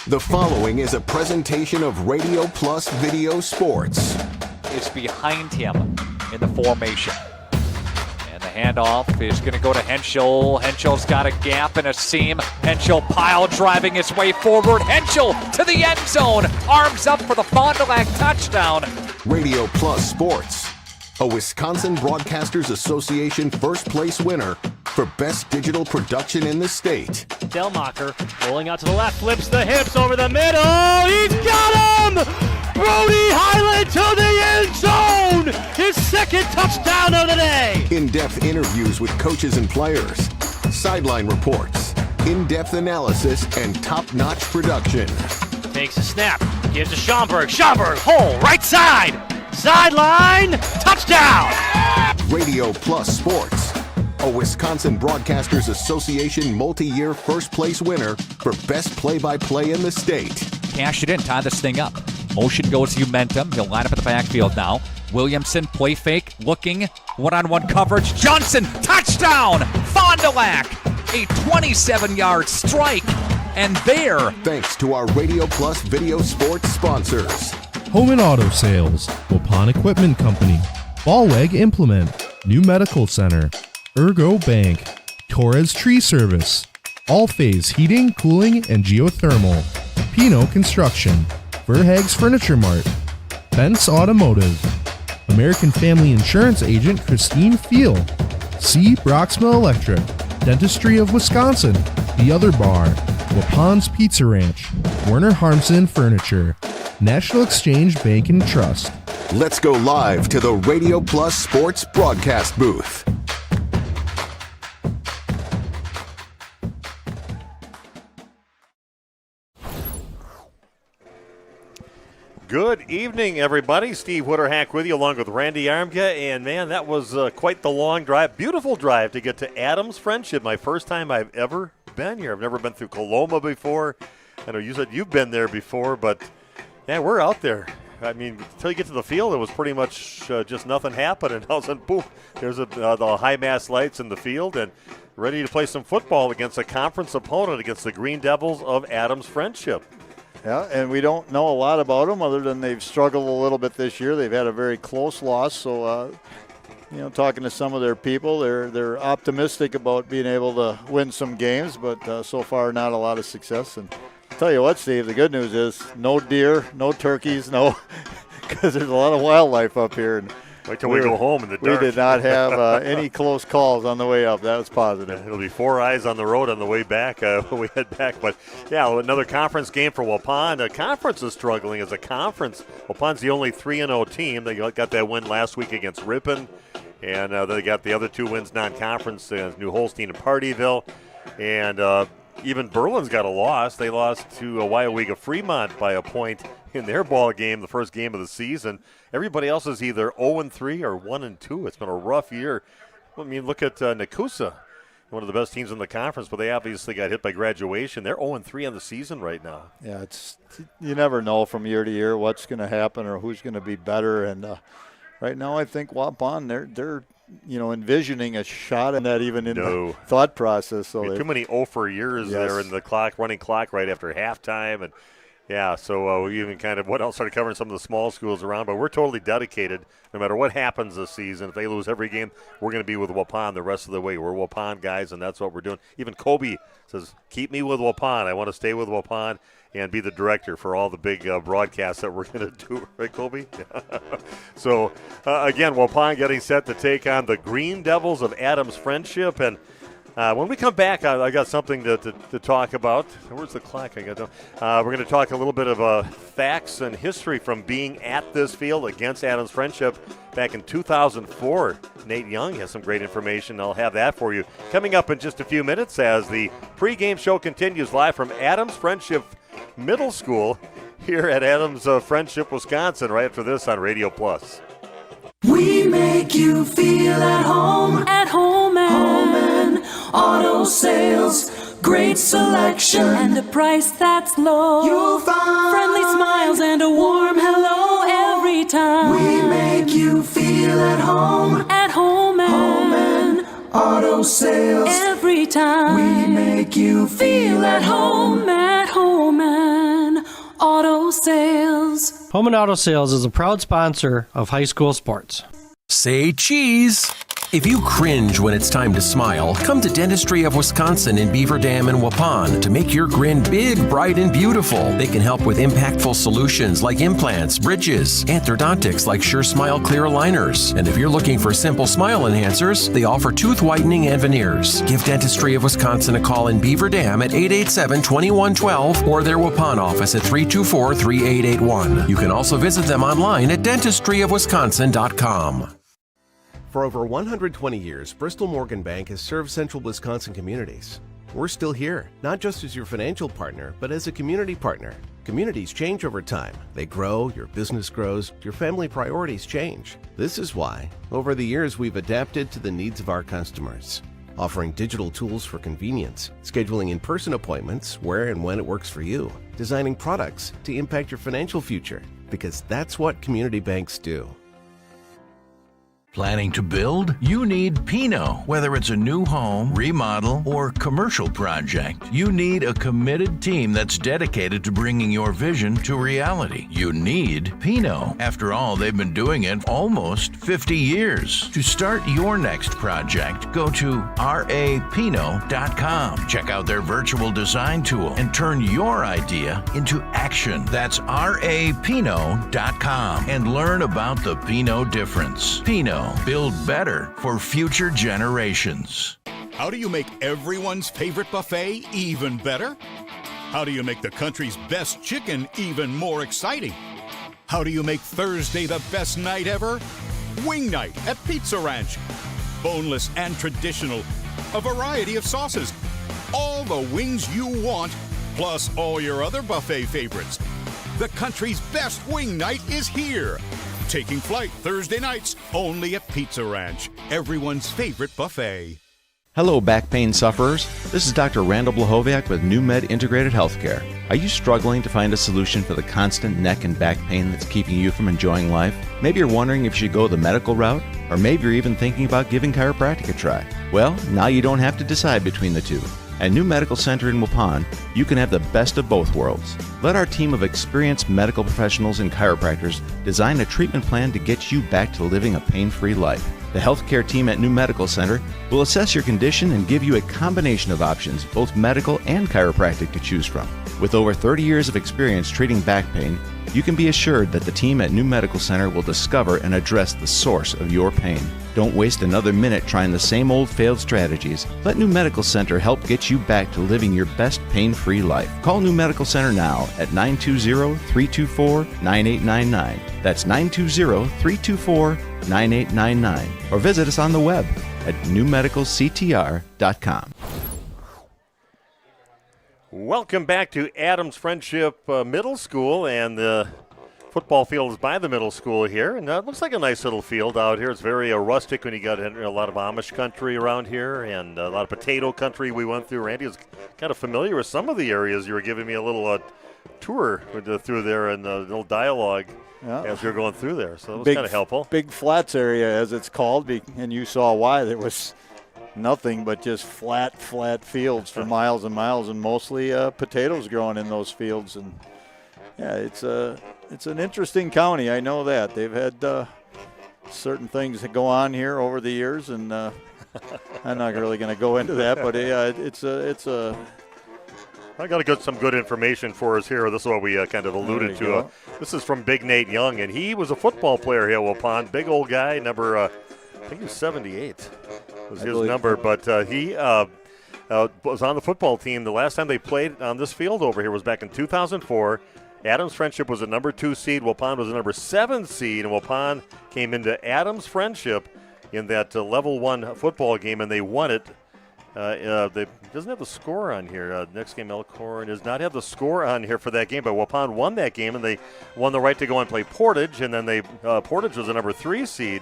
The following is a presentation of Radio Plus Video Sports. Is behind him in the formation. And the handoff is going to go to Henschel. Henschel's got a gap and a seam. Henschel pile driving his way forward. Henschel to the end zone. Arms up for the Fond du Lac touchdown. Radio Plus Sports, a Wisconsin Broadcasters Association first place winner for Best Digital Production in the state. Delmacher rolling out to the left, flips the hips over the middle. He's got him! Brody Highland to the end zone! His second touchdown of the day! In-depth interviews with coaches and players, sideline reports, in-depth analysis, and top-notch production. Takes a snap, gives to Schomburg. Schomburg, hole, right side! Sideline, touchdown! Radio Plus Sports, a Wisconsin Broadcasters Association multi-year first place winner for Best Play-by-Play in the state. Cash it in, tie this thing up. Motion goes to Umentum. He'll line up at the backfield now. Williamson, play fake, looking, one-on-one coverage. Johnson, touchdown! Fond du Lac, a 27-yard strike. And there, thanks to our Radio Plus Video Sports sponsors. Home and Auto Sales, Waupun Equipment Company, Ballweg Implement, New Medical Center, Ergo Bank, Torres Tree Service, All Phase Heating, Cooling, and Geothermal, Pinot Construction, Verhaeg's Furniture Mart, Bent's Automotive, American Family Insurance Agent Christine Fiel, C. Broxma Electric, Dentistry of Wisconsin, The Other Bar, Waupun's Pizza Ranch, Werner Harmsen Furniture, National Exchange Bank and Trust. Let's go live to the Radio Plus Sports broadcast booth. Good evening, everybody. Steve Witterhack with you, along with Randy Armka. And, man, that was quite the long drive. Beautiful drive to get to Adams Friendship. My first time I've ever been here. I've never been through Coloma before. I know you said you've been there before, but, yeah, we're out there. I mean, until you get to the field, it was pretty much just nothing happened. And all of a sudden, boom, there's the high-mast lights in the field and ready to play some football against a conference opponent, against the Green Devils of Adams Friendship. Yeah, and we don't know a lot about them other than they've struggled a little bit this year. They've had a very close loss. So, talking to some of their people, they're optimistic about being able to win some games, but so far not a lot of success. And I'll tell you what, Steve, the good news is no deer, no turkeys, because there's a lot of wildlife up here. And wait till we go home in the dark. We did not have any close calls on the way up. That was positive. It'll be 4 eyes on the road on the way back when we head back. But, yeah, another conference game for Waupun. The conference is struggling as a conference. Waupun's the only 3-0 team. They got that win last week against Ripon. And they got the other 2 wins non-conference, New Holstein and Partyville. And even Berlin's got a loss. They lost to Wyowega Fremont by a point in their ball game, the first game of the season. Everybody else is either 0-3 or 1-2. It's been a rough year. I mean, look at Nakusa, one of the best teams in the conference, but they obviously got hit by graduation. They're 0-3 on the season right now. Yeah, you never know from year to year what's going to happen or who's going to be better. And right now, I think Waupun, they're envisioning a shot in that even in the thought process. So too many 0 for years there in the running clock right after halftime. And, yeah, so we even kind of started covering some of the small schools around. But we're totally dedicated. No matter what happens this season, if they lose every game, we're going to be with Waupun the rest of the way. We're Waupun guys, and that's what we're doing. Even Kobe says, keep me with Waupun. I want to stay with Waupun and be the director for all the big broadcasts that we're going to do. Right, Kobe? So, again, Waupun getting set to take on the Green Devils of Adams Friendship. And when we come back, I got something to talk about. Where's the clock? We're going to talk a little bit of facts and history from being at this field against Adams Friendship back in 2004. Nate Young has some great information. I'll have that for you coming up in just a few minutes as the pregame show continues live from Adams Friendship Middle School here at Adams Friendship, Wisconsin, right after this on Radio Plus. We make you feel at home and auto sales, great selection and a price that's low. You'll find friendly smiles and a warm hello every time. We make you feel at home and auto sales every time. We make you feel at home and Auto Sales. Home and Auto Sales is a proud sponsor of high school sports. Say cheese. If you cringe when it's time to smile, come to Dentistry of Wisconsin in Beaver Dam and Waupun to make your grin big, bright, and beautiful. They can help with impactful solutions like implants, bridges, orthodontics like Sure Smile clear aligners. And if you're looking for simple smile enhancers, they offer tooth whitening and veneers. Give Dentistry of Wisconsin a call in Beaver Dam at 887-2112 or their Waupun office at 324-3881. You can also visit them online at dentistryofwisconsin.com. For over 120 years, Bristol Morgan Bank has served central Wisconsin communities. We're still here, not just as your financial partner, but as a community partner. Communities change over time. They grow, your business grows, your family priorities change. This is why, over the years, we've adapted to the needs of our customers, offering digital tools for convenience, scheduling in-person appointments where and when it works for you, designing products to impact your financial future, because that's what community banks do. Planning to build? You need Pinot. Whether it's a new home, remodel, or commercial project, you need a committed team that's dedicated to bringing your vision to reality. You need Pinot. After all, they've been doing it almost 50 years. To start your next project, go to rapinot.com. Check out their virtual design tool and turn your idea into action. That's rapinot.com and learn about the Pinot difference. Pinot. Build better for future generations. How do you make everyone's favorite buffet even better? How do you make the country's best chicken even more exciting? How do you make Thursday the best night ever? Wing night at Pizza Ranch. Boneless and traditional. A variety of sauces. All the wings you want, plus all your other buffet favorites. The country's best wing night is here. Taking flight Thursday nights only at Pizza Ranch, everyone's favorite buffet. Hello, back pain sufferers. This is Dr. Randall Blahoviak with NewMed Integrated Healthcare. Are you struggling to find a solution for the constant neck and back pain that's keeping you from enjoying life? Maybe you're wondering if you should go the medical route, or maybe you're even thinking about giving chiropractic a try. Well, now you don't have to decide between the two. At New Medical Center in Waupun, you can have the best of both worlds. Let our team of experienced medical professionals and chiropractors design a treatment plan to get you back to living a pain-free life. The healthcare team at New Medical Center will assess your condition and give you a combination of options, both medical and chiropractic, to choose from. With over 30 years of experience treating back pain, you can be assured that the team at New Medical Center will discover and address the source of your pain. Don't waste another minute trying the same old failed strategies. Let New Medical Center help get you back to living your best pain-free life. Call New Medical Center now at 920-324-9899. That's 920-324-9899. Or visit us on the web at newmedicalctr.com. Welcome back to Adams Friendship Middle School, and the football field is by the middle school here, and it looks like a nice little field out here. It's very rustic when you got a lot of Amish country around here and a lot of potato country we went through. Randy was kind of familiar with some of the areas. You were giving me a little tour through there and a little dialogue as we were going through there, so it was kind of helpful. Big Flats area, as it's called, and you saw why. There was nothing but just flat fields for miles and miles, and mostly potatoes growing in those fields. And yeah, it's an interesting county. I know that they've had certain things that go on here over the years, and I'm not really going to go into that. But yeah, it's a. I got some good information for us here. This is what we kind of alluded to. This is from Big Nate Young, and he was a football player here at Waupun. Big old guy, number I think he was 78. Was his number, but he was on the football team. The last time they played on this field over here was back in 2004. Adams Friendship was a number 2 seed. Waupun was a number 7 seed, and Waupun came into Adams Friendship in that level 1 football game, and they won it. They doesn't have the score on here. Next game, Elkhorn does not have the score on here for that game, but Waupun won that game, and they won the right to go and play Portage, and then Portage was a number 3 seed.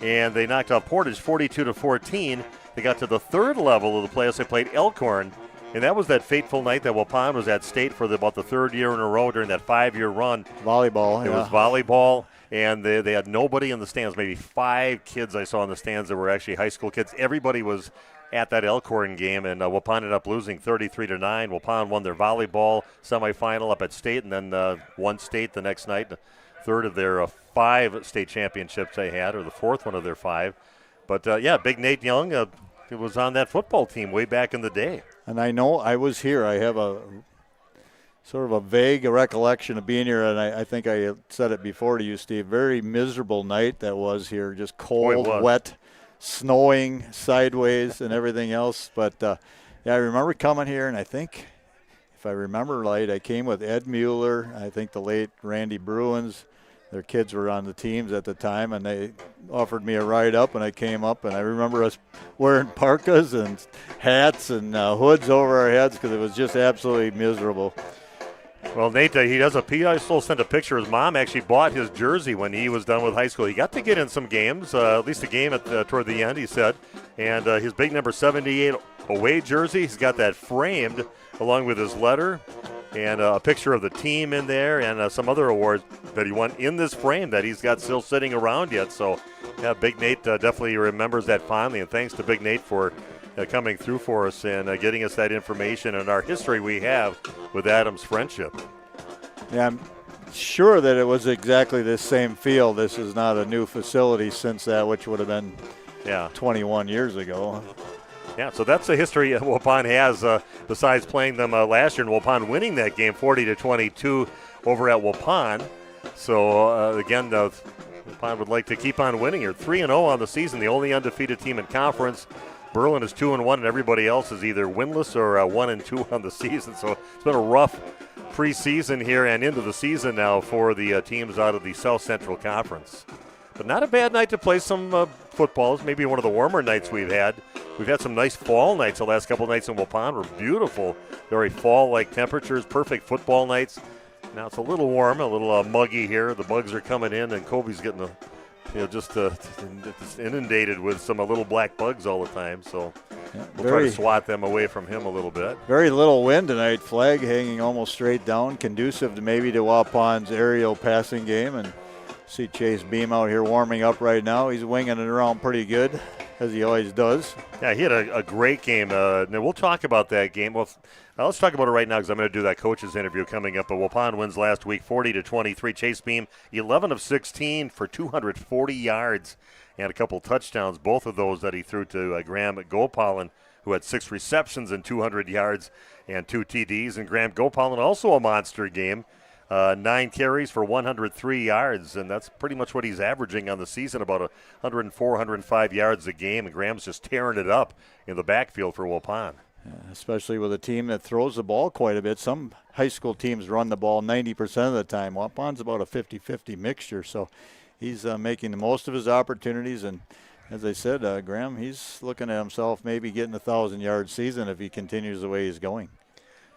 And they knocked off Portage 42-14. They got to the third level of the playoffs. They played Elkhorn, and that was that fateful night that Waupun was at state for about the third year in a row during that 5-year run. Volleyball, It was volleyball. and they had nobody in the stands. Maybe 5 kids I saw in the stands that were actually high school kids. Everybody was at that Elkhorn game, and Waupun ended up losing 33-9. Waupun won their volleyball semifinal up at state, and then won state the next night. The third of their 5 state championships they had, or the fourth one of their 5. But Big Nate Young was on that football team way back in the day. And I know I was here. I have a sort of a vague recollection of being here, and I think I said it before to you, Steve. Very miserable night that was here, just cold, wet, snowing sideways and everything else. But, I remember coming here, and I think, if I remember right, I came with Ed Mueller, I think the late Randy Bruins. Their kids were on the teams at the time, and they offered me a ride up, and I came up, and I remember us wearing parkas and hats and hoods over our heads because it was just absolutely miserable. Well, Nate, he also sent a picture. His mom actually bought his jersey when he was done with high school. He got to get in some games, at least a game toward the end, he said. And his big number 78 away jersey, he's got that framed along with his letter and a picture of the team in there and some other awards that he won in this frame that he's got still sitting around yet. So, Big Nate definitely remembers that fondly. And thanks to Big Nate for coming through for us and getting us that information and our history we have with Adams Friendship. Yeah, I'm sure that it was exactly this same field. This is not a new facility since that, which would have been 21 years ago. Yeah, so that's the history Waupun has besides playing them last year, and Waupun winning that game 40-22 over at Waupun. So, again, Waupun would like to keep on winning here. 3-0 on the season, the only undefeated team in conference. Berlin is 2-1, and everybody else is either winless or 1-2 on the season. So it's been a rough preseason here and into the season now for the teams out of the South Central Conference. But not a bad night to play some football. It's maybe one of the warmer nights we've had. We've had some nice fall nights. The last couple of nights in Waupun were beautiful, very fall-like temperatures, perfect football nights. Now it's a little warm, a little muggy here. The bugs are coming in, and Kobe's getting just inundated with some little black bugs all the time. So we'll try to swat them away from him a little bit. Very little wind tonight. Flag hanging almost straight down, conducive to maybe to Waupun's aerial passing game. And see Chase Beam out here warming up right now. He's winging it around pretty good, as he always does. Yeah, he had a great game. Now we'll talk about that game. Well, let's talk about it right now because I'm going to do that coach's interview coming up. But Waupun wins last week 40-23. Chase Beam, 11 of 16 for 240 yards and a couple touchdowns, both of those that he threw to Graham Gopalin, who had 6 receptions and 200 yards and 2 TDs. And Graham Gopalin also a monster game. 9 carries for 103 yards, and that's pretty much what he's averaging on the season, about 104, 105 yards a game, and Graham's just tearing it up in the backfield for Waupun. Especially with a team that throws the ball quite a bit. Some high school teams run the ball 90% of the time. Waupun's about a 50-50 mixture, so he's making the most of his opportunities, and as I said, Graham, he's looking at himself maybe getting a 1,000-yard season if he continues the way he's going.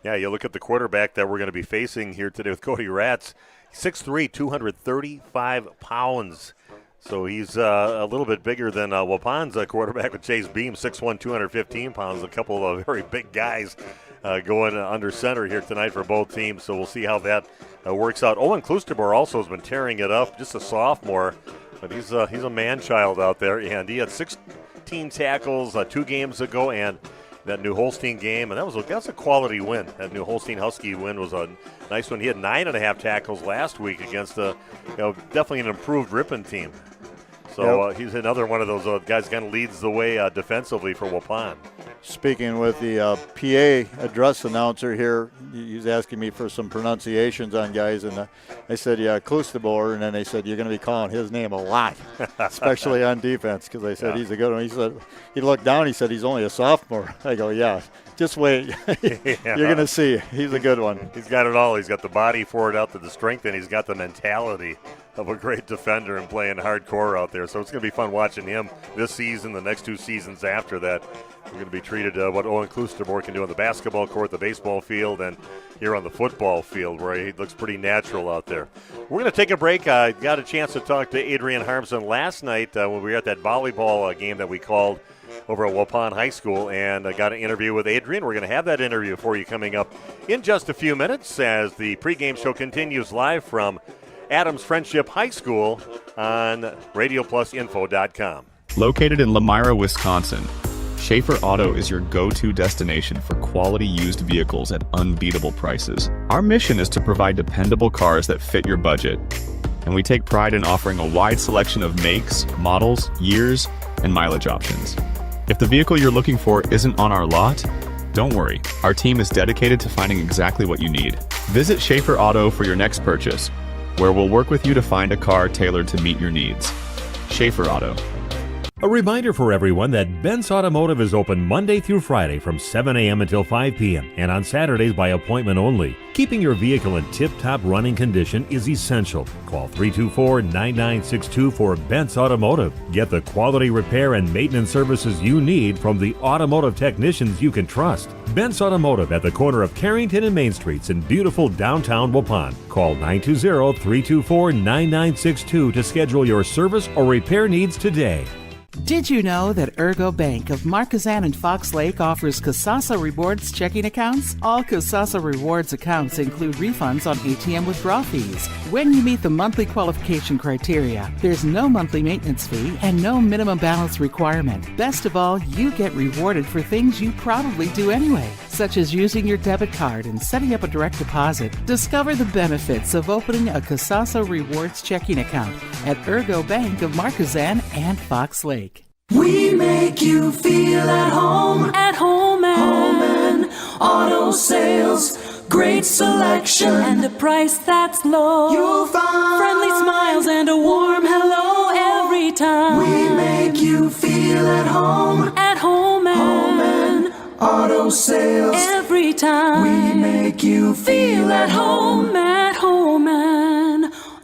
Yeah, you look at the quarterback that we're going to be facing here today with Cody Ratz. 6'3", 235 pounds. So he's a little bit bigger than Waupun's quarterback with Chase Beam, 6'1", 215 pounds. A couple of very big guys going under center here tonight for both teams. So we'll see how that works out. Owen Klusterboer also has been tearing it up, just a sophomore. But he's a man-child out there. And he had 16 tackles 2 games ago, and that New Holstein game, and that's a quality win. That New Holstein Husky win was a nice one. He had 9.5 tackles last week against definitely an improved Ripon team. So he's another one of those guys kind of leads the way defensively for Waupun. Speaking with the PA address announcer here, he's asking me for some pronunciations on guys, and I said, Klusterboer, and then they said, you're going to be calling his name a lot, especially on defense, because I said he's a good one. He said, he looked down, he said, he's only a sophomore. I go, yeah, just wait. You're going to see. He's a good one. He's got it all. He's got the body for it, out to the strength, and he's got the mentality of a great defender and playing hardcore out there. So it's going to be fun watching him this season, the next 2 seasons after that. We're going to be treated what Owen Klusterboer can do on the basketball court, the baseball field, and here on the football field where he looks pretty natural out there. We're going to take a break. I got a chance to talk to Adrian Harmson last night when we were at that volleyball game that we called over at Waupun High School, and I got an interview with Adrian. We're going to have that interview for you coming up in just a few minutes as the pregame show continues live from Adams Friendship High School on RadioPlusInfo.com. Located in Lamira, Wisconsin, Schaefer Auto is your go-to destination for quality used vehicles at unbeatable prices. Our mission is to provide dependable cars that fit your budget, and we take pride in offering a wide selection of makes, models, years, and mileage options. If the vehicle you're looking for isn't on our lot, don't worry. Our team is dedicated to finding exactly what you need. Visit Schaefer Auto for your next purchase, where we'll work with you to find a car tailored to meet your needs. Schaefer Auto. A reminder for everyone that Bent's Automotive is open Monday through Friday from 7 a.m. until 5 p.m. and on Saturdays by appointment only. Keeping your vehicle in tip-top running condition is essential. Call 324-9962 for Bent's Automotive. Get the quality repair and maintenance services you need from the automotive technicians you can trust. Bent's Automotive at the corner of Carrington and Main Streets in beautiful downtown Waupun. Call 920-324-9962 to schedule your service or repair needs today. Did you know that Ergo Bank of Marquezan and Fox Lake offers Kasasa Rewards checking accounts? All Kasasa Rewards accounts include refunds on ATM withdrawal fees. When you meet the monthly qualification criteria, there's no monthly maintenance fee and no minimum balance requirement. Best of all, you get rewarded for things you probably do anyway, such as using your debit card and setting up a direct deposit. Discover the benefits of opening a Kasasa Rewards checking account at Ergo Bank of Marquezan and Fox Lake. We make you feel at home and auto sales. Great selection and a price that's low. You'll find friendly smiles and a warm hello every time. We make you feel at home and auto sales. Every time we make you feel at home and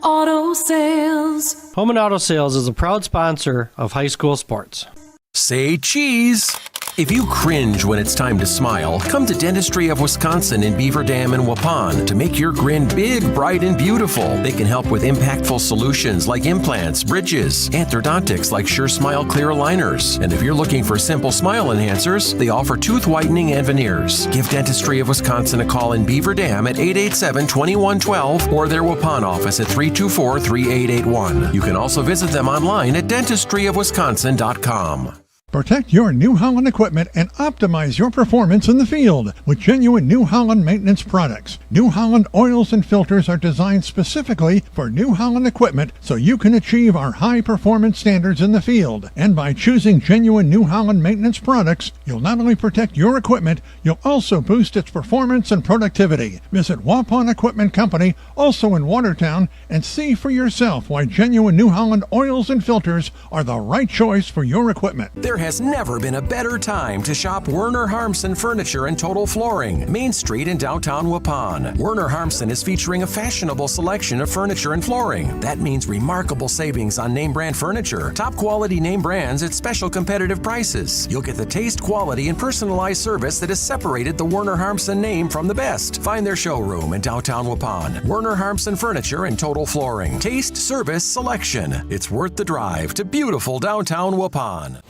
auto sales. Home and Auto Sales is a proud sponsor of high school sports. Say cheese. If you cringe when it's time to smile, come to Dentistry of Wisconsin in Beaver Dam and Waupun to make your grin big, bright, and beautiful. They can help with impactful solutions like implants, bridges, orthodontics like Sure Smile clear aligners. And if you're looking for simple smile enhancers, they offer tooth whitening and veneers. Give Dentistry of Wisconsin a call in Beaver Dam at 887-2112 or their Waupun office at 324-3881. You can also visit them online at dentistryofwisconsin.com. Protect your New Holland equipment and optimize your performance in the field with genuine New Holland maintenance products. New Holland oils and filters are designed specifically for New Holland equipment so you can achieve our high performance standards in the field. And by choosing genuine New Holland maintenance products, you'll not only protect your equipment, you'll also boost its performance and productivity. Visit Waupun Equipment Company, also in Watertown, and see for yourself why genuine New Holland oils and filters are the right choice for your equipment. There has never been a better time to shop Werner Harmsen Furniture and Total Flooring, Main Street in downtown Waupun. Werner Harmsen is featuring a fashionable selection of furniture and flooring. That means remarkable savings on name brand furniture, top quality name brands at special competitive prices. You'll get the taste, quality, and personalized service that has separated the Werner Harmsen name from the best. Find their showroom in downtown Waupun. Werner Harmsen Furniture and Total Flooring. Taste, service, selection. It's worth the drive to beautiful downtown Waupun.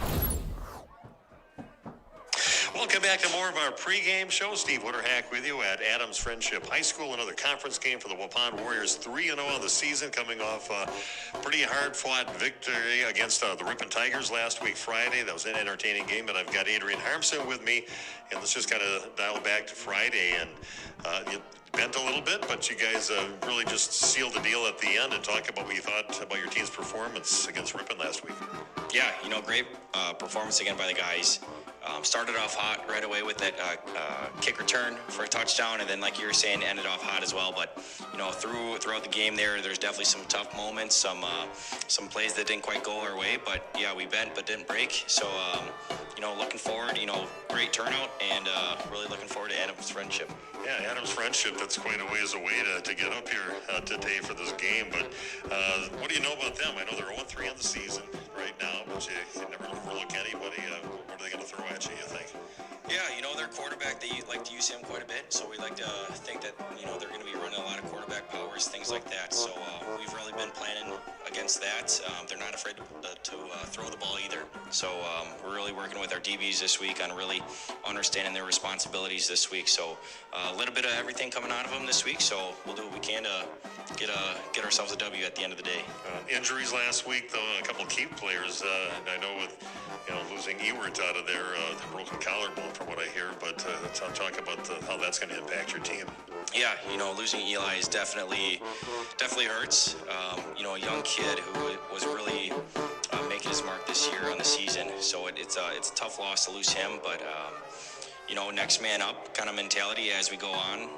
Welcome back to more of our pregame show. Steve Witterhack with you at Adams Friendship High School. Another conference game for the Waupun Warriors, 3-0 on the season, coming off a pretty hard-fought victory against the Ripon Tigers last week, Friday. That was an entertaining game, but I've got Adrian Harmsen with me, and let's just kind of dial back to Friday. And it bent a little bit, but you guys really just sealed the deal at the end and talk about what you thought about your team's performance against Ripon last week. Yeah, great performance again by the guys. Started off hot right away with that kick return for a touchdown, and then, like you were saying, ended off hot as well. But throughout the game, there's definitely some tough moments, some plays that didn't quite go our way. But yeah, we bent but didn't break. So looking forward, great turnout, and really looking forward to Adams Friendship. Yeah, Adams Friendship. That's quite a ways away to get up here today for this game. But what do you know about them? I know they're 0-3 on the season right now, but you never overlook anybody. What are they going to throw at you think? Yeah, their quarterback, they like to use him quite a bit, so we like to think that, they're going to be running a lot of quarterback powers, things like that. So we've really been planning against balance that. They're not afraid to throw the ball either. So we're really working with our DBs this week on really understanding their responsibilities this week. So a little bit of everything coming out of them this week. So we'll do what we can to get ourselves a W at the end of the day. Injuries last week, though, a couple of key players. And I know with losing Ewert out of there, broken collarbone from what I hear. But let's talk about how that's going to impact your team. Yeah, losing Eli is definitely hurts. A young kid who was really making his mark this year on the season. So it's a tough loss to lose him, but next man up kind of mentality as we go on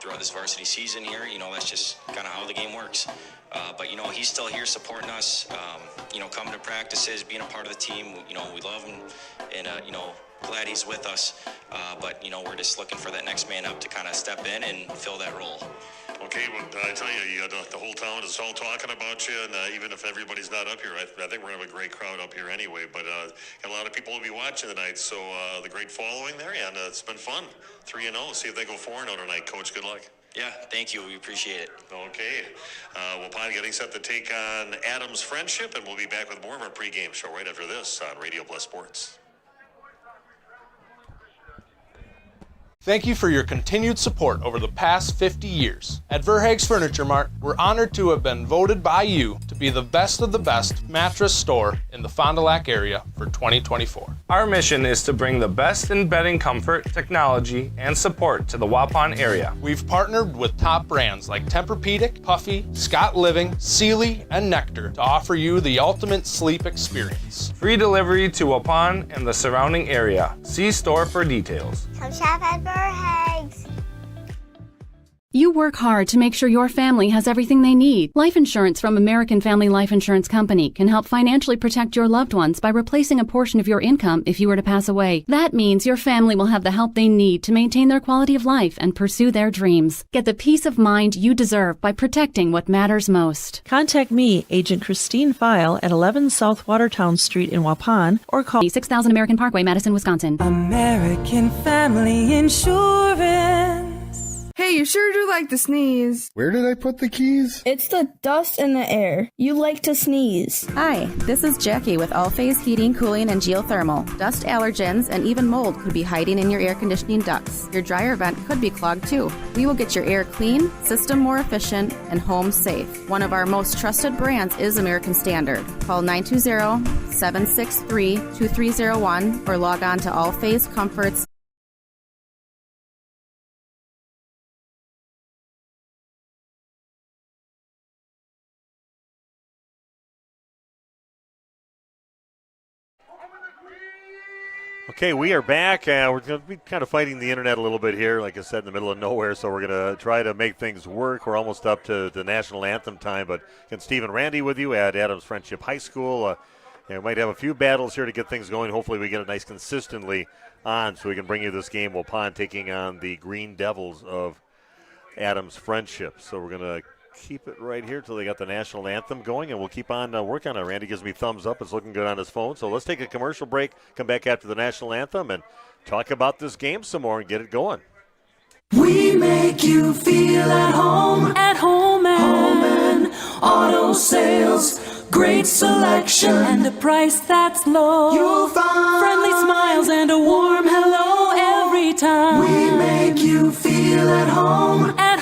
throughout this varsity season here. That's just kind of how the game works. But he's still here supporting us. Coming to practices, being a part of the team. We love him, and glad he's with us. But we're just looking for that next man up to kind of step in and fill that role. Okay, well, I tell you, the whole town is all talking about you, and even if everybody's not up here, I think we're going to have a great crowd up here anyway, but a lot of people will be watching tonight, so the great following there, and it's been fun. 3-0, see if they go 4-0 tonight, Coach. Good luck. Yeah, thank you. We appreciate it. Okay. Waupun getting set to take on Adams Friendship, and we'll be back with more of our pregame show right after this on Radio Plus Sports. Thank you for your continued support over the past 50 years. At Verhaeg's Furniture Mart, we're honored to have been voted by you to be the best of the best mattress store in the Fond du Lac area for 2024. Our mission is to bring the best in bedding comfort, technology, and support to the Waupun area. We've partnered with top brands like Tempur-Pedic, Puffy, Scott Living, Sealy, and Nectar to offer you the ultimate sleep experience. Free delivery to Waupun and the surrounding area. See store for details. Come shop at Verhaeg's. You work hard to make sure your family has everything they need. Life insurance from American Family Life Insurance Company can help financially protect your loved ones by replacing a portion of your income if you were to pass away. That means your family will have the help they need to maintain their quality of life and pursue their dreams. Get the peace of mind you deserve by protecting what matters most. Contact me, Agent Christine File, at 11 South Watertown Street in Waupun, or call 6000 American Parkway, Madison, Wisconsin. American Family Insurance. Hey, you sure do like to sneeze. Where did I put the keys? It's the dust in the air. You like to sneeze. Hi, this is Jackie with All Phase Heating, Cooling, and Geothermal. Dust allergens and even mold could be hiding in your air conditioning ducts. Your dryer vent could be clogged too. We will get your air clean, system more efficient, and home safe. One of our most trusted brands is American Standard. Call 920-763-2301 or log on to All Phase Comforts. Okay, we are back. We're going to be kind of fighting the internet a little bit here, like I said, in the middle of nowhere, so we're going to try to make things work. We're almost up to the national anthem time, but again, Steve and Randy with you at Adams Friendship High School. We might have a few battles here to get things going. Hopefully we get it nice consistently on so we can bring you this game. Waupun taking on the Green Devils of Adams Friendship. So we're going to keep it right here till they got the national anthem going, and we'll keep on working on it. Randy gives me thumbs up. It's looking good on his phone. So let's take a commercial break, come back after the national anthem, and talk about this game some more and get it going. We make you feel at home and auto sales. Great selection and a price that's low. You'll find friendly smiles and a warm hello every time. We make you feel at home and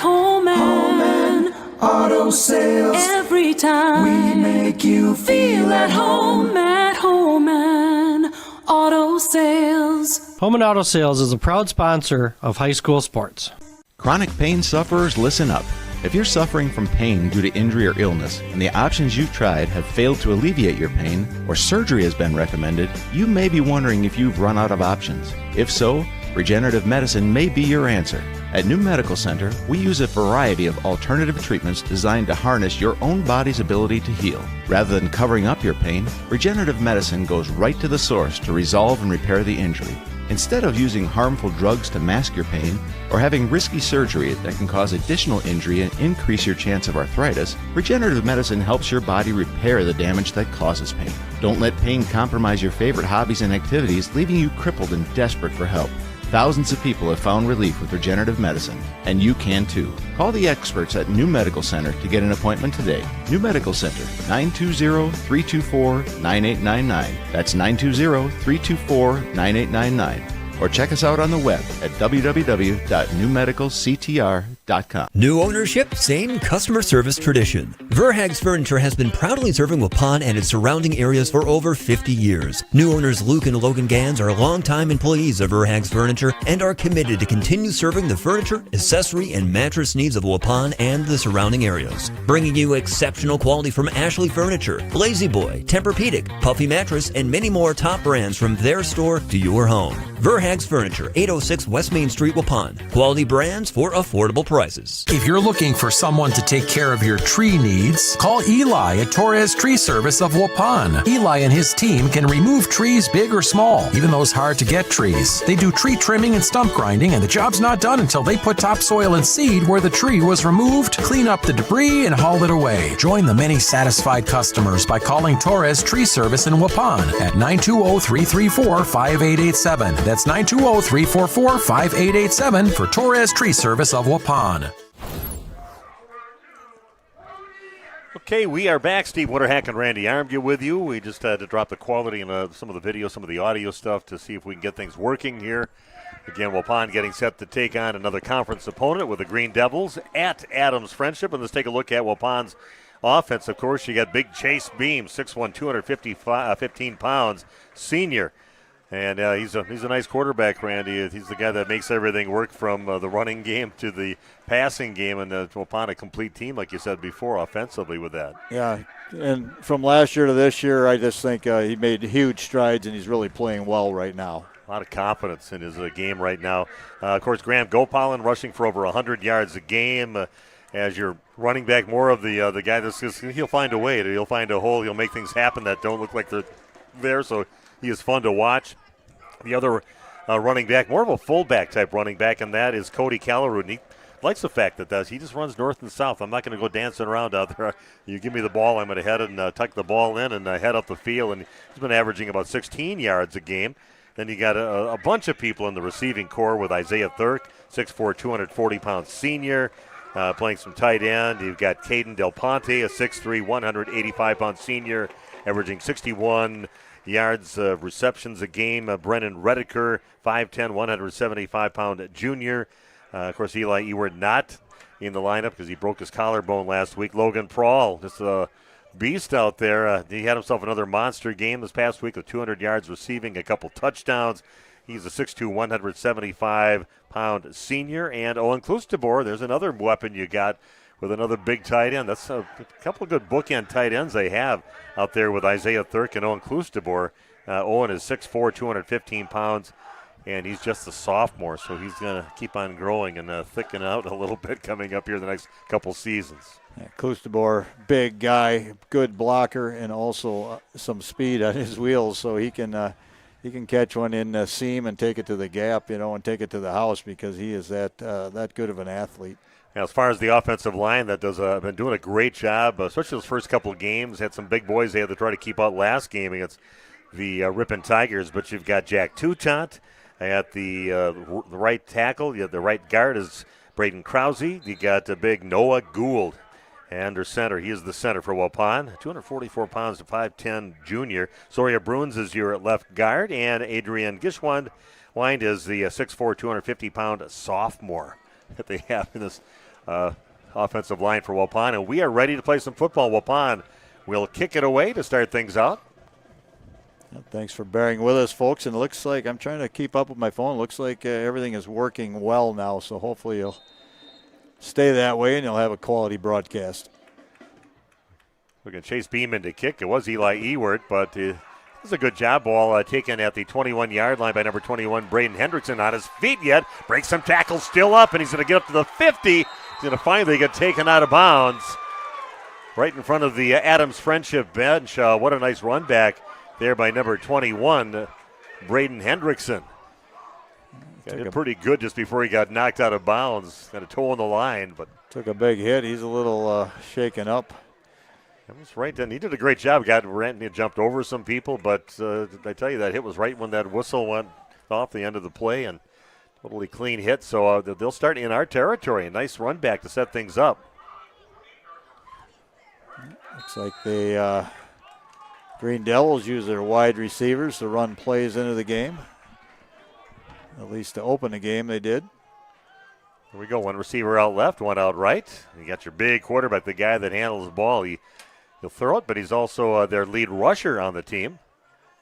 auto sales. Every time we make you feel at home and auto sales. Home and Auto Sales is a proud sponsor of high school sports. Chronic pain sufferers, listen up. If you're suffering from pain due to injury or illness, and the options you've tried have failed to alleviate your pain, or surgery has been recommended, you may be wondering if you've run out of options. If so, regenerative medicine may be your answer. At New Medical Center, we use a variety of alternative treatments designed to harness your own body's ability to heal. Rather than covering up your pain, regenerative medicine goes right to the source to resolve and repair the injury. Instead of using harmful drugs to mask your pain, or having risky surgery that can cause additional injury and increase your chance of arthritis, regenerative medicine helps your body repair the damage that causes pain. Don't let pain compromise your favorite hobbies and activities, leaving you crippled and desperate for help. Thousands of people have found relief with regenerative medicine, and you can too. Call the experts at New Medical Center to get an appointment today. New Medical Center, 920-324-9899. That's 920-324-9899. Or check us out on the web at www.newmedicalctr.com. New ownership, same customer service tradition. Verhaeg's Furniture has been proudly serving Waupun and its surrounding areas for over 50 years. New owners Luke and Logan Gans are longtime employees of Verhaeg's Furniture and are committed to continue serving the furniture, accessory, and mattress needs of Waupun and the surrounding areas. Bringing you exceptional quality from Ashley Furniture, Lazy Boy, Tempur-Pedic, Puffy Mattress, and many more top brands from their store to your home. Verhaeg's Furniture, 806 West Main Street, Waupun. Quality brands for affordable prices. If you're looking for someone to take care of your tree needs, call Eli at Torres Tree Service of Waupun. Eli and his team can remove trees big or small, even those hard to get trees. They do tree trimming and stump grinding, and the job's not done until they put topsoil and seed where the tree was removed, clean up the debris, and haul it away. Join the many satisfied customers by calling Torres Tree Service in Waupun at 920-334-5887. That's 920-344-5887 for Torres Tree Service of Waupun. Okay, we are back. Steve Witterhack and Randy Armview with you. We just had to drop the quality in some of the video, some of the audio stuff to see if we can get things working here. Again, Waupun getting set to take on another conference opponent with the Green Devils at Adams Friendship. And let's take a look at Waupun's offense. Of course, you got big Chase Beam, 6'1", 215 pounds, senior. And he's a nice quarterback, Randy. He's the guy that makes everything work from the running game to the passing game, and Waupun a complete team, like you said before, offensively with that. Yeah, and from last year to this year, I just think he made huge strides, and he's really playing well right now. A lot of confidence in his game right now. Of course, Graham Gopalin rushing for over 100 yards a game. As your running back, more of the guy that's just, he'll find a way. He'll find a hole. He'll make things happen that don't look like they're there, so he is fun to watch. The other running back, more of a fullback type running back, and that is Cody Calleroot. And he likes the fact that he just runs north and south. I'm not going to go dancing around out there. You give me the ball, I'm going to head and tuck the ball in and head up the field. And he's been averaging about 16 yards a game. Then you got a bunch of people in the receiving core with Isaiah Thurk, 6'4", 240-pound senior, playing some tight end. You've got Caden Del Ponte, a 6'3", 185-pound senior, averaging 61 yards receptions a game. Brennan Rediker, 5'10", 175-pound junior. Of course, Eli Ewert not in the lineup because he broke his collarbone last week. Logan Prawl, just a beast out there. He had himself another monster game this past week with 200 yards receiving, a couple touchdowns. He's a 6'2", 175-pound senior. And Owen Klustebor, there's another weapon you got with another big tight end. That's a couple of good bookend tight ends they have out there with Isaiah Thurk and Owen Klustebor. Owen is 6'4", 215 pounds, and he's just a sophomore, so he's going to keep on growing and thicken out a little bit coming up here the next couple seasons. Yeah, Klustebor, big guy, good blocker, and also some speed on his wheels, so he can catch one in the seam and take it to the gap, and take it to the house because he is that good of an athlete. As far as the offensive line, that does been doing a great job, especially those first couple of games. Had some big boys they had to try to keep out last game against the Ripon Tigers. But you've got Jack Touchant at the right tackle. You have the right guard is Braden Krause. You got the big Noah Gould under center. He is the center for Waupun. 244 pounds to 5'10 junior. Sawyer Bruins is your left guard, and Adrian Gishwand is the 6'4", 250-pound sophomore that they have in this offensive line for Waupun, and we are ready to play some football. Waupun will kick it away to start things out. Thanks for bearing with us, folks. And it looks like I'm trying to keep up with my phone. It looks like everything is working well now, so hopefully you'll stay that way and you'll have a quality broadcast. We're going to Chase Beeman to kick. It was Eli Ewert, but it was a good job. Ball taken at the 21-yard line by number 21, Braden Hendrickson. On his feet yet. Breaks some tackles, still up, and he's going to get up to the 50. He's going to finally get taken out of bounds right in front of the Adams Friendship bench. What a nice run back there by number 21, Braden Hendrickson. Did pretty good just before he got knocked out of bounds. Got a toe on the line, but took a big hit. He's a little shaken up. That was right then. He did a great job. He jumped over some people, but I tell you, that hit was right when that whistle went off the end of the play, and Totally clean hit, so they'll start in our territory. A nice run back to set things up. Looks like they Green Devils use their wide receivers to run plays into the game. At least to open the game, they did. Here we go. One receiver out left, one out right. You got your big quarterback, the guy that handles the ball. He'll throw it, but he's also their lead rusher on the team.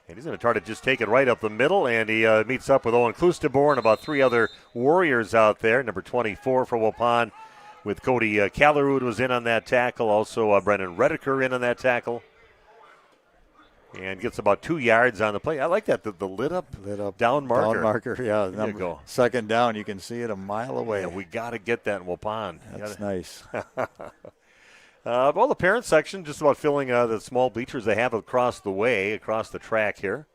And he's going to try to just take it right up the middle, and he meets up with Owen Kloosterboer and about 3 other Warriors out there. Number 24 for Waupun with Cody Callerud was in on that tackle. Also Brendan Redeker in on that tackle. And gets about 2 yards on the play. I like that, the lit up down marker. Down marker, yeah. There you go. Second down, you can see it a mile away. Yeah, we got to get that in Waupun. That's nice. Well, the parent section just about filling the small bleachers they have across the way, across the track here.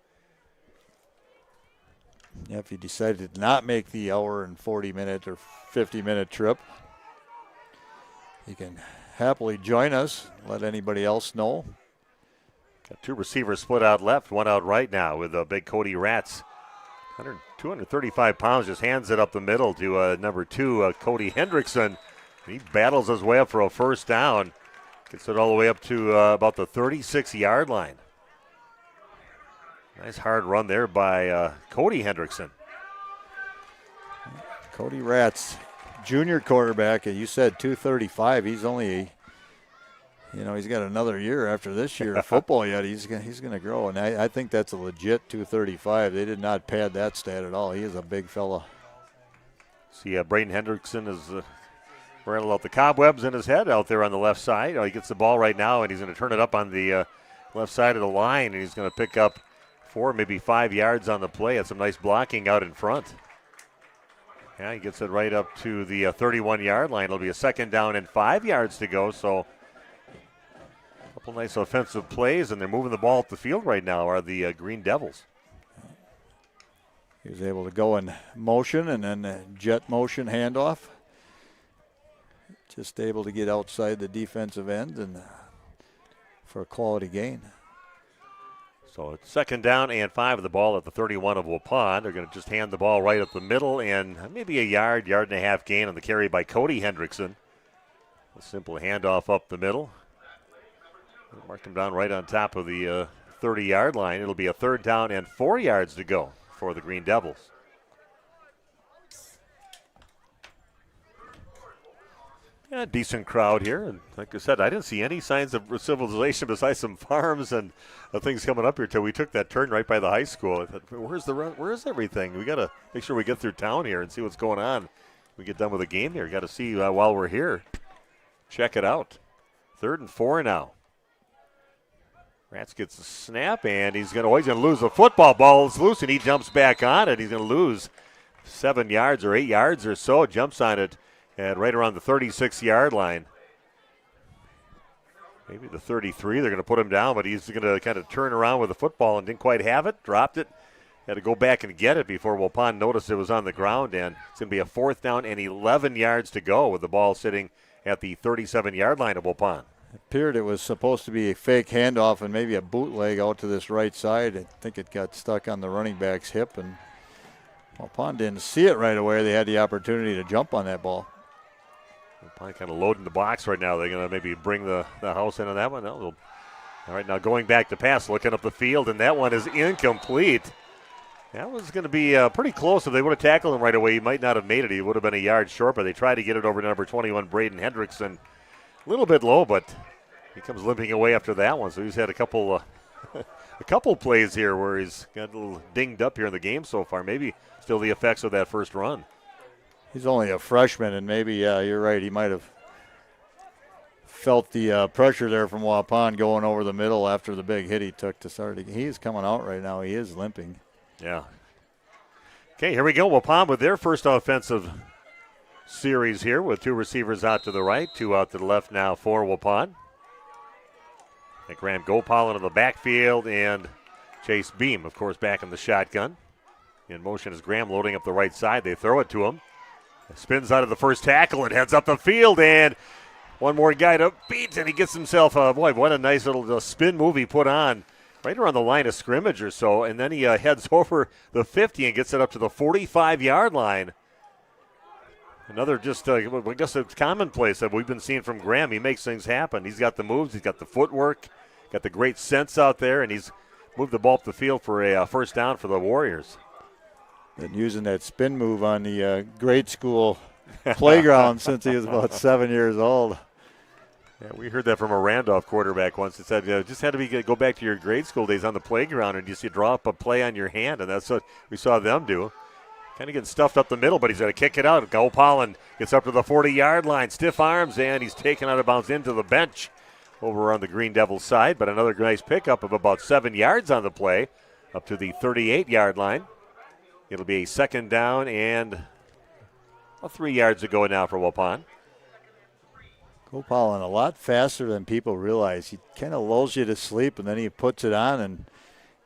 Yeah, if you decided to not make the hour and 40-minute or 50-minute trip, you can happily join us. Let anybody else know. Got 2 receivers split out left, one out right now with big Cody Ratz. 235 pounds, just hands it up the middle to number 2, Cody Hendrickson. He battles his way up for a first down. Gets it all the way up to about the 36-yard line. Nice hard run there by Cody Hendrickson. Cody Ratz, junior quarterback, and you said 235. He's only, he's got another year after this year of football yet. He's going to grow, and I think that's a legit 235. They did not pad that stat at all. He is a big fella. See, Braden Hendrickson is rattling out the cobwebs in his head out there on the left side. He gets the ball right now, and he's going to turn it up on the left side of the line, and he's going to pick up 4, maybe 5 yards on the play. That's some nice blocking out in front. Yeah, he gets it right up to the 31-yard line. It'll be a second down and 5 yards to go, so a couple nice offensive plays, and they're moving the ball up the field right now are the Green Devils. He was able to go in motion and then jet motion handoff. Just able to get outside the defensive end and for a quality gain. So it's second down and 5 of the ball at the 31 of Waupun. They're going to just hand the ball right up the middle and maybe a yard and a half gain on the carry by Cody Hendrickson. A simple handoff up the middle. Mark him down right on top of the 30-yard line. It'll be a third down and 4 yards to go for the Green Devils. Yeah, decent crowd here, and like I said, I didn't see any signs of civilization besides some farms and things coming up here till we took that turn right by the high school. I thought, where's the run? Where's everything? We got to make sure we get through town here and see what's going on. We get done with the game here. Got to see while we're here. Check it out. 3rd and 4 now. Ratz gets the snap, and he's going to lose the football. Ball is loose, and he jumps back on it. He's going to lose 7 yards or 8 yards or so. Jumps on it. And right around the 36-yard line. Maybe the 33, they're going to put him down, but he's going to kind of turn around with the football and didn't quite have it, dropped it. Had to go back and get it before Waupun noticed it was on the ground, and it's going to be a 4th down and 11 yards to go with the ball sitting at the 37-yard line of Waupun. It appeared it was supposed to be a fake handoff and maybe a bootleg out to this right side. I think it got stuck on the running back's hip, and Waupun didn't see it right away. They had the opportunity to jump on that ball. Waupun kind of loading the box right now. They're going to maybe bring the house in on that one. No, all right, now going back to pass, looking up the field, and that one is incomplete. That was going to be pretty close. If they would have tackled him right away, he might not have made it. He would have been a yard short, but they tried to get it over to number 21, Braden Hendrickson. A little bit low, but he comes limping away after that one. So he's had a couple plays here where he's got a little dinged up here in the game so far. Maybe still the effects of that first run. He's only a freshman, and maybe, you're right, he might have felt the pressure there from Waupun going over the middle after the big hit he took to start. He's coming out right now. He is limping. Yeah. Okay, here we go. Waupun with their first offensive series here with 2 receivers out to the right, 2 out to the left now for Waupun. And Graham Gopal into the backfield, and Chase Beam, of course, back in the shotgun. In motion is Graham loading up the right side. They throw it to him. Spins out of the first tackle and heads up the field, and one more guy to beat, and he gets himself what a nice little spin move he put on right around the line of scrimmage or so, and then he heads over the 50 and gets it up to the 45-yard line. Another just, I guess it's commonplace that we've been seeing from Graham. He makes things happen. He's got the moves, he's got the footwork, got the great sense out there, and he's moved the ball up the field for a first down for the Warriors. Been using that spin move on the grade school playground since he was about 7 years old. Yeah, we heard that from a Randolph quarterback once. It said, just had to go back to your grade school days on the playground and just you draw up a play on your hand, and that's what we saw them do. Kind of getting stuffed up the middle, but he's going to kick it out. Waupun gets up to the 40-yard line, stiff arms, and he's taken out of bounds into the bench over on the Green Devils side. But another nice pickup of about 7 yards on the play, up to the 38-yard line. It'll be a second down and 3 yards to go now for Waupun. Waupun a lot faster than people realize. He kind of lulls you to sleep, and then he puts it on, and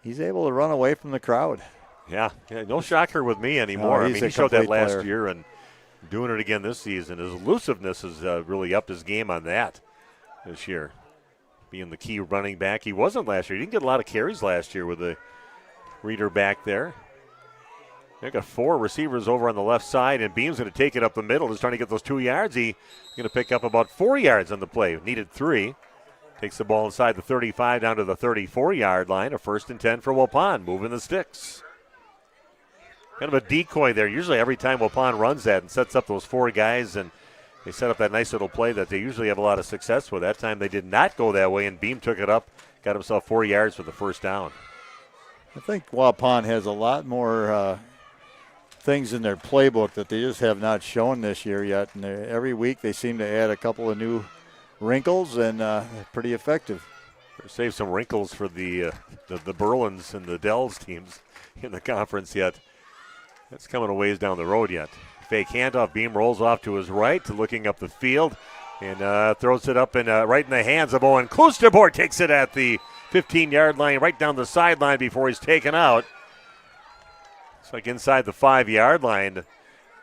he's able to run away from the crowd. Yeah, no shocker with me anymore. No, I mean, he showed that last player. year and doing it again this season. His elusiveness has really upped his game on that this year. Being the key running back. He wasn't last year. He didn't get a lot of carries last year with the Reader back there. They got 4 receivers over on the left side, and Beam's going to take it up the middle. Just trying to get those 2 yards. He's going to pick up about 4 yards on the play. Needed 3. Takes the ball inside the 35 down to the 34-yard line. A 1st and 10 for Waupun, moving the sticks. Kind of a decoy there. Usually every time Waupun runs that and sets up those 4 guys, and they set up that nice little play that they usually have a lot of success with. That time they did not go that way, and Beam took it up, got himself 4 yards for the first down. I think Waupun has a lot more things in their playbook that they just have not shown this year yet. And every week they seem to add a couple of new wrinkles, and pretty effective. Save some wrinkles for the Berlins and the Dells teams in the conference yet. That's coming a ways down the road yet. Fake handoff. Beam rolls off to his right, looking up the field, and throws it up right in the hands of Owen Klosterborg. Takes it at the 15-yard line, right down the sideline before he's taken out. It's like inside the 5-yard line.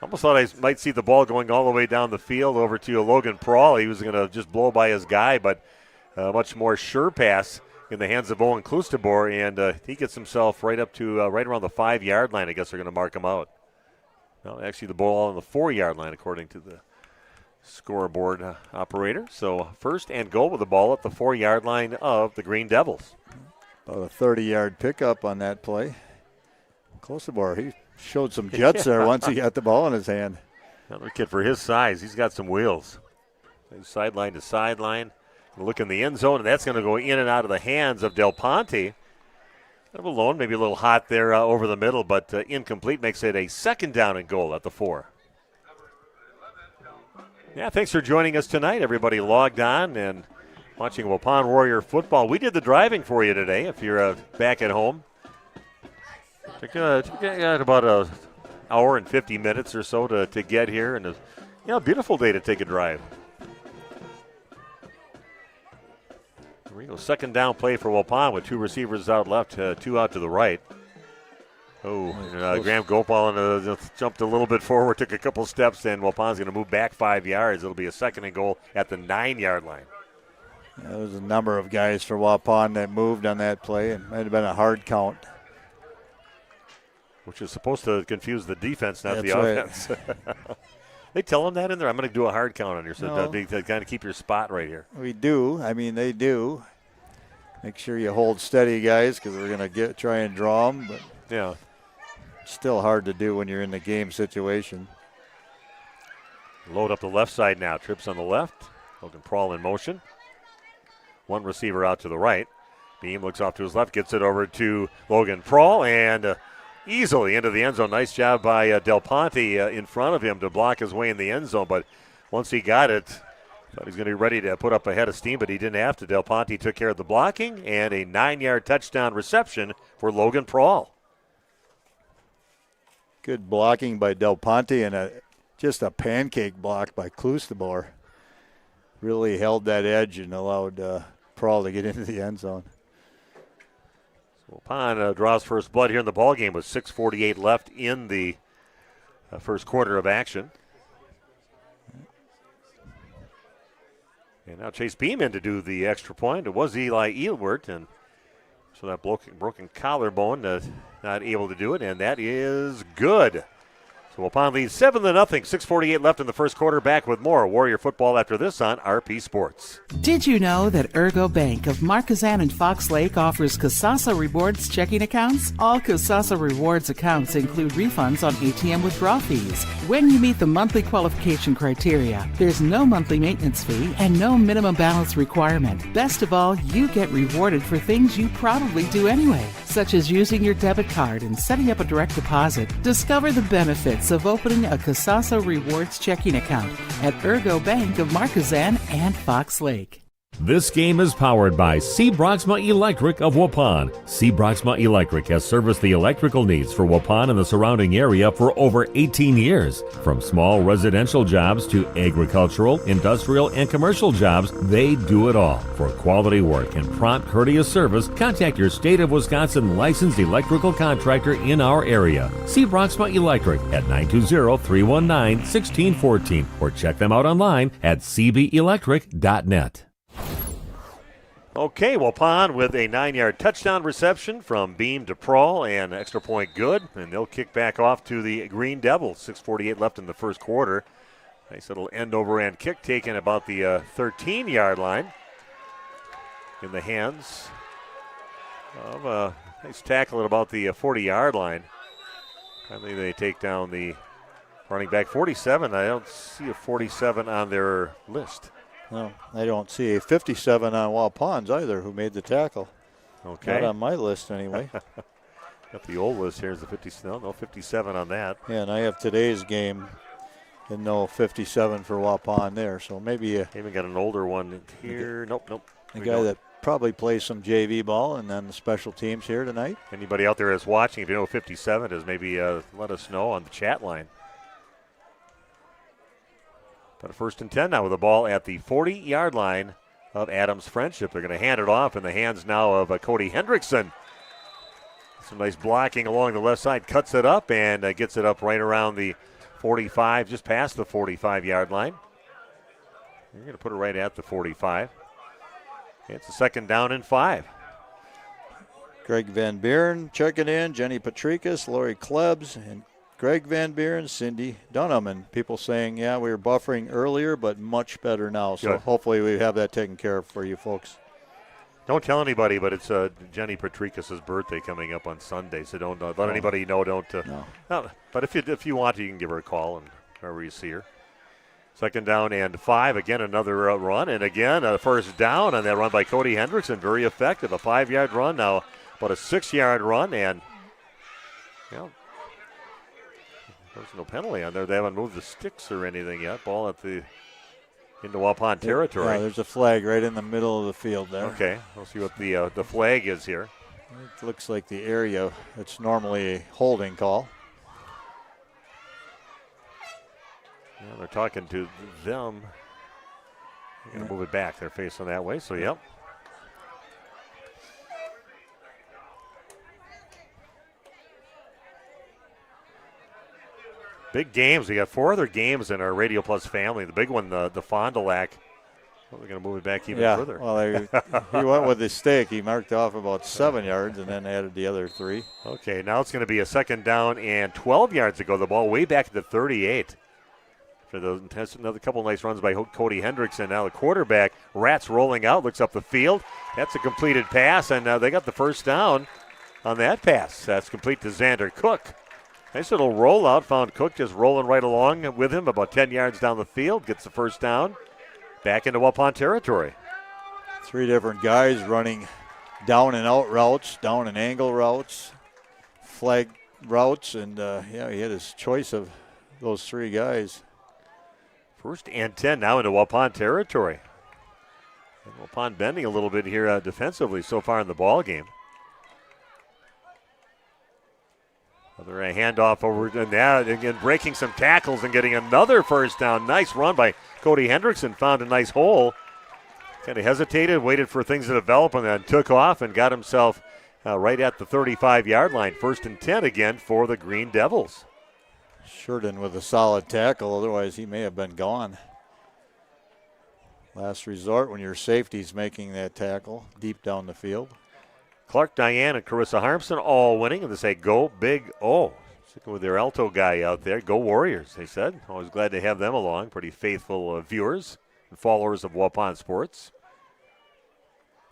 Almost thought I might see the ball going all the way down the field over to Logan Prawl. He was going to just blow by his guy, but a much more sure pass in the hands of Owen Klosterborg, and he gets himself right up to right around the 5-yard line. I guess they're going to mark him out. No, actually the ball on the 4-yard line, according to the scoreboard operator. So 1st and goal with the ball at the 4-yard line of the Green Devils. About a 30-yard pickup on that play. Klosterborg, he showed some jets there once he got the ball in his hand. Another kid for his size. He's got some wheels. Sideline to sideline. Look in the end zone, and that's going to go in and out of the hands of Del Ponte. Kind of alone, maybe a little hot there over the middle, but incomplete. Makes it a 2nd down and goal at the 4. Yeah, thanks for joining us tonight. Everybody logged on and watching Waupun Warrior football. We did the driving for you today if you're back at home. Took about an hour and 50 minutes or so to get here, and a beautiful day to take a drive. Here we go, 2nd down play for Waupun with 2 receivers out left, 2 out to the right. Graham Gopal jumped a little bit forward, took a couple steps, and Waupun's going to move back 5 yards. It'll be a 2nd and goal at the 9-yard line. There was a number of guys for Waupun that moved on that play, and might have been a hard count. Which is supposed to confuse the defense, not That's the offense. Right. They tell them that in there? I'm going to do a hard count on here, so to kind of keep your spot right here. We do. I mean, they do. Make sure you hold steady, guys, because we're going to try and draw them. But yeah, still hard to do when you're in the game situation. Load up the left side now. Trips on the left. Logan Prawl in motion. 1 receiver out to the right. Beam looks off to his left, gets it over to Logan Prawl, and easily into the end zone. Nice job by Del Ponte in front of him to block his way in the end zone. But once he got it, thought he was going to be ready to put up a head of steam, but he didn't have to. Del Ponte took care of the blocking, and a 9-yard touchdown reception for Logan Prawl. Good blocking by Del Ponte, and just a pancake block by Klosterborg. Really held that edge and allowed Prawl to get into the end zone. Waupun draws first blood here in the ballgame with 6:48 left in the first quarter of action. And now Chase Beam in to do the extra point. It was Eli Eilwert, and So that broken collarbone, not able to do it, and that is good. So Waupun leads 7-0, 6:48 left in the first quarter. Back with more Warrior football after this on RP Sports. Did you know that Ergo Bank of Marquezan and Fox Lake offers Casasa Rewards checking accounts? All Casasa Rewards accounts include refunds on ATM withdrawal fees. When you meet the monthly qualification criteria, there's no monthly maintenance fee and no minimum balance requirement. Best of all, you get rewarded for things you probably do anyway, such as using your debit card and setting up a direct deposit. Discover the benefits of opening a Casasa Rewards checking account at Ergo Bank of Marquezan and Fox Lake. This game is powered by C. Broxma Electric of Waupun. C. Broxma Electric has serviced the electrical needs for Waupun and the surrounding area for over 18 years. From small residential jobs to agricultural, industrial, and commercial jobs, they do it all. For quality work and prompt, courteous service, contact your State of Wisconsin licensed electrical contractor in our area. C. Broxma Electric at 920-319-1614 or check them out online at cbelectric.net. Okay, Waupun with a 9-yard touchdown reception from Beam to Prawl and extra point good, and they'll kick back off to the Green Devils. 6:48 left in the first quarter. Nice little end-over-end kick taken about the 13-yard line in the hands of a nice tackle at about the 40-yard line. Finally, they take down the running back 47. I don't see a 47 on their list. No, I don't see a 57 on Waupun's either, who made the tackle. Okay. Not on my list anyway. Got the old list here. Is the 50? No 57 on that. Yeah, and I have today's game and no 57 for Waupun there. So maybe even got an older one here. Nope. The guy that probably plays some JV ball and then the special teams here tonight. Anybody out there that's watching, if you know 57 is, maybe let us know on the chat line. But a 1st and 10 now with the ball at the 40-yard line of Adams Friendship. They're going to hand it off in the hands now of Cody Hendrickson. Some nice blocking along the left side. Cuts it up and gets it up right around the 45, just past the 45-yard line. You're going to put it right at the 45. It's a 2nd down and 5. Greg Van Buren checking in. Jenny Patrikas, Lori Klebs, and Greg Van Buren, Cindy Dunham, and people saying, yeah, we were buffering earlier, but much better now. So hopefully we have that taken care of for you folks. Don't tell anybody, but it's Jenny Patrikas' birthday coming up on Sunday, so don't let anybody know. No. But if you want to, you can give her a call and wherever you see her. 2nd down and 5. Again, another run, and again a 1st down on that run by Cody Hendrickson. Very effective. A 5-yard run now, but a 6-yard run, and there's no penalty on there. They haven't moved the sticks or anything yet. Ball into Waupun territory. Yeah, there's a flag right in the middle of the field there. Okay, we'll see what the flag is here. It looks like the area. It's normally a holding call. Yeah, they're talking to them. They're going to move it back. They're facing that way, so yep. Big games. We got 4 other games in our Radio Plus family. The big one, the Fond du Lac. Well, we're going to move it back even further. Well, he went with his stake. He marked off about 7 yards and then added the other 3. Okay, now it's going to be a 2nd down and 12 yards to go. The ball way back at the 38. For another couple nice runs by Cody Hendrickson. Now the quarterback, Rats rolling out, looks up the field. That's a completed pass, and they got the 1st down on that pass. That's complete to Xander Cook. Nice little rollout. Found Cook just rolling right along with him about 10 yards down the field. Gets the 1st down. Back into Waupun territory. 3 different guys running down and out routes, down and angle routes, flag routes, and he had his choice of those 3 guys. 1st and 10 now into Waupun territory. And Waupun bending a little bit here defensively so far in the ball game. Another handoff over to that, again breaking some tackles and getting another 1st down. Nice run by Cody Hendrickson. Found a nice hole. Kind of hesitated, waited for things to develop, and then took off and got himself right at the 35-yard line. 1st and 10 again for the Green Devils. Sheridan with a solid tackle, otherwise he may have been gone. Last resort when your safety's making that tackle deep down the field. Clark Diane and Carissa Harmson all winning, and they say go big O. Sticking with their alto guy out there. Go Warriors, they said. Always glad to have them along. Pretty faithful viewers and followers of Waupun sports.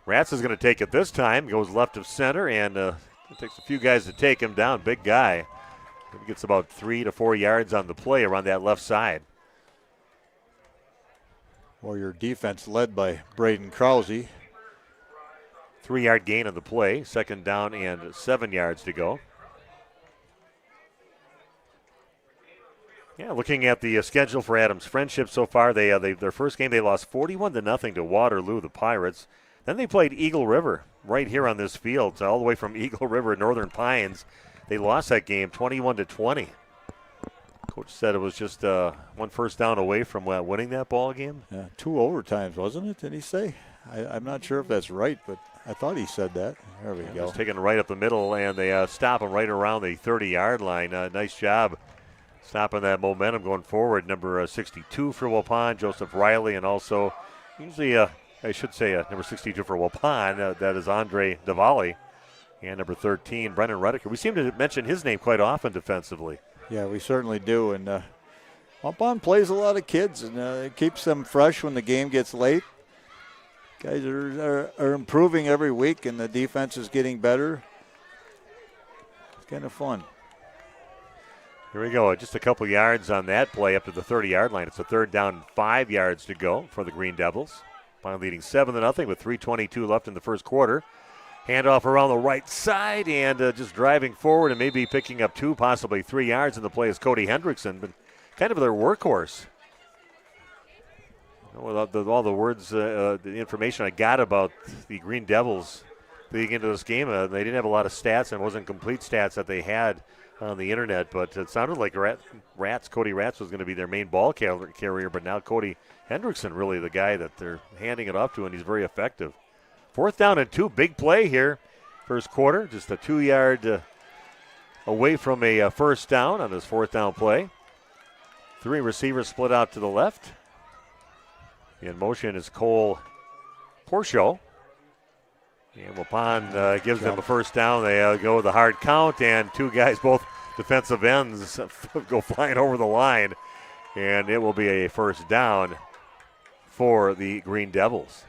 Rats is going to take it this time. Goes left of center, and it takes a few guys to take him down. Big guy. He gets about 3 to 4 yards on the play around that left side. Warrior defense led by Braden Krause. 3-yard gain on the play. 2nd down and 7 yards to go. Yeah, looking at the schedule for Adams Friendship so far, their first game they lost 41-0 to Waterloo, the Pirates. Then they played Eagle River right here on this field, all the way from Eagle River, Northern Pines. They lost that game 21-20. Coach said it was just 1 first down away from winning that ball game. Yeah, 2 overtimes, wasn't it? Did he say? I'm not sure if that's right, but I thought he said that. There we go. Just taken right up the middle, and they stop him right around the 30-yard line. Nice job stopping that momentum going forward. Number 62 for Waupun, Joseph Riley, and also usually, I should say number 62 for Waupun, that is Andre Davali, and number 13, Brennan Redeker. We seem to mention his name quite often defensively. Yeah, we certainly do, and Waupun plays a lot of kids, and it keeps them fresh when the game gets late. Guys are improving every week, and the defense is getting better. It's kind of fun. Here we go. Just a couple yards on that play up to the 30-yard line. It's a 3rd down and 5 yards to go for the Green Devils. Finally leading 7-0 with 3:22 left in the first quarter. Handoff around the right side and just driving forward and maybe picking up 2, possibly 3 yards in the play is Cody Hendrickson, but kind of their workhorse. With all the words, the information I got about the Green Devils leading into this game, they didn't have a lot of stats, and it wasn't complete stats that they had on the internet, but it sounded like Cody Rats was going to be their main ball carrier, but now Cody Hendrickson really the guy that they're handing it off to, and he's very effective. 4th down and 2, big play here. First quarter, just a 2-yard away from a first down on this 4th down play. 3 receivers split out to the left. In motion is Cole Porsche. And Waupun gives them a first down. They go with a hard count, and 2 guys, both defensive ends, go flying over the line. And it will be a first down for the Green Devils.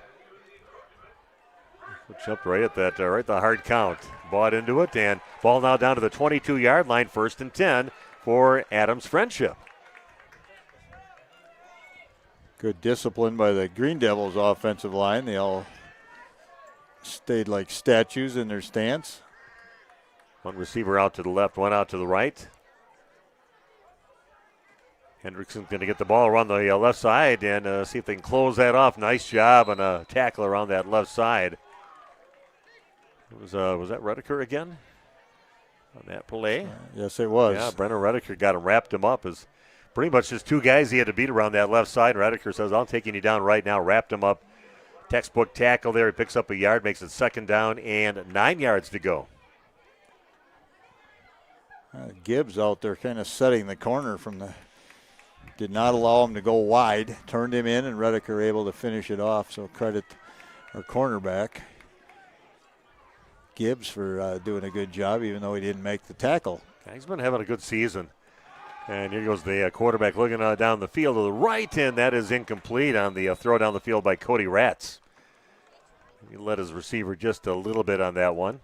Jumped right at that, right the hard count. Bought into it, and ball now down to the 22-yard line, 1st and 10 for Adams Friendship. Good discipline by the Green Devils offensive line. They all stayed like statues in their stance. 1 receiver out to the left, 1 out to the right. Hendrickson's going to get the ball around the left side and see if they can close that off. Nice job on a tackle around that left side. Was that Redeker again on that play? Yes, it was. Yeah, Brennan Redeker got him, wrapped him up. As pretty much just 2 guys he had to beat around that left side. Redeker says, I'm taking you down right now. Wrapped him up. Textbook tackle there. He picks up a yard, makes it 2nd down and 9 yards to go. Gibbs out there kind of setting the corner from the, did not allow him to go wide. Turned him in, and Redeker able to finish it off. So credit our cornerback, Gibbs, for doing a good job, even though he didn't make the tackle. He's been having a good season. And here goes the quarterback looking down the field to the right, and that is incomplete on the throw down the field by Cody Rats. He led his receiver just a little bit on that one.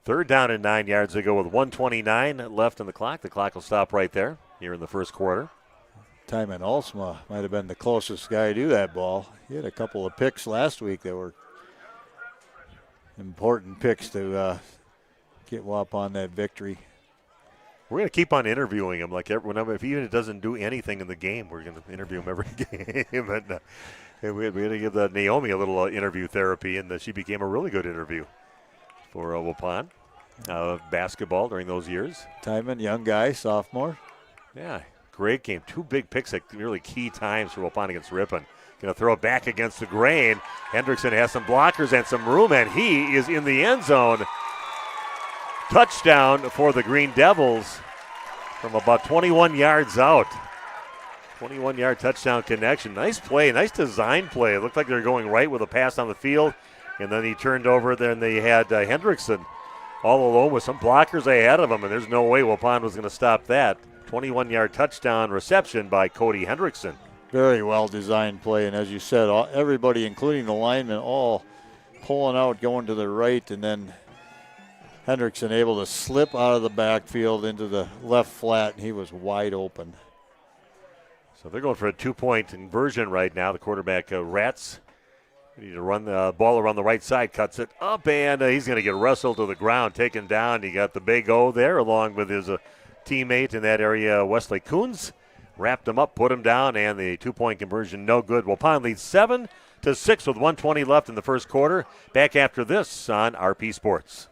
3rd down and 9 yards to go with 1:29 left on the clock. The clock will stop right there here in the first quarter. Timon Alsma might have been the closest guy to that ball. He had a couple of picks last week that were important picks to get Waupun that victory. We're going to keep on interviewing him. Like whenever, if he even doesn't do anything in the game, we're going to interview him every game. And we're going to give Naomi a little interview therapy, and she became a really good interview for Waupun. Basketball during those years. Timon, young guy, sophomore. Yeah, great game. 2 big picks at really key times for Waupun against Ripon. Going to throw it back against the grain. Hendrickson has some blockers and some room, and he is in the end zone. Touchdown for the Green Devils from about 21 yards out. 21-yard touchdown connection. Nice play, nice design play. It looked like they were going right with a pass on the field. And then he turned over. Then they had Hendrickson all alone with some blockers ahead of him, and there's no way Waupun was going to stop that. 21-yard touchdown reception by Cody Hendrickson. Very well-designed play, and as you said, everybody, including the linemen, all pulling out, going to the right, and then Hendrickson able to slip out of the backfield into the left flat, and he was wide open. So they're going for a 2-point conversion right now. The quarterback, Ratz, need to run the ball around the right side, cuts it up, and he's going to get wrestled to the ground, taken down. You got the big O there, along with his teammate in that area, Wesley Coons. Wrapped him up, put him down, and the 2-point conversion no good. Waupun leads 7-6 with 1:20 left in the first quarter. Back after this on RP Sports.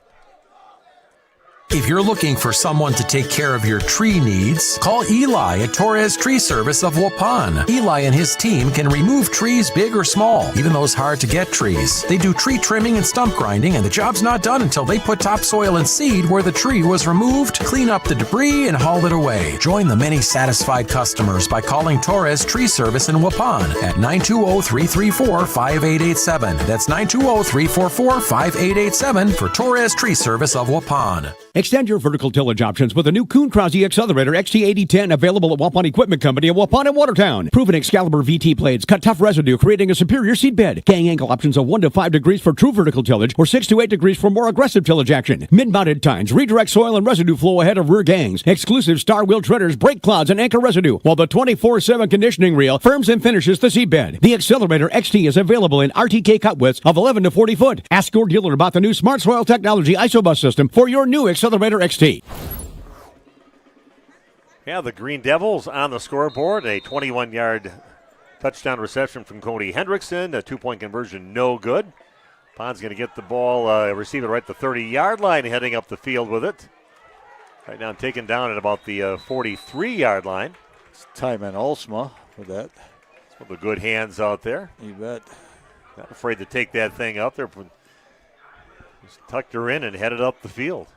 If you're looking for someone to take care of your tree needs, call Eli at Torres Tree Service of Waupun. Eli and his team can remove trees big or small, even those hard-to-get trees. They do tree trimming and stump grinding, and the job's not done until they put topsoil and seed where the tree was removed, clean up the debris, and haul it away. Join the many satisfied customers by calling Torres Tree Service in Waupun at 920-334-5887. That's 920-344-5887 for Torres Tree Service of Waupun. Extend your vertical tillage options with a new Kuhn Krause Accelerator XT8010 available at Waupun Equipment Company in Waupun and Watertown. Proven Excalibur VT blades cut tough residue, creating a superior seed bed. Gang angle options of 1 to 5 degrees for true vertical tillage or 6 to 8 degrees for more aggressive tillage action. Mid-mounted tines redirect soil and residue flow ahead of rear gangs. Exclusive star wheel treaders brake clouds and anchor residue, while the 24/7 conditioning reel firms and finishes the seed bed. The Accelerator XT is available in RTK cut widths of 11 to 40 foot. Ask your dealer about the new Smart Soil Technology ISOBUS system for your new Accelerator XT. Yeah, the Green Devils on the scoreboard. A 21-yard touchdown reception from Cody Hendrickson. A 2-point conversion, no good. Pond's going to get the ball, receive it right at the 30-yard line, heading up the field with it. Right now taken down at about the 43-yard line. It's Tyman Olsma with that. Some of the good hands out there. You bet. Not afraid to take that thing up there. Just tucked her in and headed up the field.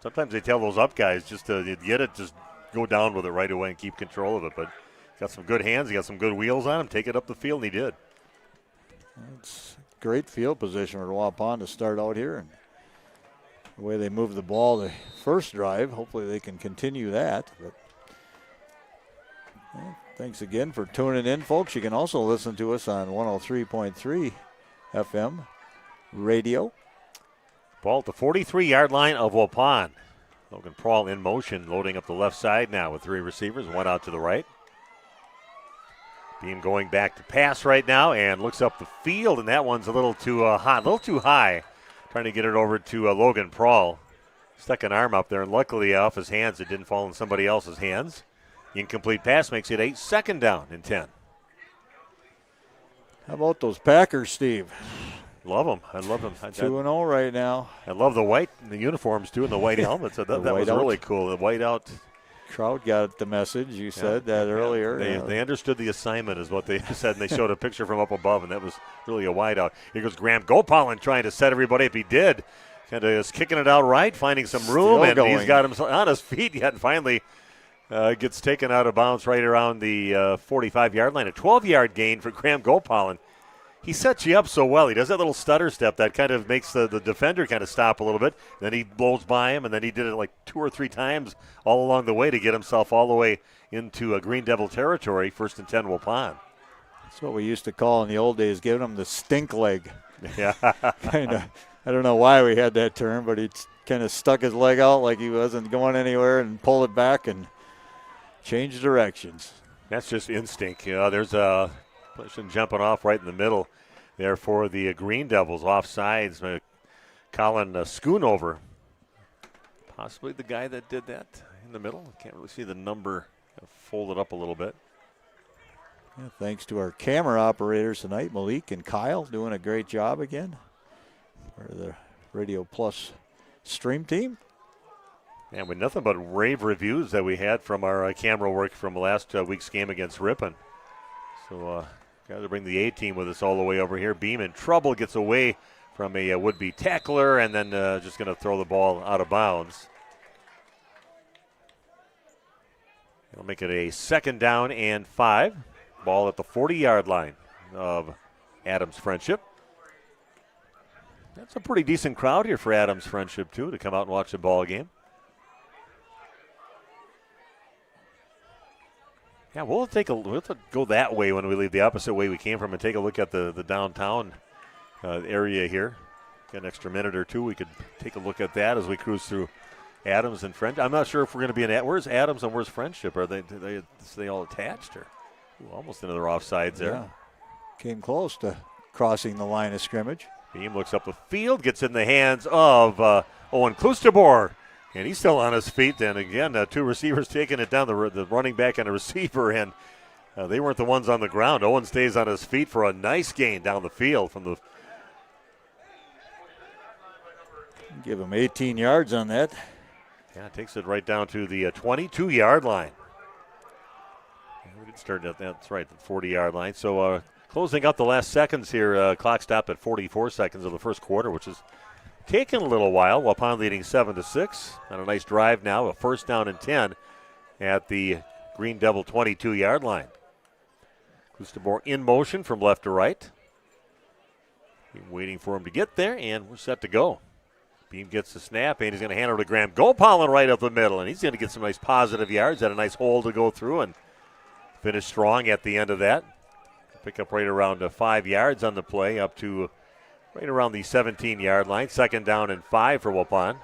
Sometimes they tell those up guys just to get it, just go down with it right away and keep control of it. But he's got some good hands. He got some good wheels on him. Take it up the field, and he did. It's great field position for Waupun to start out here. And the way they moved the ball the first drive, hopefully they can continue that. But thanks again for tuning in, folks. You can also listen to us on 103.3 FM radio. Ball at the 43-yard line of Waupun. Logan Prawl in motion, loading up the left side now with 3 receivers, 1 out to the right. Beam going back to pass right now and looks up the field, and that one's a little too hot, a little too high. Trying to get it over to Logan Prawl. Stuck an arm up there, and luckily off his hands, it didn't fall in somebody else's hands. Incomplete pass makes it 8, second down and 10. How about those Packers, Steve? Love them. I love them. 2-0 right now. I love the white, the uniforms too, and the white helmets. That was really cool. The white out. Crowd got the message. You said that earlier. They understood the assignment is what they said, and they showed a picture from up above, and that was really a wide out. Here goes Graham Gopalin trying to set everybody up. He did. Kind of is kicking it out right, finding some room, and he's got him on his feet yet, and finally gets taken out of bounds right around the 45-yard line. A 12-yard gain for Graham Gopalin. He sets you up so well. He does that little stutter step that kind of makes the defender kind of stop a little bit. Then he blows by him, and then he did it like 2 or 3 times all along the way to get himself all the way into Green Devil territory, 1st and 10 Waupun. That's what we used to call in the old days, giving him the stink leg. Yeah. Kind of. I don't know why we had that term, but he kind of stuck his leg out like he wasn't going anywhere and pulled it back and changed directions. That's just instinct. There's a person jumping off right in the middle there for the Green Devils. Offsides, Colin Schoonover. Possibly the guy that did that in the middle. I can't really see the number folded up a little bit. Yeah, thanks to our camera operators tonight, Malik and Kyle, doing a great job again for the Radio Plus stream team. And with nothing but rave reviews that we had from our camera work from last week's game against Ripon. So got to bring the A-team with us all the way over here. Beam in trouble, gets away from a would-be tackler, and then just going to throw the ball out of bounds. It'll make it a 2nd down and 5. Ball at the 40-yard line of Adams Friendship. That's a pretty decent crowd here for Adams Friendship, too, to come out and watch the ball game. Yeah, we'll have to go that way when we leave, the opposite way we came from, and take a look at the downtown area here. Got an extra minute or two. We could take a look at that as we cruise through Adams and Friendship. I'm not sure if we're going to be in that. Where's Adams and where's Friendship? Are they all attached? Or almost into their offsides there. Yeah. Came close to crossing the line of scrimmage. Beam looks up the field, gets in the hands of Owen Klosterboer. And he's still on his feet. And again, two receivers taking it down, the running back and a receiver. And they weren't the ones on the ground. Owen stays on his feet for a nice gain down the field from the. Give him 18 yards on that. Yeah, takes it right down to the 22-yard line. We did start at that's right, the 40-yard line. So closing up the last seconds here, clock stopped at 44 seconds of the first quarter, which is taking a little while. Waupun leading 7-6 on a nice drive now, a first down and 10 at the Green Devil 22-yard line. Klosterboer in motion from left to right. Waiting for him to get there, and we're set to go. Beam gets the snap, and he's going to hand it to Graham Gopalin right up the middle, and he's going to get some nice positive yards. Had a nice hole to go through and finish strong at the end of that. Pick up right around 5 yards on the play, up to right around the 17-yard line. Second down and 5 for Waupun.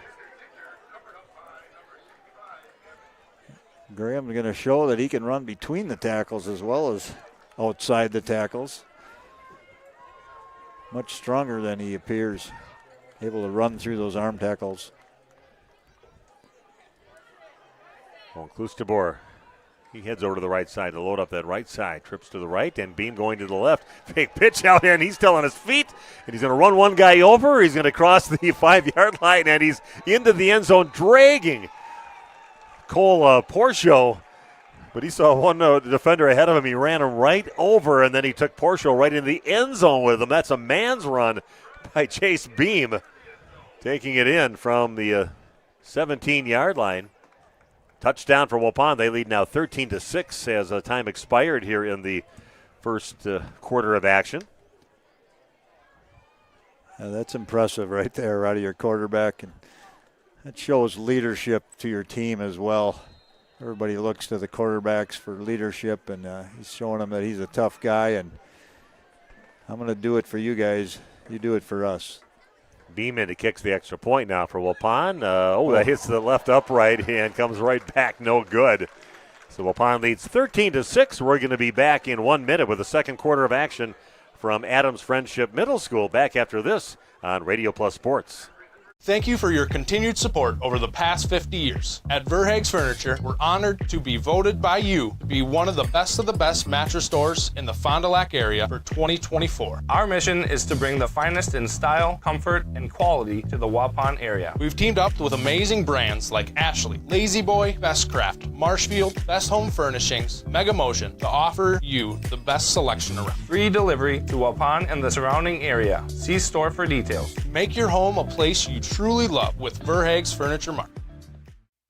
Graham's going to show that he can run between the tackles as well as outside the tackles. Much stronger than he appears. Able to run through those arm tackles. Well, Klosterboer, he heads over to the right side to load up that right side. Trips to the right, and Beam going to the left. Big pitch out, and he's still on his feet. And he's going to run one guy over. He's going to cross the 5-yard line, and he's into the end zone, dragging Cole Porcio. But he saw one defender ahead of him. He ran him right over, and then he took Porcio right into the end zone with him. That's a man's run by Chase Beam, taking it in from the 17-yard line. Touchdown for Waupun. They lead now 13-6 as time expired here in the first quarter of action. That's impressive right there out of your quarterback. And that shows leadership to your team as well. Everybody looks to the quarterbacks for leadership, and he's showing them that he's a tough guy, and I'm going to do it for you guys. You do it for us. Beeman kicks the extra point now for Waupun. That hits the left upright and comes right back, no good. So Waupun leads 13-6. We're going to be back in 1 minute with the second quarter of action from Adams Friendship Middle School. Back after this on Radio Plus Sports. Thank you for your continued support over the past 50 years. At Verhaeg's Furniture, we're honored to be voted by you to be one of the best mattress stores in the Fond du Lac area for 2024. Our mission is to bring the finest in style, comfort, and quality to the Waupun area. We've teamed up with amazing brands like Ashley, Lazy Boy, Best Craft, Marshfield, Best Home Furnishings, Mega Motion to offer you the best selection around. Free delivery to Waupun and the surrounding area. See store for details. Make your home a place you truly love with Verhaeg's Furniture Mart.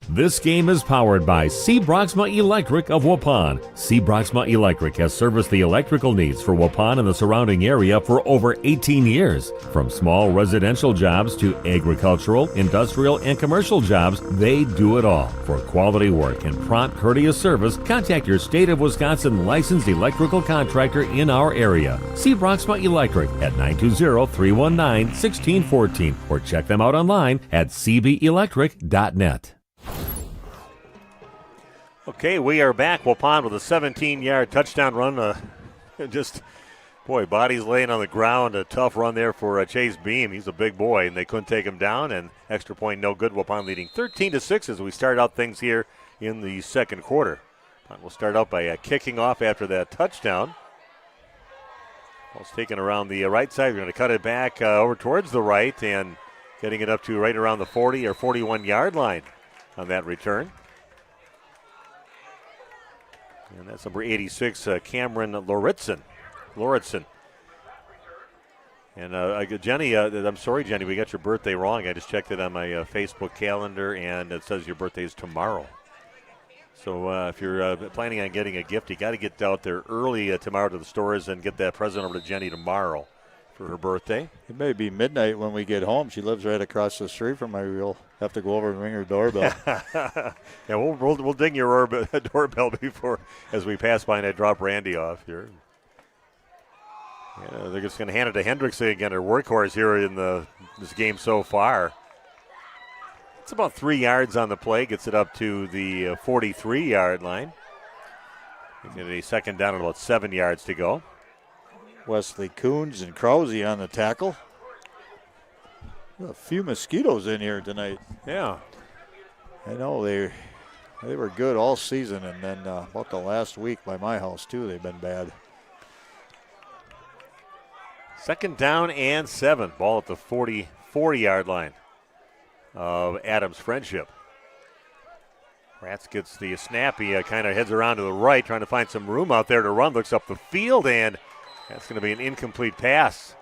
This game is powered by C. Broxma Electric of Waupun. C. Broxma Electric has serviced the electrical needs for Waupun and the surrounding area for over 18 years. From small residential jobs to agricultural, industrial, and commercial jobs, they do it all. For quality work and prompt, courteous service, contact your State of Wisconsin licensed electrical contractor in our area. C. Broxma Electric at 920-319-1614 or check them out online at cbelectric.net. Okay, we are back. Waupun with a 17-yard touchdown run. Bodies laying on the ground. A tough run there for Chase Beam. He's a big boy, and they couldn't take him down. And extra point, no good. Waupun leading 13-6 as we start out things here in the second quarter. We'll start out by kicking off after that touchdown. Ball's taken around the right side. We're going to cut it back over towards the right and getting it up to right around the 40 or 41-yard line on that return. And that's number 86, Cameron Lauritsen. And Jenny, I'm sorry, Jenny, we got your birthday wrong. I just checked it on my Facebook calendar, and it says your birthday is tomorrow. So if you're planning on getting a gift, you got to get out there early tomorrow to the stores and get that present over to Jenny tomorrow. for her birthday. It may be midnight when we get home. She lives right across the street from me. We'll have to go over and ring her doorbell. Yeah, we'll ding your doorbell before as we pass by and I drop Randy off here. Yeah, they're just going to hand it to Hendrickson again, her workhorse here in this game so far. It's about 3 yards on the play, gets it up to the 43-yard line. Get a second down and about 7 yards to go. Wesley Coons and Krause on the tackle. A few mosquitoes in here tonight. Yeah. I know they were good all season, and then about the last week by my house, too, they've been bad. Second down and 7. Ball at the 40-yard line of Adams Friendship. Rats gets the snap. He kind of heads around to the right, trying to find some room out there to run. Looks up the field, and that's going to be an incomplete pass.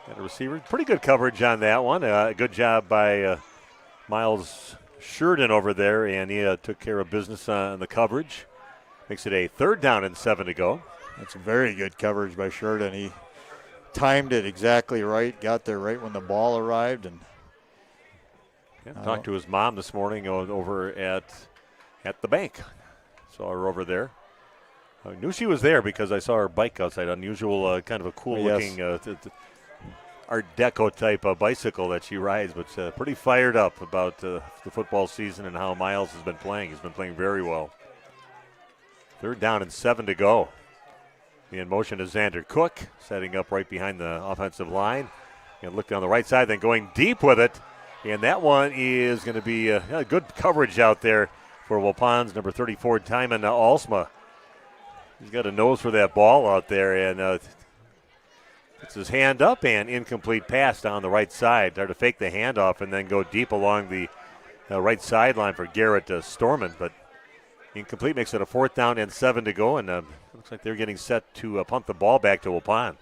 And a receiver, pretty good coverage on that one. Good job by Miles Sheridan over there, and he took care of business on the coverage. Makes it a 3rd down and 7 to go. That's very good coverage by Sheridan. He timed it exactly right, got there right when the ball arrived. And talked to his mom this morning over at the bank. Saw her over there. I knew she was there because I saw her bike outside. Unusual, kind of a cool-looking Art Deco type of bicycle that she rides, but pretty fired up about the football season and how Miles has been playing. He's been playing very well. 3rd down and 7 to go. In motion is Xander Cook, setting up right behind the offensive line. And look down the right side, then going deep with it. And that one is going to be good coverage out there for Waupun's number 34, Timon Alsma. He's got a nose for that ball out there, and puts his hand up, and incomplete pass down the right side. There to fake the handoff and then go deep along the right sideline for Garrett Storman, but incomplete. Makes it a 4th down and 7 to go, and looks like they're getting set to punt the ball back to Waupun.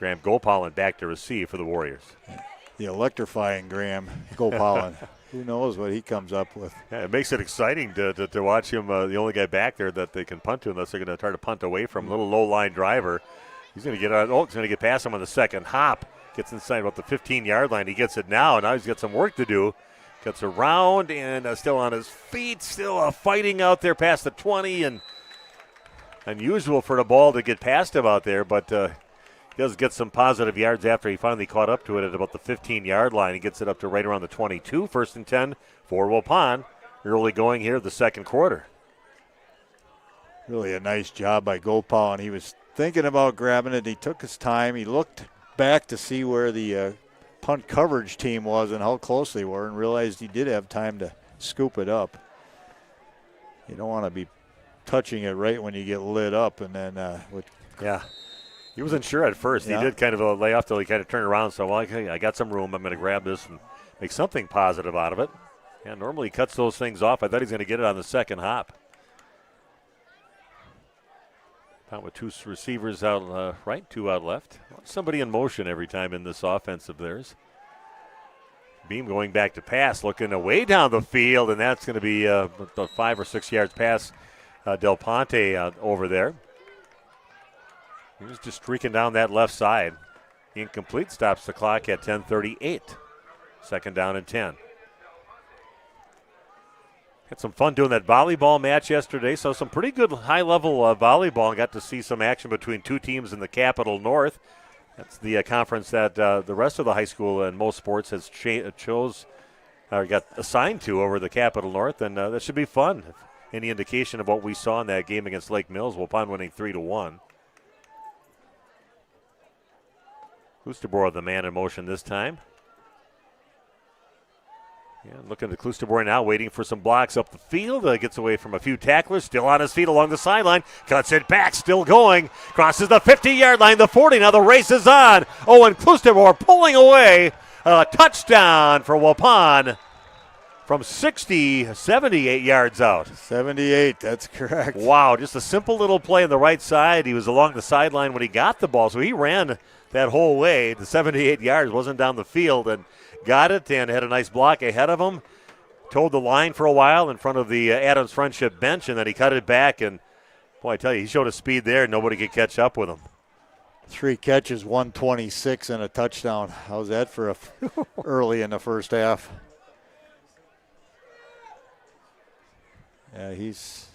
Graham Gopalin back to receive for the Warriors. The electrifying Graham Gopalin. Who knows what he comes up with. Yeah, it makes it exciting to watch him, the only guy back there that they can punt to unless they're going to try to punt away from. Little low-line driver. He's going to get out. Oh, he's going to get past him on the second hop. Gets inside about the 15-yard line. He gets it now. Now he's got some work to do. Gets around and still on his feet. Still fighting out there past the 20. And unusual for the ball to get past him out there, but he does get some positive yards after he finally caught up to it at about the 15-yard line. He gets it up to right around the 22. 1st and 10 for Waupun. Early going here the second quarter. Really a nice job by Gopal, and he was thinking about grabbing it. He took his time. He looked back to see where the punt coverage team was and how close they were, and realized he did have time to scoop it up. You don't want to be touching it right when you get lit up, and then yeah. He wasn't sure at first. Yeah. He did kind of lay off till he kind of turned around. So, well, okay, I got some room. I'm going to grab this and make something positive out of it. Yeah, normally he cuts those things off. I thought he was going to get it on the second hop. Out with 2 receivers out right, 2 out left. Somebody in motion every time in this offense of theirs. Beam going back to pass, looking away down the field, and that's going to be about 5 or 6 yards past Del Ponte over there. He was just streaking down that left side. Incomplete, stops the clock at 10:38. 2nd down and 10. Had some fun doing that volleyball match yesterday. Saw some pretty good high-level volleyball and got to see some action between 2 teams in the Capital North. That's the conference that the rest of the high school and most sports has got assigned to over the Capital North, and that should be fun. Any indication of what we saw in that game against Lake Mills, Waupun winning 3-1. Kloosterboer, the man in motion this time. Yeah, looking at Kloosterboer now, waiting for some blocks up the field. Gets away from a few tacklers, still on his feet along the sideline. Cuts it back, still going. Crosses the 50-yard line, the 40. Now the race is on. Owen Kloosterboer pulling away. A touchdown for Waupun from 78 yards out. 78, that's correct. Wow, just a simple little play on the right side. He was along the sideline when he got the ball, so he ran that whole way. The 78 yards wasn't down the field and got it and had a nice block ahead of him. Towed the line for a while in front of the Adams Friendship bench, and then he cut it back. And, boy, I tell you, he showed a speed there. Nobody could catch up with him. 3 catches, 126 and a touchdown. How's that for early in the first half? Yeah, he's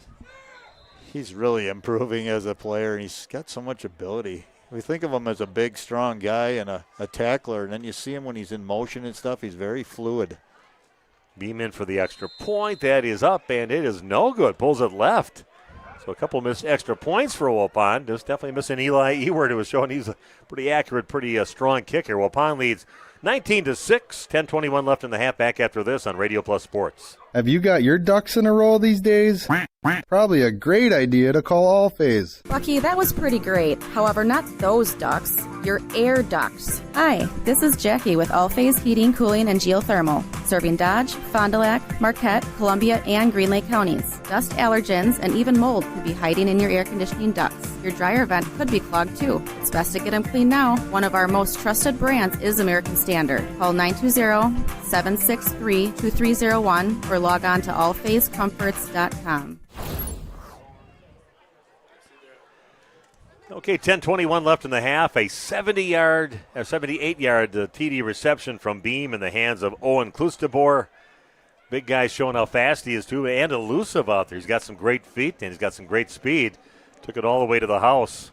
really improving as a player, and he's got so much ability. We think of him as a big, strong guy and a tackler, and then you see him when he's in motion and stuff. He's very fluid. Beam in for the extra point. That is up, and it is no good. Pulls it left. So a couple missed extra points for Waupun. Just definitely missing Eli Ewert, who was showing he's a pretty accurate, pretty strong kicker. Waupun leads 19-6. 10:21 left in the half. Back after this on Radio Plus Sports. Have you got your ducks in a row these days? Probably a great idea to call All-Phase. Bucky, that was pretty great. However, not those ducks. Your air ducts. Hi, this is Jackie with All-Phase Heating, Cooling, and Geothermal. Serving Dodge, Fond du Lac, Marquette, Columbia, and Green Lake counties. Dust allergens and even mold could be hiding in your air conditioning ducts. Your dryer vent could be clogged too. It's best to get them cleaned now. One of our most trusted brands is American Standard. Call 920-763-2301 or log on to allphasecomforts.com. Okay, 10:21 left in the half. A 78-yard TD reception from Beam in the hands of Owen Klustabor. Big guy showing how fast he is, too, and elusive out there. He's got some great feet, and he's got some great speed. Took it all the way to the house.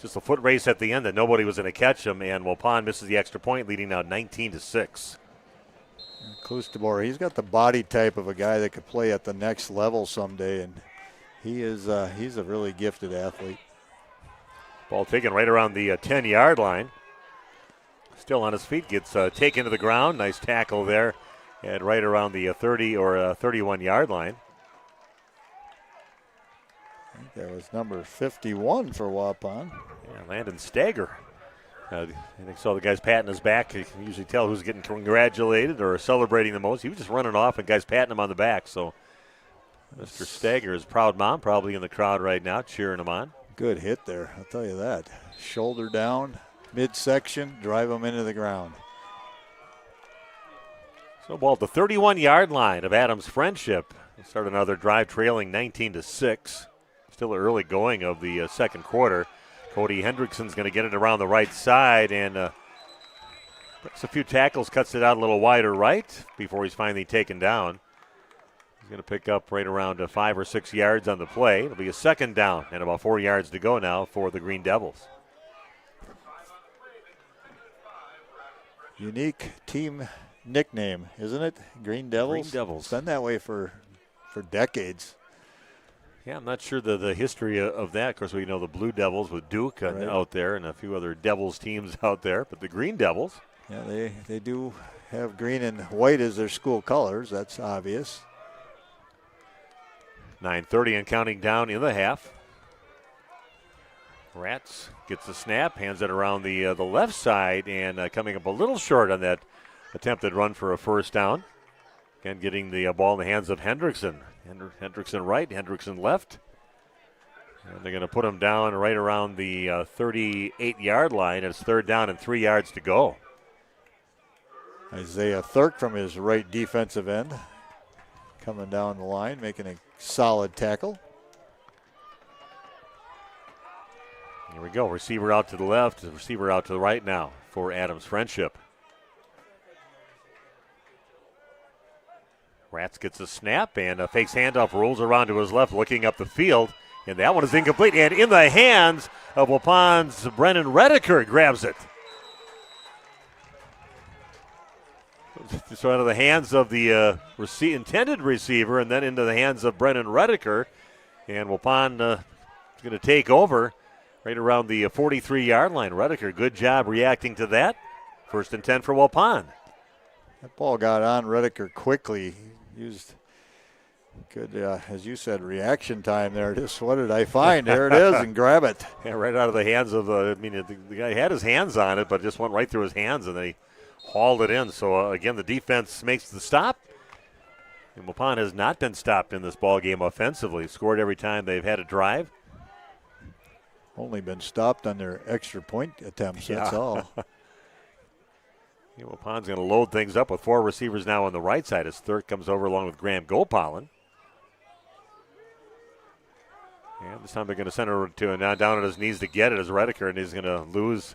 Just a foot race at the end that nobody was going to catch him, and Waupun misses the extra point, leading now 19-6. Klustabor, he's got the body type of a guy that could play at the next level someday, and he's a really gifted athlete. Ball taken right around the 10-yard line. Still on his feet, gets taken to the ground. Nice tackle there, and right around the 30 or 31-yard line. I think that was number 51 for Waupun. Yeah, Landon Stager. I think so. The guy's patting his back. You can usually tell who's getting congratulated or celebrating the most. He was just running off, and guys patting him on the back. So Mr. Stager, his proud mom, probably in the crowd right now, cheering him on. Good hit there, I'll tell you that. Shoulder down, midsection, drive him into the ground. So ball at the 31-yard line of Adams Friendship. We'll start another drive trailing 19-6. Still early going of the second quarter. Cody Hendrickson's going to get it around the right side and breaks a few tackles, cuts it out a little wider right before he's finally taken down. He's going to pick up right around 5 or 6 yards on the play. It'll be a second down and about 4 yards to go now for the Green Devils. Unique team nickname, isn't it? Green Devils? Green Devils. It's been that way for decades. Yeah, I'm not sure the history of that. Of course, we know the Blue Devils with Duke out there and a few other Devils teams out there. But the Green Devils. Yeah, they do have green and white as their school colors. That's obvious. 9:30 and counting down in the half. Rats gets the snap, hands it around the left side, and coming up a little short on that attempted run for a first down. Again, getting the ball in the hands of Hendrickson. Hendrickson right, Hendrickson left. And they're going to put him down right around the 38-yard line. It's third down and 3 yards to go. Isaiah Thurk from his right defensive end coming down the line, making a solid tackle. Here we go. Receiver out to the left, receiver out to the right now for Adams Friendship. Rats gets a snap and fakes handoff, rolls around to his left, looking up the field. And that one is incomplete. And in the hands of Waupun's Brennan Redeker grabs it. So out of the hands of the intended receiver and then into the hands of Brennan Redeker. And Waupun is going to take over right around the 43-yard line. Redeker, good job reacting to that. 1st and 10 for Waupun. That ball got on Redeker quickly. He used good, as you said, reaction time there. Just what did I find? There it is, and grab it. Yeah, right out of the hands of the guy had his hands on it, but just went right through his hands, and then he hauled it in. So, again, the defense makes the stop. And Waupun has not been stopped in this ball game offensively. Scored every time they've had a drive. Only been stopped on their extra point attempts, that's all. Waupun's going to load things up with 4 receivers now on the right side as Thurk comes over along with Graham Gopalin. And this time they're going to send it to now down on his knees to get it as Redeker, and he's going to lose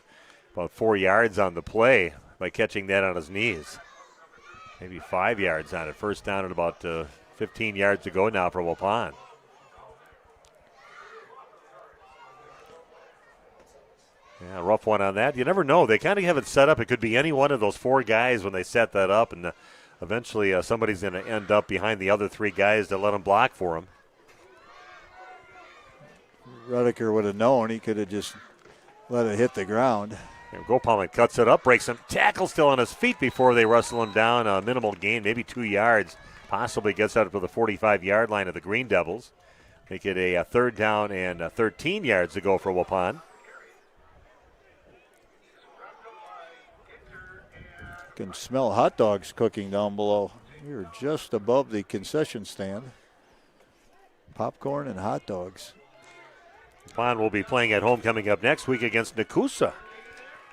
about 4 yards on the play by catching that on his knees. Maybe 5 yards on it. First down at about 15 yards to go now for Waupun. Yeah, rough one on that. You never know. They kind of have it set up. It could be any one of those 4 guys when they set that up, and eventually somebody's going to end up behind the other 3 guys to let them block for him. Redeker would have known. He could have just let it hit the ground. Gopalman cuts it up, breaks him. Tackle still on his feet before they wrestle him down. A minimal gain, maybe 2 yards. Possibly gets out to the 45-yard line of the Green Devils. Make it a third down and 13 yards to go for Waupun. Can smell hot dogs cooking down below. We're just above the concession stand. Popcorn and hot dogs. Waupun will be playing at home coming up next week against Nakusa.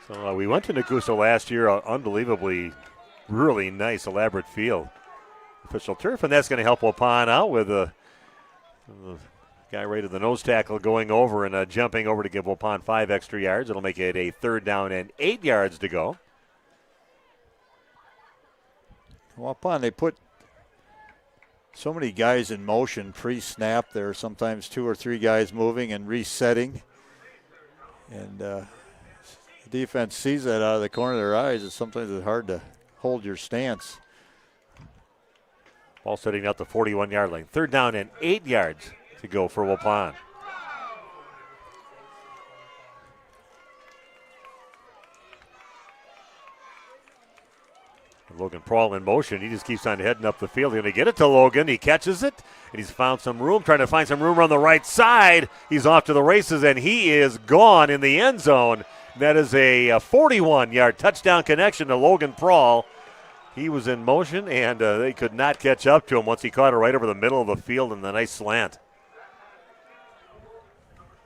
So we went to Nakusa last year, unbelievably, really nice, elaborate field. Official turf, and that's going to help Waupun out with the guy right at the nose tackle going over and jumping over to give Waupun 5 extra yards. It'll make it a third down and 8 yards to go. Waupun, they put so many guys in motion pre-snap there, sometimes 2 or 3 guys moving and resetting. And the defense sees that out of the corner of their eyes. Sometimes it's hard to hold your stance. Ball setting out the 41-yard line. Third down and 8 yards to go for Waupun. Logan Prawl in motion. He just keeps on heading up the field. He's going to get it to Logan. He catches it, and he's found some room, trying to find some room on the right side. He's off to the races, and he is gone in the end zone. That is a 41-yard touchdown connection to Logan Prawl. He was in motion, and they could not catch up to him once he caught it right over the middle of the field in the nice slant.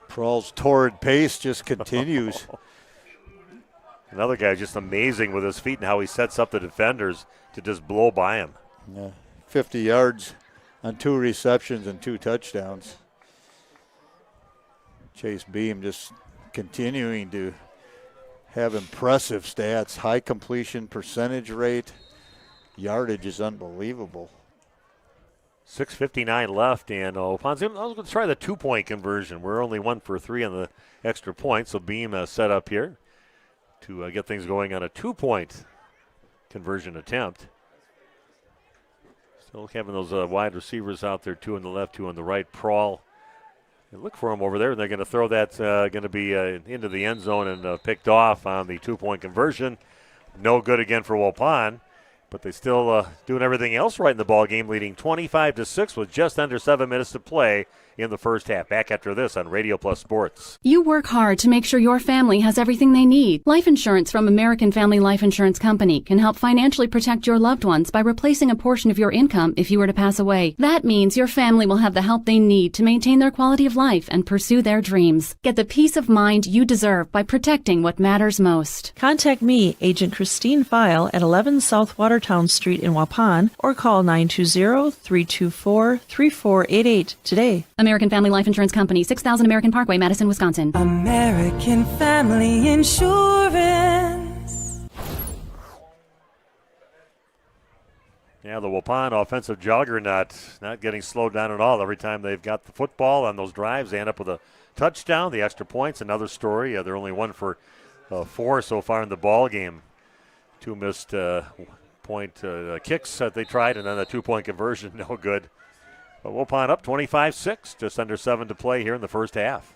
Prawl's torrid pace just continues. Another guy just amazing with his feet and how he sets up the defenders to just blow by him. Yeah, 50 yards on 2 receptions and 2 touchdowns. Chase Beam just continuing to have impressive stats. High completion percentage rate. Yardage is unbelievable. 6:59 left, and Waupun's going to try the 2-point conversion. We're only 1 for 3 on the extra point, so Beam set up here to get things going on a 2-point conversion attempt. Still having those wide receivers out there, 2 on the left, 2 on the right. Prawl, they look for him over there, and they're going to throw that going to be into the end zone and picked off on the 2-point conversion. No good again for Waupun, but they still doing everything else right in the ball game, leading 25-6 with just under 7 minutes to play in the first half. Back after this on Radio Plus Sports. You work hard to make sure your family has everything they need. Life insurance from American Family Life Insurance Company can help financially protect your loved ones by replacing a portion of your income if you were to pass away. That means your family will have the help they need to maintain their quality of life and pursue their dreams. Get the peace of mind you deserve by protecting what matters most. Contact me, Agent Christine File, at 11 South Watertown Street in Waupun, or call 920-324-3488 today. American Family Life Insurance Company, 6000 American Parkway, Madison, Wisconsin. American Family Insurance. Yeah, the Waupun offensive juggernaut not getting slowed down at all. Every time they've got the football on those drives, they end up with a touchdown. The extra points, another story. They're only 1 for 4 so far in the ball game. 2 missed point kicks that they tried, and then a 2-point conversion, no good. But Waupun up 25-6, just under 7 to play here in the first half.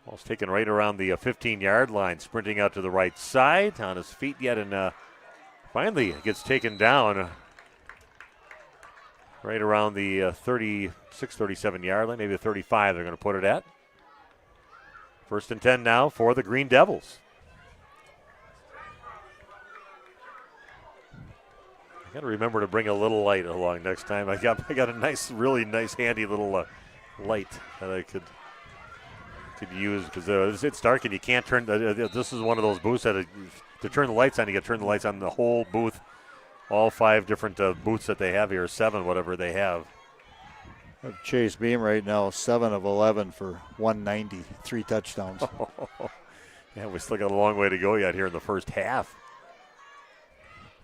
Ball's taken right around the 15-yard line, sprinting out to the right side, on his feet yet, and finally gets taken down right around the 36, 37-yard line, maybe the 35 they're going to put it at. First and 10 now for the Green Devils. I got to remember to bring a little light along next time. I got a nice, really nice, handy little light that I could use because it's dark and you can't turn. This is one of those booths that to turn the lights on, you got to turn the lights on the whole booth, all 5 different booths that they have here, 7, whatever they have. Chase Beam right now, 7 of 11 for 190, 3 touchdowns. Yeah, we still got a long way to go yet here in the first half.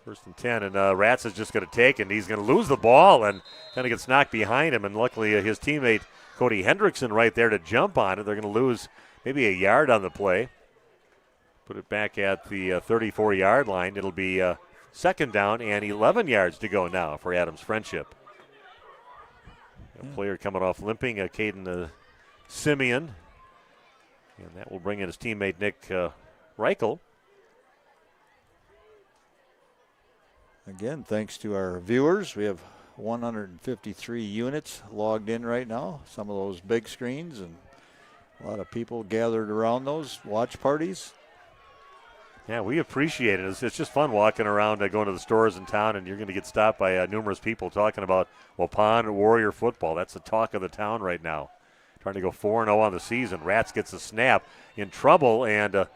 1st and 10, and Rats is just going to take, and he's going to lose the ball and kind of gets knocked behind him, and luckily his teammate Cody Hendrickson right there to jump on it. They're going to lose maybe a yard on the play. Put it back at the 34-yard line. It'll be 2nd down and 11 yards to go now for Adams Friendship. A player coming off limping, Caden Simeon. And that will bring in his teammate Nick Reichel. Again, thanks to our viewers, we have 153 units logged in right now. Some of those big screens and a lot of people gathered around those watch parties. Yeah, we appreciate it. It's just fun walking around, going to the stores in town, and you're going to get stopped by numerous people talking about Waupun Warrior football. That's the talk of the town right now. Trying to go 4-0 on the season. Rats gets a snap, in trouble, and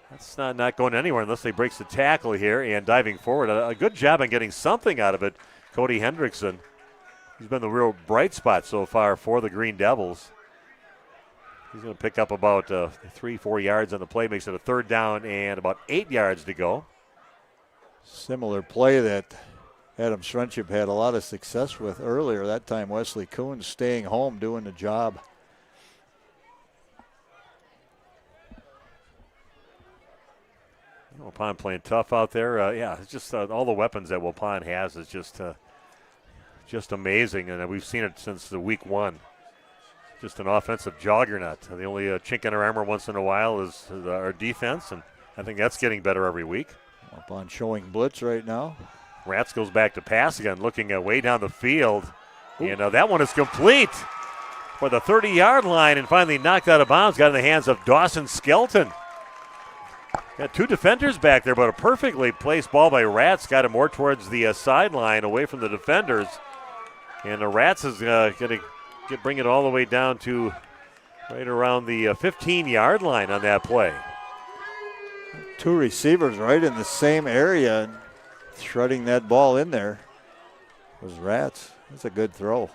that's not going anywhere unless they breaks the tackle here and diving forward. A good job on getting something out of it, Cody Hendrickson. He's been the real bright spot so far for the Green Devils. He's going to pick up about 3-4 yards on the play, makes it a 3rd down and about 8 yards to go. Similar play that Adams Friendship had a lot of success with earlier. That time Wesley Coons staying home doing the job. Waupun playing tough out there. It's just all the weapons that Waupun has is just amazing, and we've seen it since the week 1. Just an offensive juggernaut. The only chink in our armor once in a while is our defense, and I think that's getting better every week. Waupun showing blitz right now. Rats goes back to pass again, looking way down the field, and that one is complete for the 30-yard line and finally knocked out of bounds. Got in the hands of Dawson Skelton. Got 2 defenders back there, but a perfectly placed ball by Rats got him more towards the sideline, away from the defenders. And the Rats is going to bring it all the way down to right around the 15-yard line on that play. 2 receivers right in the same area, and shredding that ball in there was Rats. That's a good throw.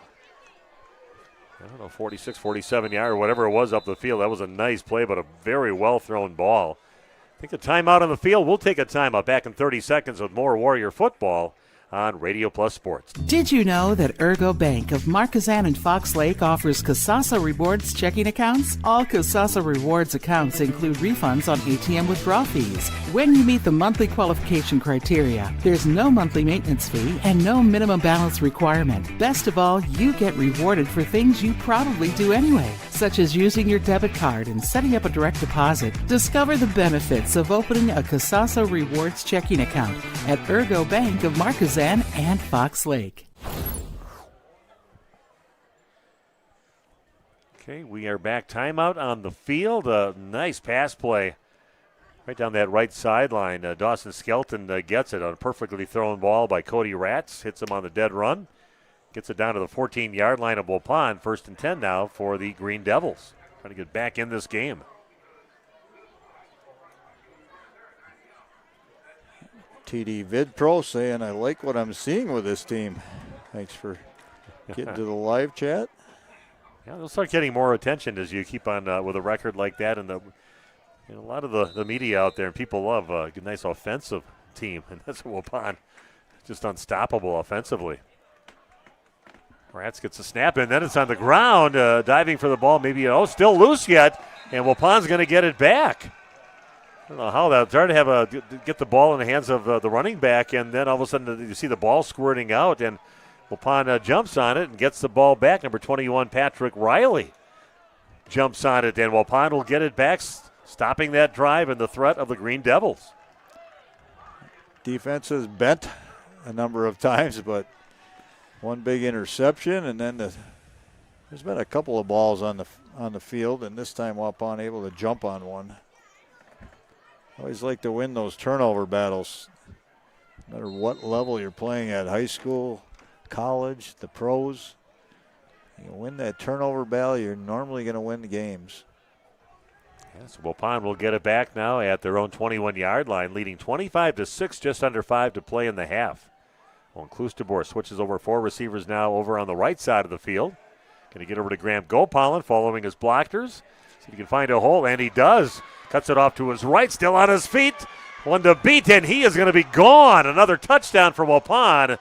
I don't know, 46, 47-yard, or whatever it was up the field. That was a nice play, but a very well-thrown ball. I think a timeout on the field. We'll take a timeout. Back in 30 seconds with more Warrior football on Radio Plus Sports. Did you know that Ergo Bank of Marquezan and Fox Lake offers Casasa Rewards checking accounts? All Casasa Rewards accounts include refunds on ATM withdrawal fees. When you meet the monthly qualification criteria, there's no monthly maintenance fee and no minimum balance requirement. Best of all, you get rewarded for things you probably do anyway, such as using your debit card and setting up a direct deposit. Discover the benefits of opening a Casasa Rewards checking account at Ergo Bank of Marquezan and Fox Lake. Okay, we are back. Timeout on the field. A nice pass play right down that right sideline. Dawson Skelton gets it on a perfectly thrown ball by Cody Rats. Hits him on the dead run. Gets it down to the 14-yard line of Waupun. 1st and 10 now for the Green Devils. Trying to get back in this game. TD VidPro saying, I like what I'm seeing with this team. Thanks for getting to the live chat. Yeah, they'll start getting more attention as you keep on with a record like that. And a lot of the media out there, and people love a nice offensive team. And that's Waupun. Just unstoppable offensively. Rats gets a snap in, then it's on the ground, diving for the ball. Maybe, still loose yet. And Waupun's going to get it back. I don't know how that started to get the ball in the hands of the running back, and then all of a sudden you see the ball squirting out, and Waupun jumps on it and gets the ball back. Number 21, Patrick Riley, jumps on it, and Waupun will get it back, stopping that drive and the threat of the Green Devils. Defense has bent a number of times, but one big interception, and then there's been a couple of balls on the field, and this time Waupun able to jump on one. Always like to win those turnover battles, no matter what level you're playing at, high school, college, the pros. You win that turnover battle, you're normally going to win the games. Yes, Waupun will get it back now at their own 21-yard line, leading 25-6, just under 5 to play in the half. Well, Kloosterboer switches over 4 receivers now over on the right side of the field. Going to get over to Graham Gopalin following his blockers. See if he can find a hole, and he does. Cuts it off to his right, still on his feet. One to beat, and he is going to be gone. Another touchdown for Waupun.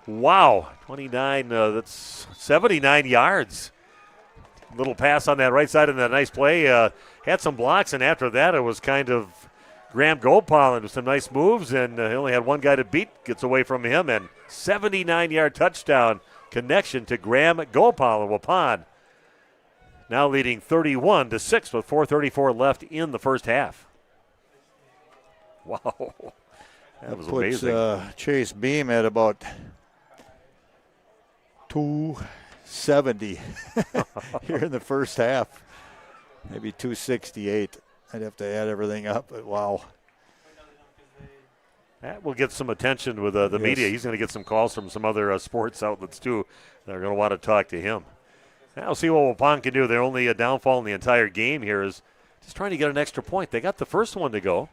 Wow, 29, that's 79 yards. Little pass on that right side and that nice play. Had some blocks, and after that it was kind of Graham Gopalin with some nice moves, and he only had one guy to beat, gets away from him, and 79-yard touchdown connection to Graham Gopalin. Waupun now leading 31-6 with 4:34 left in the first half. Wow, that was amazing. Chase Beam at about 270 here in the first half. Maybe 268. I'd have to add everything up, but wow. That will get some attention with the media. He's going to get some calls from some other sports outlets, too. They're going to want to talk to him. Now, we'll see what Waupun can do. Their only downfall in the entire game here is just trying to get an extra point. They got the first one to go.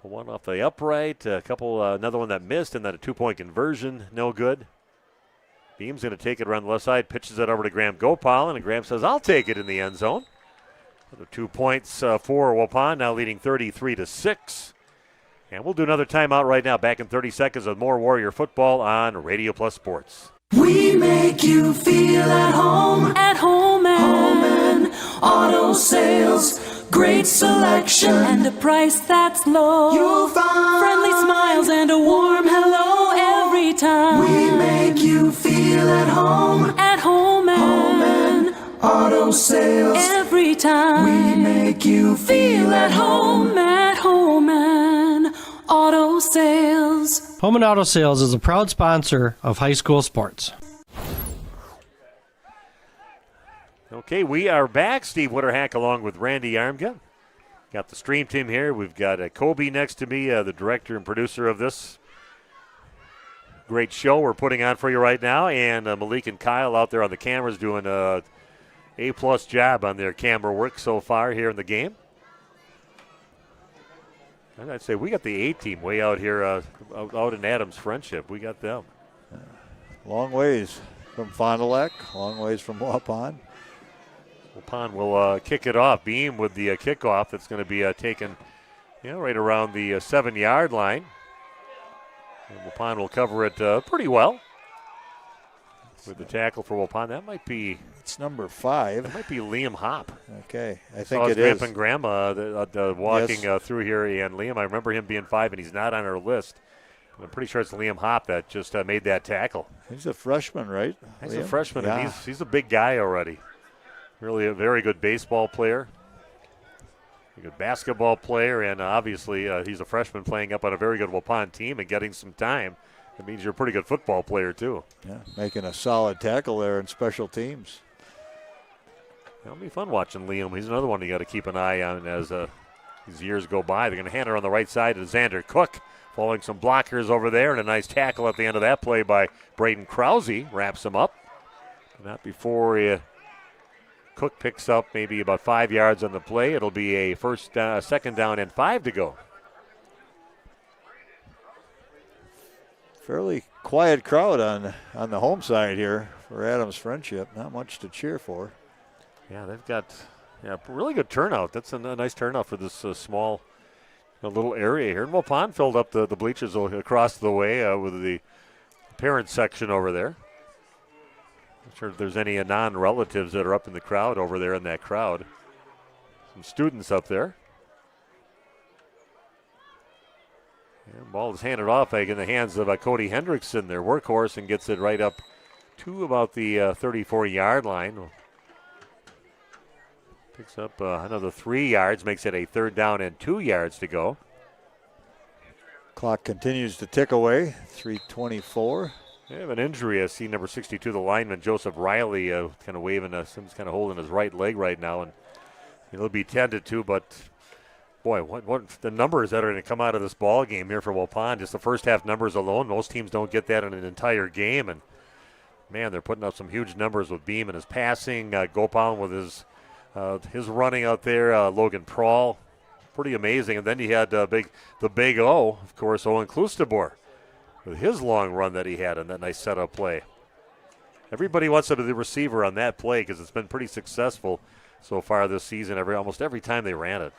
One off the upright, another one that missed, and then a 2-point conversion, no good. Beam's going to take it around the left side, pitches it over to Graham Gopalin, and Graham says, I'll take it in the end zone. Another 2 points for Waupun, now leading 33-6. And we'll do another timeout right now. Back in 30 seconds with more Warrior football on Radio Plus Sports. We make you feel at home and auto sales. Great selection and a price that's low. You'll find friendly smiles and a warm hello every time. We make you feel at home and auto sales. Every time we make you feel at home and auto sales. Home and Auto Sales is a proud sponsor of high school sports. Okay, we are back. Steve Witterhack along with Randy Armga. Got the stream team here. We've got Kobe next to me, the director and producer of this great show we're putting on for you right now, and Malik and Kyle out there on the cameras doing a A-plus job on their camera work so far here in the game. And I'd say we got the A-team way out here out in Adams Friendship. We got them. Long ways from Fond du Lac, long ways from Waupun. Waupun will kick it off. Beam with the kickoff that's going to be taken right around the 7-yard line. And Waupun will cover it pretty well. With the tackle for Waupun. That might be... It's number 5. That might be Liam Hopp. Okay, I think it is. Grandpa and Grandma walking through here, and Liam, I remember him being 5, and he's not on our list. I'm pretty sure it's Liam Hopp that just made that tackle. He's a freshman, right? He's Liam? a freshman, yeah. and he's a big guy already. Really a very good baseball player. A good basketball player, and obviously he's a freshman playing up on a very good Waupun team and getting some time. That means you're a pretty good football player, too. Yeah, making a solid tackle there in special teams. It'll be fun watching Liam. He's another one you got to keep an eye on as these years go by. They're going to hand her on the right side to Xander Cook, following some blockers over there, and a nice tackle at the end of that play by Braden Krause. Wraps him up. Not before Cook picks up maybe about 5 yards on the play. It'll be a second down and 5 to go. Fairly quiet crowd on the home side here for Adams Friendship. Not much to cheer for. Yeah, they've got really good turnout. That's a nice turnout for this small little area here. And Waupun filled up the bleachers across the way with the parent section over there. Not sure if there's any non-relatives that are up in the crowd over there in that crowd. Some students up there. And ball is handed off in the hands of Cody Hendrickson, their workhorse, and gets it right up to about the 34-yard line. Picks up another 3 yards, makes it a third down and 2 yards to go. Clock continues to tick away, 3:24. They have an injury. I see number 62, the lineman, Joseph Riley, kind of waving, Sims kind of holding his right leg right now, and he'll be tended to, but boy, what the numbers that are going to come out of this ball game here for Waupun, just the first half numbers alone, most teams don't get that in an entire game, and man, they're putting up some huge numbers with Beam and his passing, Gopalin with his running out there, Logan Prawl, pretty amazing, and then you had the big O, of course, Owen Klustebor, with his long run that he had in that nice setup play. Everybody wants to be the receiver on that play because it's been pretty successful so far this season. Almost every time they ran it.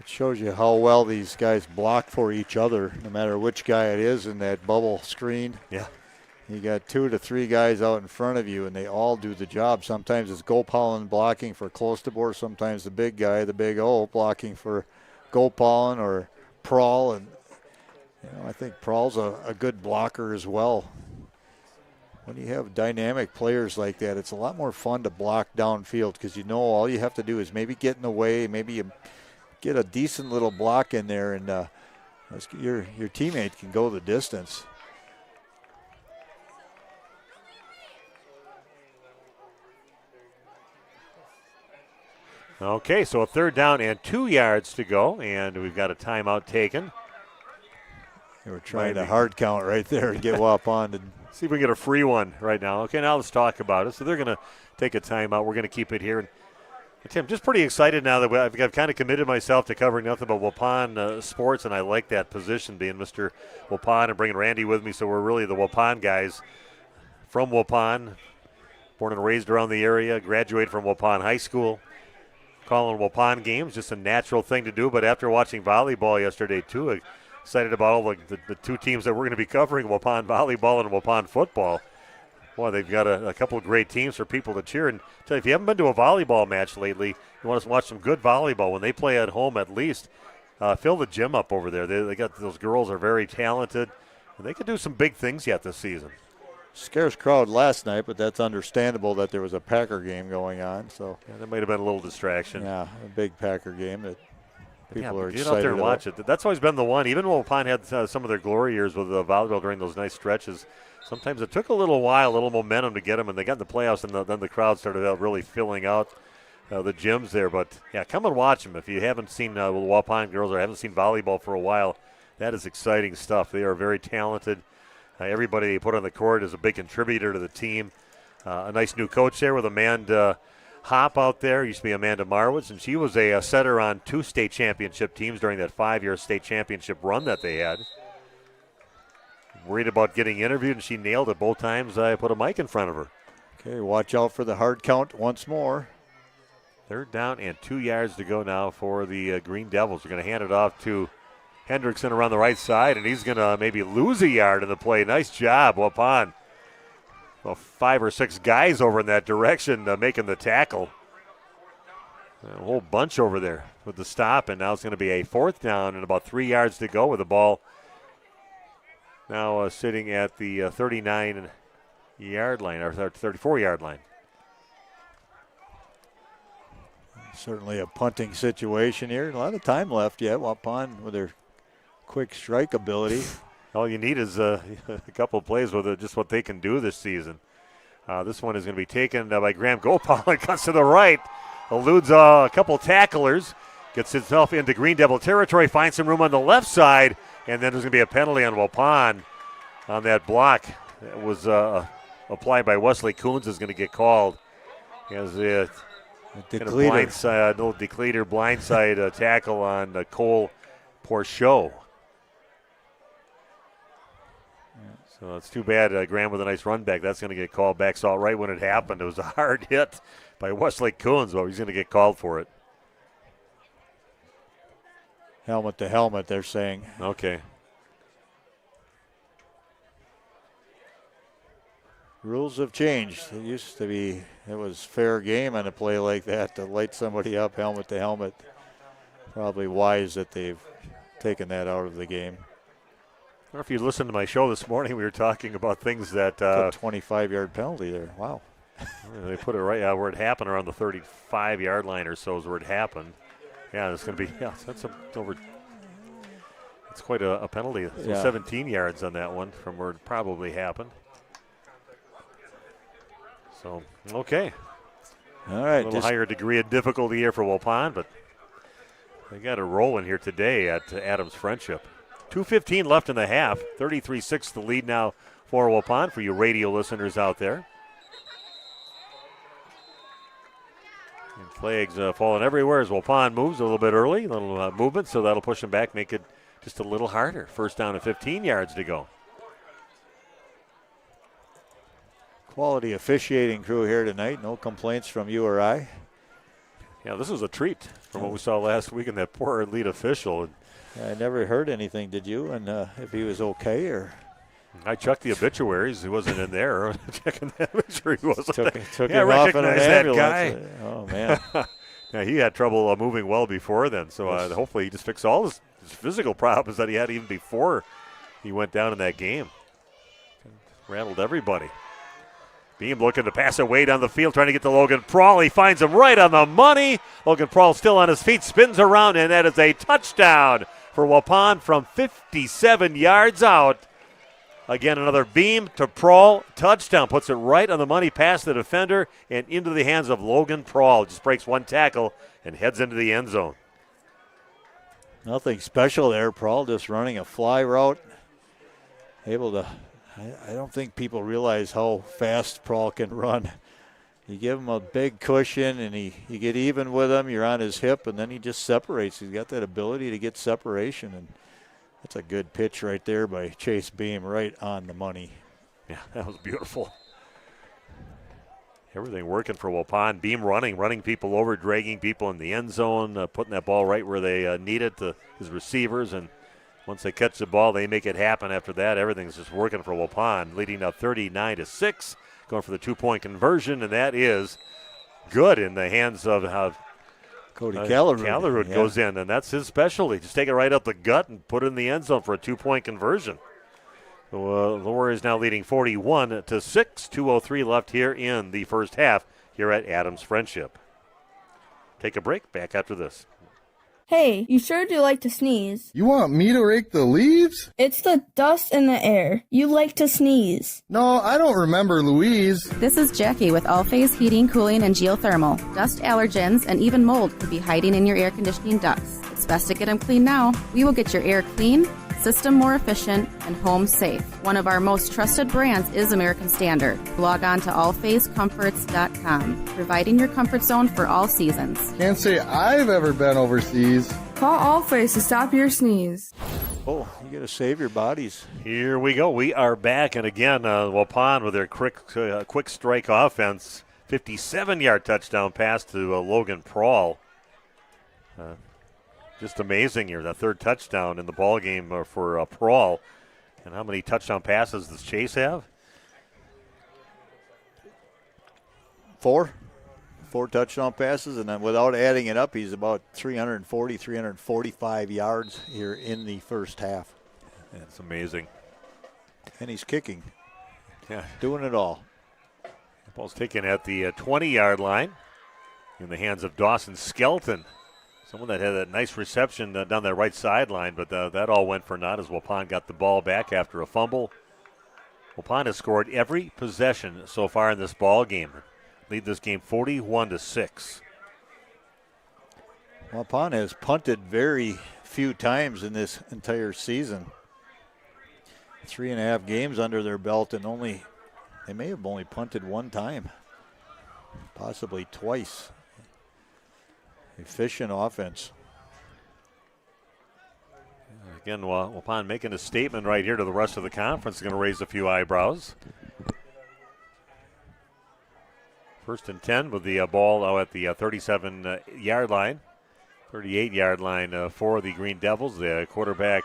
It shows you how well these guys block for each other, no matter which guy it is in that bubble screen. Yeah. You got 2 to 3 guys out in front of you, and they all do the job. Sometimes it's Gopalin blocking for close to board. Sometimes the big guy, the big O, blocking for Gopalin or Prawl. And I think Prawl's a good blocker as well. When you have dynamic players like that, it's a lot more fun to block downfield because all you have to do is maybe get in the way, maybe you get a decent little block in there, and your teammate can go the distance. Okay, so a 3rd down and 2 yards to go, and we've got a timeout taken. They were trying to hard count right there and get Waupun to see if we can get a free one right now. Okay, now let's talk about it. So they're going to take a timeout. We're going to keep it here. And Tim, just pretty excited now that I've kind of committed myself to covering nothing but Waupun sports, and I like that position, being Mr. Waupun and bringing Randy with me. So we're really the Waupun guys from Waupun, born and raised around the area, graduated from Waupun High School. Calling Waupun games, just a natural thing to do. But after watching volleyball yesterday, too, excited about all the 2 teams that we're going to be covering, Waupun volleyball and Waupun football. Boy, they've got a couple of great teams for people to cheer. And tell you, if you haven't been to a volleyball match lately, you want to watch some good volleyball. When they play at home, at least, fill the gym up over there. They got those girls are very talented, and they could do some big things yet this season. Scarce crowd last night, but that's understandable that there was a Packer game going on. So that might have been a little distraction. Yeah, a big Packer game that people are excited get out there and about. watch it. That's always been the one. Even when Waupun had some of their glory years with volleyball during those nice stretches, sometimes it took a little while, a little momentum to get them, and they got in the playoffs, and then the crowd started really filling out the gyms there. But, yeah, come and watch them. If you haven't seen the Waupun girls or haven't seen volleyball for a while, that is exciting stuff. They are very talented. Everybody they put on the court is a big contributor to the team. A nice new coach there with Amanda Hopp out there. Used to be Amanda Marwitz, and she was a setter on 2 state championship teams during that 5-year state championship run that they had. Worried about getting interviewed, and she nailed it both times I put a mic in front of her. Okay, watch out for the hard count once more. 3rd down and 2 yards to go now for the Green Devils. We're going to hand it off to Hendrickson around the right side, and he's going to maybe lose a yard in the play. Nice job, Waupun. Well, 5 or 6 guys over in that direction making the tackle. A whole bunch over there with the stop, and now it's going to be a 4th down and about 3 yards to go with the ball now sitting at the 39-yard line, or 34-yard line. Certainly a punting situation here. A lot of time left yet. Waupun with their quick strike ability. All you need is a couple of plays with just what they can do this season. This one is going to be taken by Graham Gopal. Cuts to the right, eludes a couple tacklers, gets himself into Green Devil territory, finds some room on the left side, and then there's going to be a penalty on Waupun on that block. That was applied by Wesley Coons is going to get called as a Decleater blindside tackle on Cole Porchot. So it's too bad Graham with a nice run back. That's going to get called back. Saw it right when it happened. It was a hard hit by Wesley Coons, but he's going to get called for it. Helmet to helmet, they're saying. Okay. Rules have changed. It used to be, it was fair game on a play like that to light somebody up helmet to helmet. Probably wise that they've taken that out of the game. Or if you listened to my show this morning, we were talking about things that... a 25-yard penalty there. Wow. They put it right where it happened, around the 35-yard line or so is where it happened. Yeah, it's going to be, that's over. It's quite a penalty. So 17 yards on that one from where it probably happened. So, okay. All right. A little higher degree of difficulty here for Waupun, but they got a roll in here today at Adams Friendship. 2:15 left in the half. 33-6 the lead now for Waupun, for you radio listeners out there. And flags falling everywhere as Waupun moves a little bit early. A little movement, so that'll push them back, make it just a little harder. 1st down and 15 yards to go. quality officiating crew here tonight. No complaints from you or I. Yeah, this was a treat from what we saw last week in that poor lead official. I never heard anything, did you? And if he was okay or... I checked the obituaries. He wasn't in there. Checking that, make sure he wasn't Took there. him off in an ambulance. Guy. Oh, man. Yeah, he had trouble moving well before then. So hopefully he just fixed all his physical problems that he had even before he went down in that game. Rattled everybody. Beam looking to pass it way down the field, trying to get to Logan Prawl. He finds him right on the money. Logan Prawl still on his feet, spins around, and that is a touchdown for Waupun from 57 yards out. Again, another beam to Prawl. Touchdown. Puts it right on the money past the defender and into the hands of Logan Prawl. Just breaks one tackle and heads into the end zone. Nothing special there. Prawl just running a fly route. Able to, I don't think people realize how fast Prawl can run. You give him a big cushion and you get even with him. You're on his hip and then he just separates. He's got that ability to get separation, and that's a good pitch right there by Chase Beam, right on the money. Yeah, that was beautiful. Everything working for Waupun. Beam running people over, dragging people in the end zone, putting that ball right where they need it to his receivers. And once they catch the ball, they make it happen after that. Everything's just working for Waupun, leading now 39-6, going for the 2-point conversion, and that is good in the hands of Cody Callerwood. Callerwood goes in, and that's his specialty. Just take it right up the gut and put it in the end zone for a 2-point conversion. So the Warriors now leading 41-6. 2:03 left here in the first half here at Adams Friendship. Take a break. Back after this. Hey, you sure do like to sneeze. You want me to rake the leaves? It's the dust in the air. You like to sneeze. No, I don't remember Louise. This is Jackie with All Phase Heating, Cooling, and Geothermal. Dust, allergens, and even mold could be hiding in your air conditioning ducts. It's best to get them clean now. We will get your air clean, system more efficient, and home safe. One of our most trusted brands is American Standard. Log on to allphasecomforts.com, providing your comfort zone for all seasons. Can't say I've ever been overseas. Call Allphase to stop your sneeze. Oh, you got to save your bodies. Here we go. We are back, and again, Waupun with their quick strike offense. 57-yard touchdown pass to Logan Prawl. Just amazing here, that third touchdown in the ball game for Prawl. And how many touchdown passes does Chase have? 4 touchdown passes, and then without adding it up, he's about 340, 345 yards here in the first half. That's amazing. And he's kicking. Yeah. Doing it all. The ball's taken at the 20-yard line in the hands of Dawson Skelton. Someone that had a nice reception down that right sideline, but that all went for naught as Waupun got the ball back after a fumble. Waupun has scored every possession so far in this ball game. Lead this game 41-6. Waupun has punted very few times in this entire season. 3.5 games under their belt, and they may have only punted one time, possibly twice. Efficient offense. Again, Waupun making a statement right here to the rest of the conference. Going to raise a few eyebrows. 1st and 10 with the ball now at the 37-yard line. 38-yard line for the Green Devils. The quarterback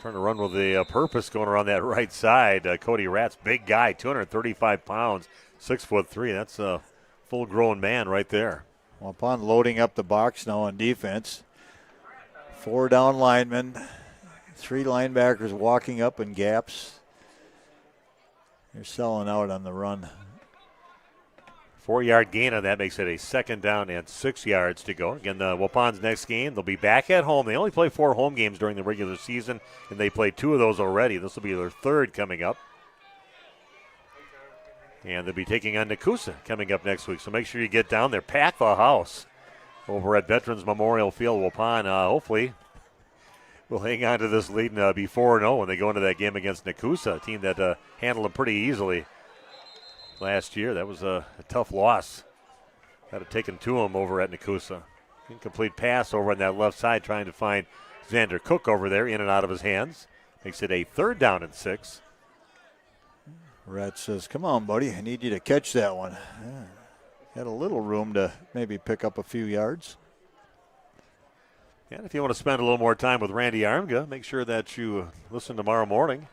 trying to run with a purpose going around that right side. Cody Ratz, big guy, 235 pounds, 6'3". That's a full-grown man right there. Waupun loading up the box now on defense. 4 down linemen, 3 linebackers walking up in gaps. They're selling out on the run. 4-yard gain on that makes it a 2nd down and 6 yards to go. Again, Waupun's next game, they'll be back at home. They only play 4 home games during the regular season, and they played 2 of those already. This will be their 3rd coming up. And they'll be taking on Nakusa coming up next week. So make sure you get down there. Pack the house over at Veterans Memorial Field. Waupun hopefully will hang on to this lead and be 4-0 when they go into that game against Nakusa, a team that handled them pretty easily last year. That was a tough loss. Got it taken to them over at Nakusa. Incomplete pass over on that left side trying to find Xander Cook over there in and out of his hands. Makes it a 3rd down and 6. Rat says, come on, buddy. I need you to catch that one. Yeah. Had a little room to maybe pick up a few yards. And if you want to spend a little more time with Randy Armga, make sure that you listen tomorrow morning,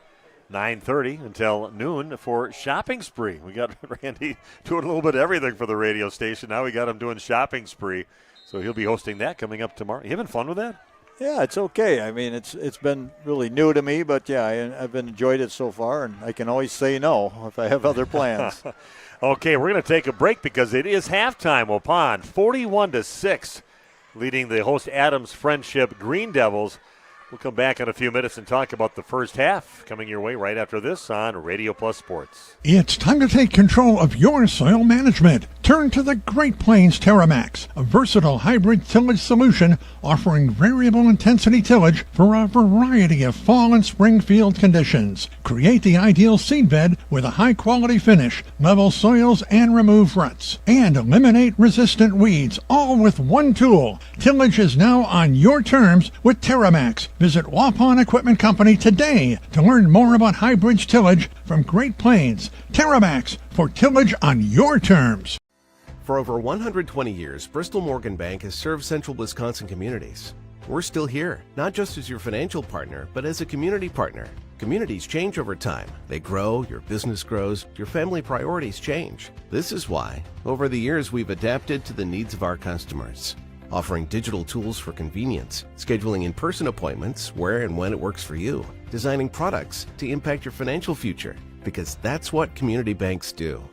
9:30 until noon for Shopping Spree. We got Randy doing a little bit of everything for the radio station. Now we got him doing Shopping Spree. So he'll be hosting that coming up tomorrow. You having fun with that? Yeah, it's okay. I mean, it's been really new to me, but yeah, I've enjoyed it so far, and I can always say no if I have other plans. Okay, we're going to take a break because it is halftime. Waupun 41-6, leading the host Adams Friendship Green Devils. We'll come back in a few minutes and talk about the first half coming your way right after this on Radio Plus Sports. It's time to take control of your soil management. Turn to the Great Plains TerraMax, a versatile hybrid tillage solution offering variable intensity tillage for a variety of fall and spring field conditions. Create the ideal seedbed with a high-quality finish, level soils, and remove ruts. And eliminate resistant weeds, all with one tool. Tillage is now on your terms with TerraMax. Visit Waupun Equipment Company today to learn more about hybrid tillage from Great Plains. TerraMax, for tillage on your terms. For over 120 years, Bristol Morgan Bank has served central Wisconsin communities. We're still here, not just as your financial partner, but as a community partner. Communities change over time. They grow, your business grows, your family priorities change. This is why, over the years, we've adapted to the needs of our customers, offering digital tools for convenience, scheduling in-person appointments where and when it works for you, designing products to impact your financial future, because that's what community banks do.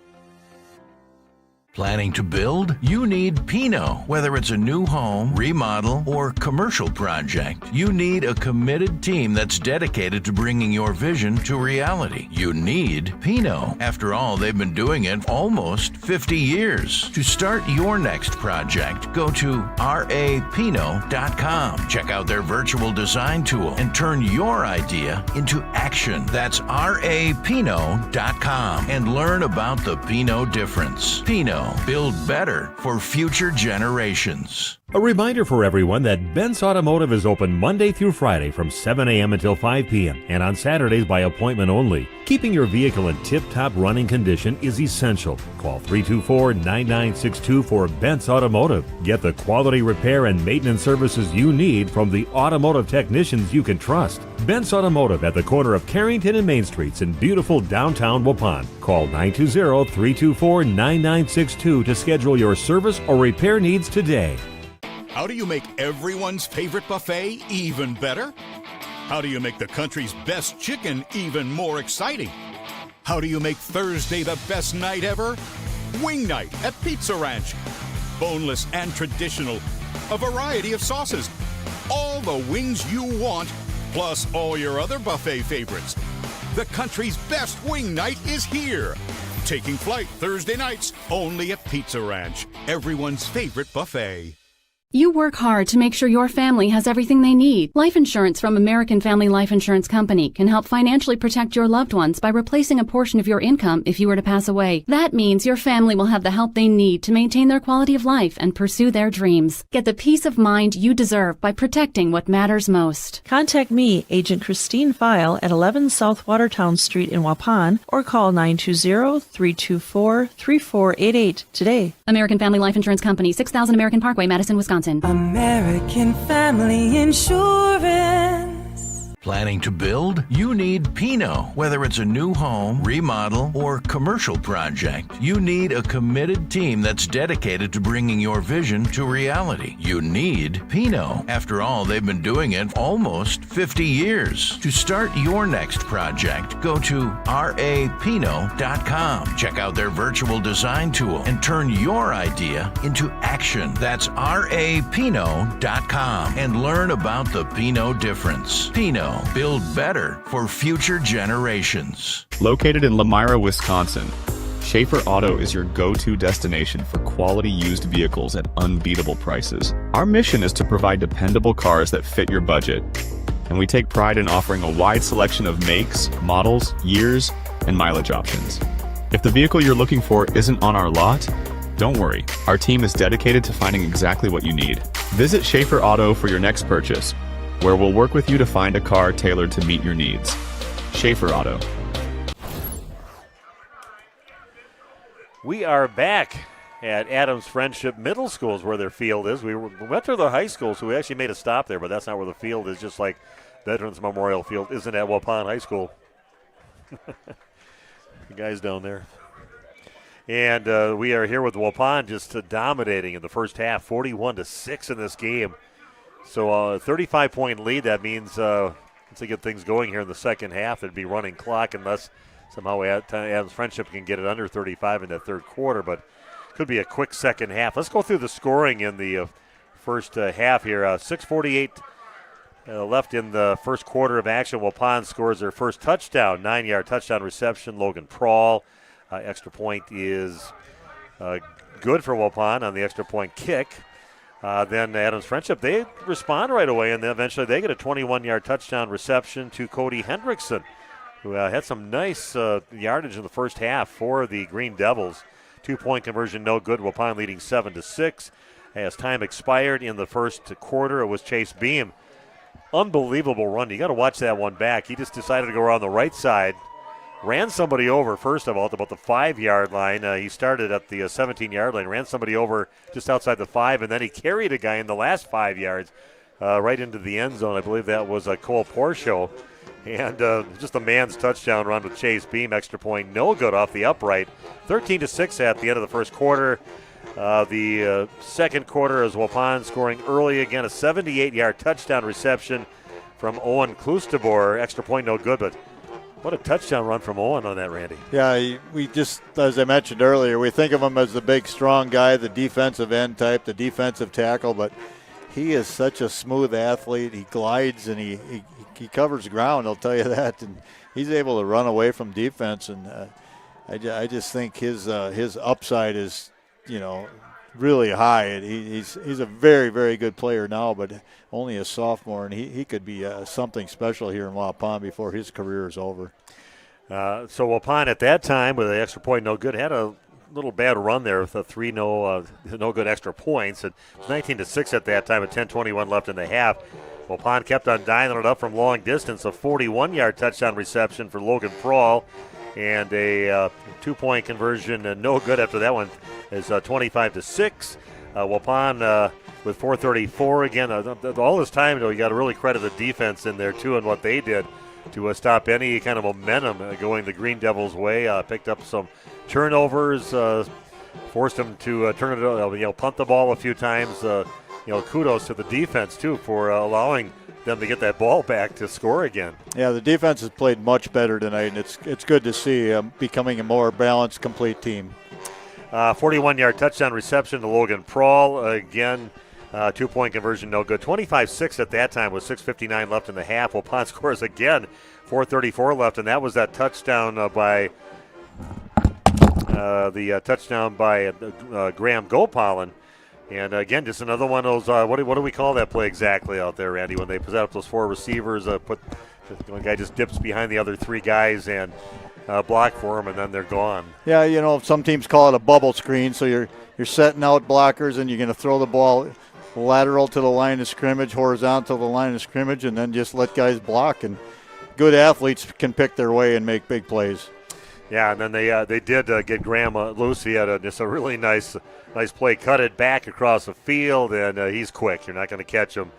Planning to build? You need Pinot. Whether it's a new home, remodel, or commercial project, you need a committed team that's dedicated to bringing your vision to reality. You need Pinot. After all, they've been doing it almost 50 years. To start your next project, go to rapinot.com. Check out their virtual design tool and turn your idea into action. That's rapinot.com and learn about the Pinot difference. Pinot. Build better for future generations. A reminder for everyone that Ben's Automotive is open Monday through Friday from 7 a.m. until 5 p.m. and on Saturdays by appointment only. Keeping your vehicle in tip-top running condition is essential. Call 324-9962 for Ben's Automotive. Get the quality repair and maintenance services you need from the automotive technicians you can trust. Ben's Automotive at the corner of Carrington and Main Streets in beautiful downtown Waupun. Call 920-324-9962 to schedule your service or repair needs today. How do you make everyone's favorite buffet even better? How do you make the country's best chicken even more exciting? How do you make Thursday the best night ever? Wing night at Pizza Ranch. Boneless and traditional. A variety of sauces. All the wings you want, plus all your other buffet favorites. The country's best wing night is here. Taking flight Thursday nights only at Pizza Ranch. Everyone's favorite buffet. You work hard to make sure your family has everything they need. Life insurance from American Family Life Insurance Company can help financially protect your loved ones by replacing a portion of your income if you were to pass away. That means your family will have the help they need to maintain their quality of life and pursue their dreams. Get the peace of mind you deserve by protecting what matters most. Contact me, Agent Christine File, at 11 South Watertown Street in Waupun, or call 920-324-3488 today. American Family Life Insurance Company, 6000 American Parkway, Madison, Wisconsin. American Family Insurance. Planning to build? You need Pinot. Whether it's a new home, remodel, or commercial project, you need a committed team that's dedicated to bringing your vision to reality. You need Pinot. After all, they've been doing it almost 50 years. To start your next project, go to rapinot.com. Check out their virtual design tool and turn your idea into action. That's rapinot.com and learn about the Pinot difference. Pinot. Build better for future generations. Located in Lamira, Wisconsin, Schaefer Auto is your go-to destination for quality used vehicles at unbeatable prices. Our mission is to provide dependable cars that fit your budget, and we take pride in offering a wide selection of makes, models, years, and mileage options. If the vehicle you're looking for isn't on our lot, don't worry. Our team is dedicated to finding exactly what you need. Visit Schaefer Auto for your next purchase, where we'll work with you to find a car tailored to meet your needs. Schaefer Auto. We are back at Adams Friendship Middle School is where their field is. We went to the high school, so we actually made a stop there, but that's not where the field is, just like Veterans Memorial Field isn't at Waupun High School. The guys down there. And we are here with Waupun just dominating in the first half, 41-6 in this game. So a 35-point lead, that means once they get things going here in the second half, it'd be running clock unless somehow Adams Friendship can get it under 35 in the third quarter, but could be a quick second half. Let's go through the scoring in the first half here. 6:48 left in the first quarter of action. Waupun scores their first touchdown, 9-yard touchdown reception. Logan Prawl. Extra point is good for Waupun on the extra point kick. Then Adams Friendship, they respond right away, and then eventually they get a 21-yard touchdown reception to Cody Hendrickson, who had some nice yardage in the first half for the Green Devils. 2-point conversion, no good. Waupun leading 7-6. As time expired in the first quarter, it was Chase Beam. Unbelievable run. You got to watch that one back. He just decided to go around the right side. Ran somebody over, first of all, at about the 5-yard line. He started at the 17-yard line, ran somebody over just outside the 5, and then he carried a guy in the last 5 yards right into the end zone. I believe that was Cole Porsche. And just a man's touchdown run with Chase Beam. Extra point, no good off the upright. 13-6 at the end of the first quarter. The second quarter is Waupun scoring early again. A 78-yard touchdown reception from Owen Klustebor. Extra point, no good, but what a touchdown run from Owen on that, Randy. Yeah, we just, as I mentioned earlier, we think of him as the big, strong guy, the defensive end type, the defensive tackle, but he is such a smooth athlete. He glides and he covers ground, I'll tell you that. And he's able to run away from defense. And I just think his upside is, really high. He's a very, very good player now, but only a sophomore, and he could be something special here in Waupun before his career is over. So Waupun at that time, with an extra point no good, had a little bad run there with a 3 no good extra points. It was 19-6 at that time with 10:21 left in the half. Waupun kept on dialing it up from long distance. A 41-yard touchdown reception for Logan Prawl, and a 2-point conversion no good after that one is 25-6. Waupun with 4:34 again. All this time, though, you got to really credit the defense in there too and what they did to stop any kind of momentum going the Green Devils' way. Picked up some turnovers, forced them to turn it, punt the ball a few times. Kudos to the defense too for allowing them to get that ball back to score again. Yeah, the defense has played much better tonight, and it's good to see becoming a more balanced, complete team. 41-yard touchdown reception to Logan Prawl. Again, 2-point conversion, no good. 25-6 at that time with 6:59 left in the half. Waupun scores again, 4:34 left, and that was that touchdown by Graham Gopalin. And again, just another one of those. What do we call that play exactly out there, Randy? When they set up those 4 receivers, one guy just dips behind the other 3 guys and block for them, and then they're gone. Yeah, some teams call it a bubble screen. So you're setting out blockers, and you're going to throw the ball lateral to the line of scrimmage, horizontal to the line of scrimmage, and then just let guys block. And good athletes can pick their way and make big plays. Yeah, and then they did get Graham loose. He had just a really nice play, cut it back across the field, and he's quick. You're not going to catch him.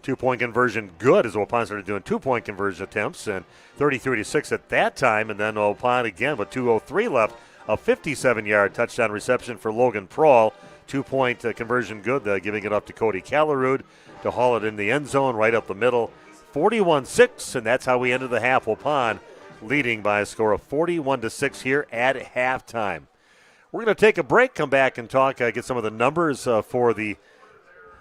2-point conversion good as Waupun started doing 2-point conversion attempts, and 33-6 at that time. And then Waupun again with 2:03 left, a 57-yard touchdown reception for Logan Prawl. 2-point conversion good, giving it up to Cody Callerud to haul it in the end zone right up the middle. 41-6, and that's how we ended the half. Waupun leading by a score of 41-6 here at halftime. We're going to take a break, come back and talk, get some of the numbers for the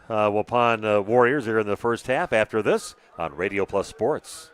Waupun Warriors here in the first half after this on Radio Plus Sports.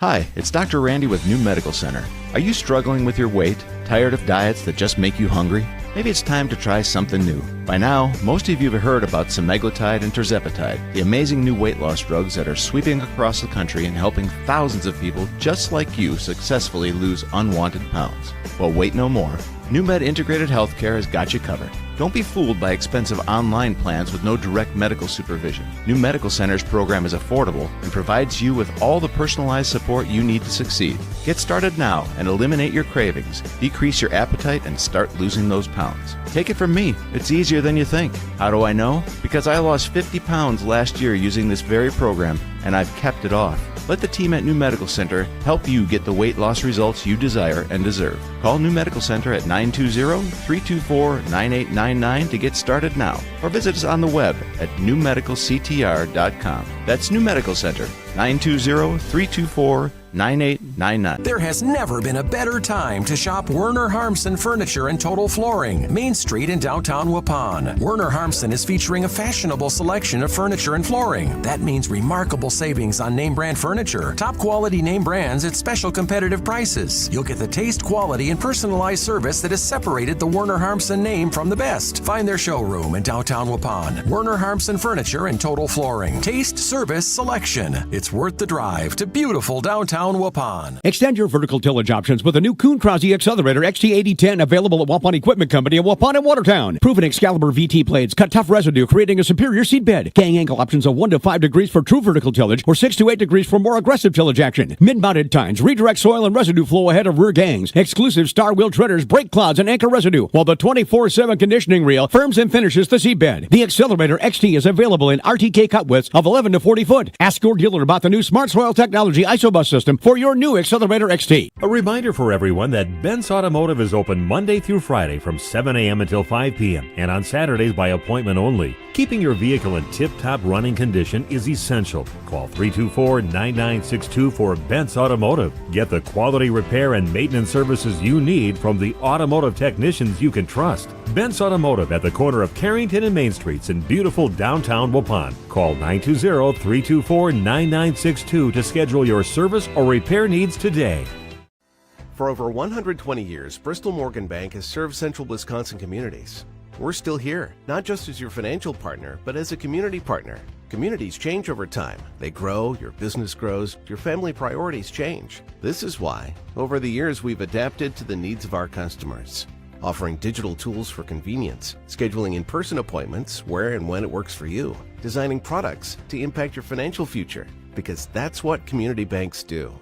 Hi, it's Dr. Randy with New Medical Center. Are you struggling with your weight? Tired of diets that just make you hungry? Maybe it's time to try something new. By now, most of you have heard about semaglutide and tirzepatide, the amazing new weight loss drugs that are sweeping across the country and helping thousands of people just like you successfully lose unwanted pounds. Well, wait no more. NewMed Integrated Healthcare has got you covered. Don't be fooled by expensive online plans with no direct medical supervision. New Medical Center's program is affordable and provides you with all the personalized support you need to succeed. Get started now and eliminate your cravings, decrease your appetite, and start losing those pounds. Take it from me, it's easier than you think. How do I know? Because I lost 50 pounds last year using this very program, and I've kept it off. Let the team at New Medical Center help you get the weight loss results you desire and deserve. Call New Medical Center at 920-324-9899 to get started now, or visit us on the web at newmedicalctr.com. That's New Medical Center, 920-324-9899. There has never been a better time to shop Werner Harmsen Furniture and Total Flooring, Main Street in downtown Waupun. Werner Harmsen is featuring a fashionable selection of furniture and flooring. That means remarkable savings on name brand furniture, top quality name brands at special competitive prices. You'll get the taste, quality, and personalized service that has separated the Werner Harmsen name from the best. Find their showroom in downtown Waupun. Werner Harmsen Furniture and Total Flooring. Taste, service, selection. It's worth the drive to beautiful downtown Waupun. Extend your vertical tillage options with a new Kuhn Krause Accelerator XT8010 available at Waupun Equipment Company in Waupun and Watertown. Proven Excalibur VT blades cut tough residue, creating a superior seed bed. Gang angle options of 1 to 5 degrees for true vertical tillage or 6 to 8 degrees for more aggressive tillage action. Mid-mounted tines redirect soil and residue flow ahead of rear gangs. Exclusive star wheel treaders brake clouds and anchor residue, while the 24/7 conditioning reel firms and finishes the seed bed. The Accelerator XT is available in RTK cut widths of 11 to 40 foot. Ask your dealer about the new Smart Soil Technology ISOBUS system for your new Accelerator XT. A reminder for everyone that Ben's Automotive is open Monday through Friday from 7 a.m. until 5 p.m. and on Saturdays by appointment only. Keeping your vehicle in tip-top running condition is essential. Call 324-9962 for Ben's Automotive. Get the quality repair and maintenance services you need from the automotive technicians you can trust. Ben's Automotive at the corner of Carrington and Main Streets in beautiful downtown Waupun. Call 920-324-9962 to schedule your service or repair needs today. For over 120 years, Bristol Morgan Bank has served central Wisconsin communities. We're still here, not just as your financial partner, but as a community partner. Communities change over time. They grow, your business grows, your family priorities change. This is why, over the years, we've adapted to the needs of our customers, offering digital tools for convenience, scheduling in-person appointments where and when it works for you, designing products to impact your financial future, because that's what community banks do.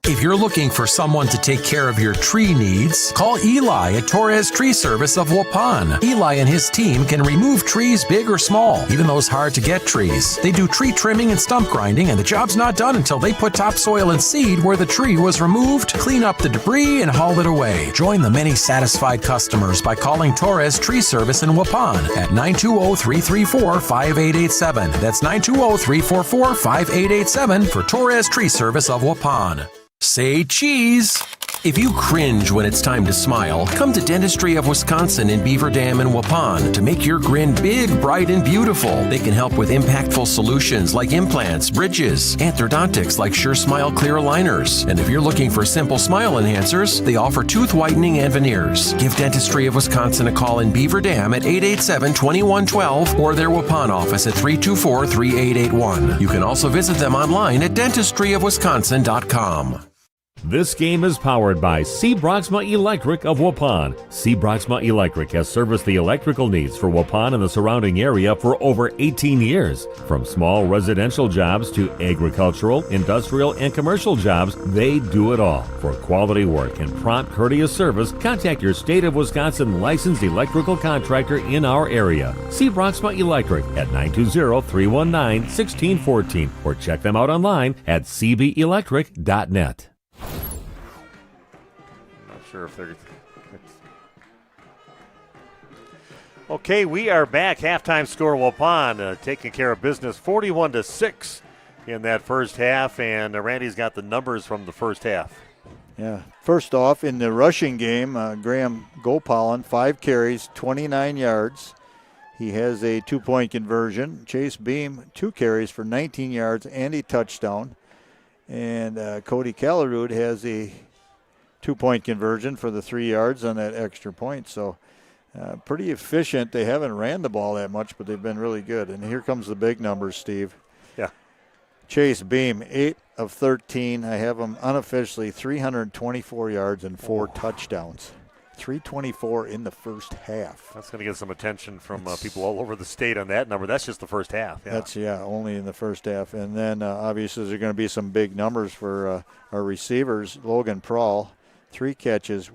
If you're looking for someone to take care of your tree needs, call Eli at Torres Tree Service of Waupun. Eli and his team can remove trees big or small, even those hard-to-get trees. They do tree trimming and stump grinding, and the job's not done until they put topsoil and seed where the tree was removed, clean up the debris, and haul it away. Join the many satisfied customers by calling Torres Tree Service in Waupun at 920-334-5887. That's 920-344-5887 for Torres Tree Service of Waupun. Say cheese! If you cringe when it's time to smile, come to Dentistry of Wisconsin in Beaver Dam and Waupun to make your grin big, bright, and beautiful. They can help with impactful solutions like implants, bridges, orthodontics like Sure Smile clear aligners. And if you're looking for simple smile enhancers, they offer tooth whitening and veneers. Give Dentistry of Wisconsin a call in Beaver Dam at 887-2112 or their Waupun office at 324-3881. You can also visit them online at dentistryofwisconsin.com. This game is powered by C. Broxma Electric of Waupun. C. Broxma Electric has serviced the electrical needs for Waupun and the surrounding area for over 18 years. From small residential jobs to agricultural, industrial, and commercial jobs, they do it all. For quality work and prompt, courteous service, contact your State of Wisconsin licensed electrical contractor in our area. C. Broxma Electric at 920-319-1614 or check them out online at cbelectric.net. Sure if they're okay. We are back. Halftime score: Waupun taking care of business, 41-6 in that first half. And Randy's got the numbers from the first half. Yeah. First off, in the rushing game, Graham Gopalin, 5 carries, 29 yards. He has a 2-point conversion. Chase Beam, 2 carries for 19 yards and a touchdown. And Cody Callerud has a 2-point conversion for the 3 yards on that extra point. So pretty efficient. They haven't ran the ball that much, but they've been really good. And here comes the big numbers, Steve. Yeah. Chase Beam, 8 of 13. I have him unofficially 324 yards and 4 touchdowns. 3:24 in the first half. That's going to get some attention from people all over the state on that number. That's just the first half. Yeah. That's, only in the first half. And then, obviously, there are going to be some big numbers for our receivers. Logan Prawl, 3 catches,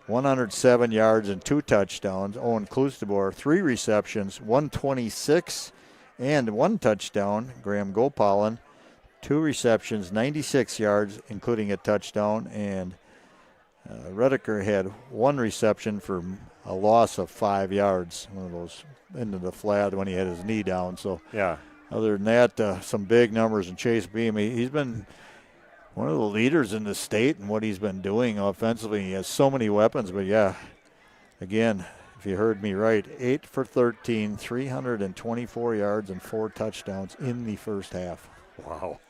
107 yards and 2 touchdowns. Owen Klustebor, 3 receptions, 126 and 1 touchdown. Graham Gopalin, 2 receptions, 96 yards, including a touchdown. And Redeker had 1 reception for a loss of 5 yards. One of those into the flat when he had his knee down. So, other than that, some big numbers. And Chase Beam, he's been one of the leaders in the state and what he's been doing offensively. He has so many weapons, but again, if you heard me right, 8 for 13, 324 yards and 4 touchdowns in the first half. Wow,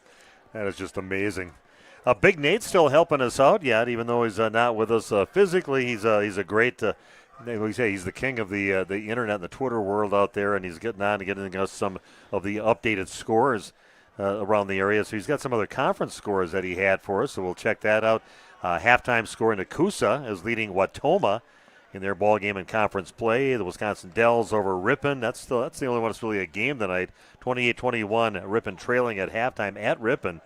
that is just amazing. Big Nate's still helping us out yet, even though he's not with us physically. He's a great. We say he's the king of the internet and the Twitter world out there, and he's getting on and getting us some of the updated scores around the area. So he's got some other conference scores that he had for us, so we'll check that out. Halftime score in Nakusa is leading Watoma in their ball game in conference play. The Wisconsin Dells over Ripon. That's the only one that's really a game tonight. 28-21, Ripon trailing at halftime at Ripon.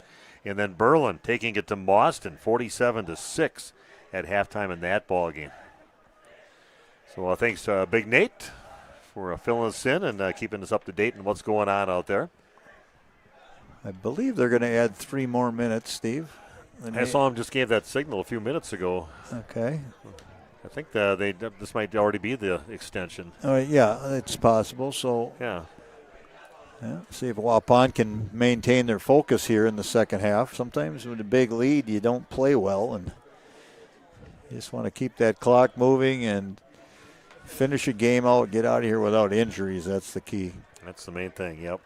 And then Berlin taking it to Mauston, 47-6 at halftime in that ball game. So thanks to Big Nate for filling us in and keeping us up to date on what's going on out there. I believe they're going to add 3 more minutes, Steve. I saw him just gave that signal a few minutes ago. Okay. I think this might already be the extension. It's possible. So see if Waupun can maintain their focus here in the second half. Sometimes with a big lead, you don't play well, and you just want to keep that clock moving and finish a game out, get out of here without injuries. That's the key. That's the main thing, yep.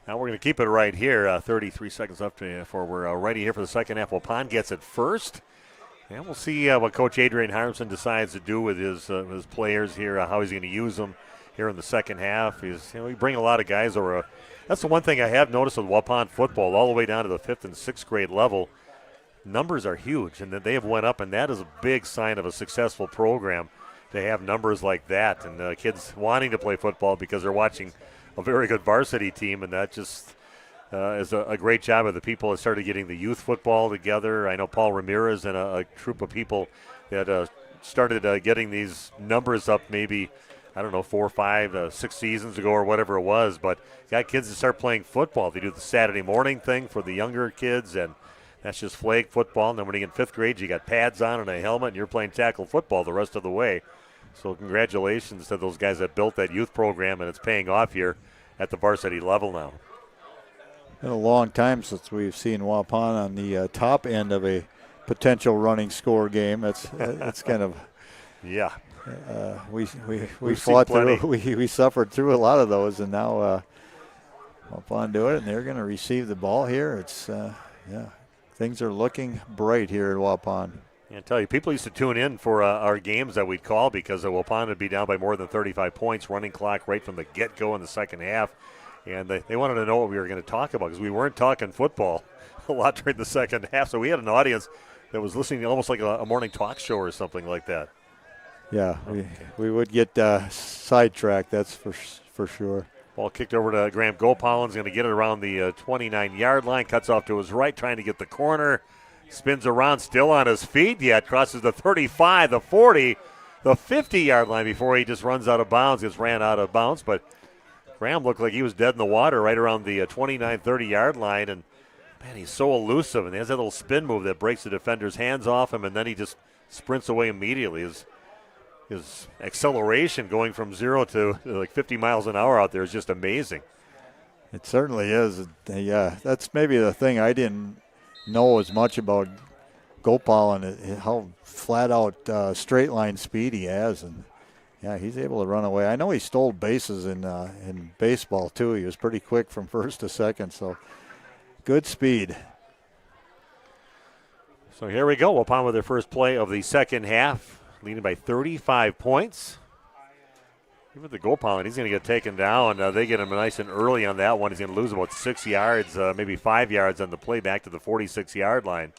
Now we're going to keep it right here. 33 seconds left before we're ready here for the second half. Waupun gets it first. And we'll see what Coach Adrian Harmson decides to do with his players here, how he's going to use them here in the second half. We bring a lot of guys over. That's the one thing I have noticed with Waupun football, all the way down to the 5th and 6th grade level. Numbers are huge, and they have went up, and that is a big sign of a successful program to have numbers like that, and kids wanting to play football because they're watching a very good varsity team, and that just is a great job of the people that started getting the youth football together. I know Paul Ramirez and a troop of people that started getting these numbers up maybe, 4, 5, 6 seasons ago or whatever it was, but got kids to start playing football. They do the Saturday morning thing for the younger kids, and that's just flag football. And then when you get in 5th grade, you got pads on and a helmet, and you're playing tackle football the rest of the way. So congratulations to those guys that built that youth program, and it's paying off here at the varsity level now. Been a long time since we've seen Waupun on the top end of a potential running score game. That's kind of we fought through. We suffered through a lot of those, and now Waupun do it, and they're going to receive the ball here. It's things are looking bright here at Waupun. I tell you, people used to tune in for our games that we'd call because Waupun would be down by more than 35 points, running clock right from the get-go in the second half. And they wanted to know what we were going to talk about because we weren't talking football a lot during the second half. So we had an audience that was listening almost like a morning talk show or something like that. Yeah, we would get sidetracked, that's for sure. Ball kicked over to Graham Gopalin. Going to get it around the 29-yard line. Cuts off to his right, trying to get the corner. Spins around, still on his feet yet. Crosses the 35, the 40, the 50-yard line before he just runs out of bounds. Gets ran out of bounds, but Graham looked like he was dead in the water right around the 29, 30-yard line. And, man, he's so elusive. And he has that little spin move that breaks the defender's hands off him, and then he just sprints away immediately. His acceleration going from 0 to like 50 miles an hour out there is just amazing. It certainly is. That's maybe the thing I didn't know as much about Gopal, how flat out straight line speed he has, and he's able to run away. I know he stole bases in baseball too. He was pretty quick from first to second, so good speed. So here we go. Waupun with their first play of the second half, leading by 35 points. Even the Gopal, he's going to get taken down. They get him nice and early on that one. He's going to lose about 6 yards, maybe 5 yards on the play back to the 46-yard line.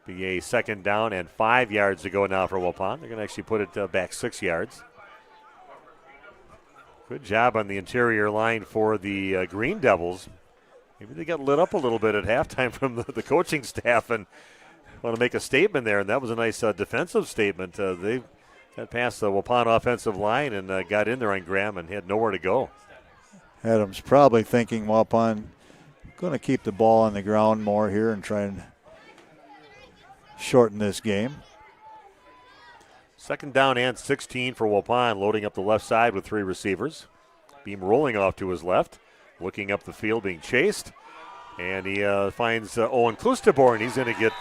Be a 2nd down and 5 yards to go now for Waupun. They're going to actually put it back 6 yards. Good job on the interior line for the Green Devils. Maybe they got lit up a little bit at halftime from the coaching staff and want to make a statement there, and that was a nice defensive statement. They got past the Waupun offensive line and got in there on Graham and had nowhere to go. Adams probably thinking Waupun going to keep the ball on the ground more here and try and shorten this game. 2nd down and 16 for Waupun, loading up the left side with 3 receivers. Beam rolling off to his left, looking up the field, being chased. And he finds Owen Klustebor, and he's going to get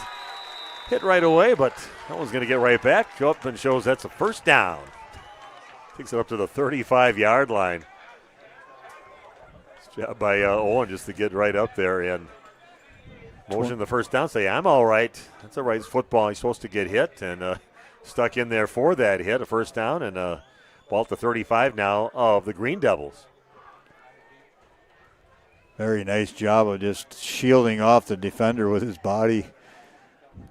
hit right away, but that one's going to get right back. Up and shows that's a 1st down. Takes it up to the 35-yard line. Nice job by Owen just to get right up there and motion the 1st down, say, I'm all right. That's all right. It's football. He's supposed to get hit and stuck in there for that hit, a 1st down, and ball at the 35 now of the Green Devils. Very nice job of just shielding off the defender with his body,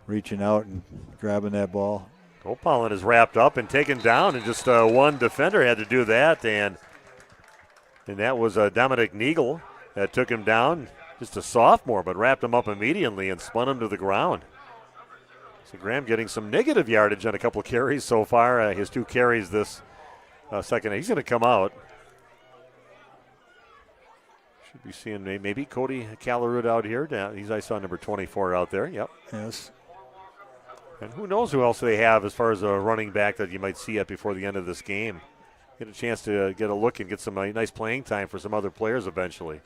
reaching out and grabbing that ball. Opalan is wrapped up and taken down, and just one defender had to do that, and that was Dominic Neagle that took him down. Just a sophomore, but wrapped him up immediately and spun him to the ground. So Graham getting some negative yardage on a couple of carries so far. His 2 carries this second. He's going to come out. Should be seeing maybe Cody Callerud out here. I saw number 24 out there. Yep. Yes. And who knows who else they have as far as a running back that you might see at before the end of this game. Get a chance to get a look and get some nice playing time for some other players eventually.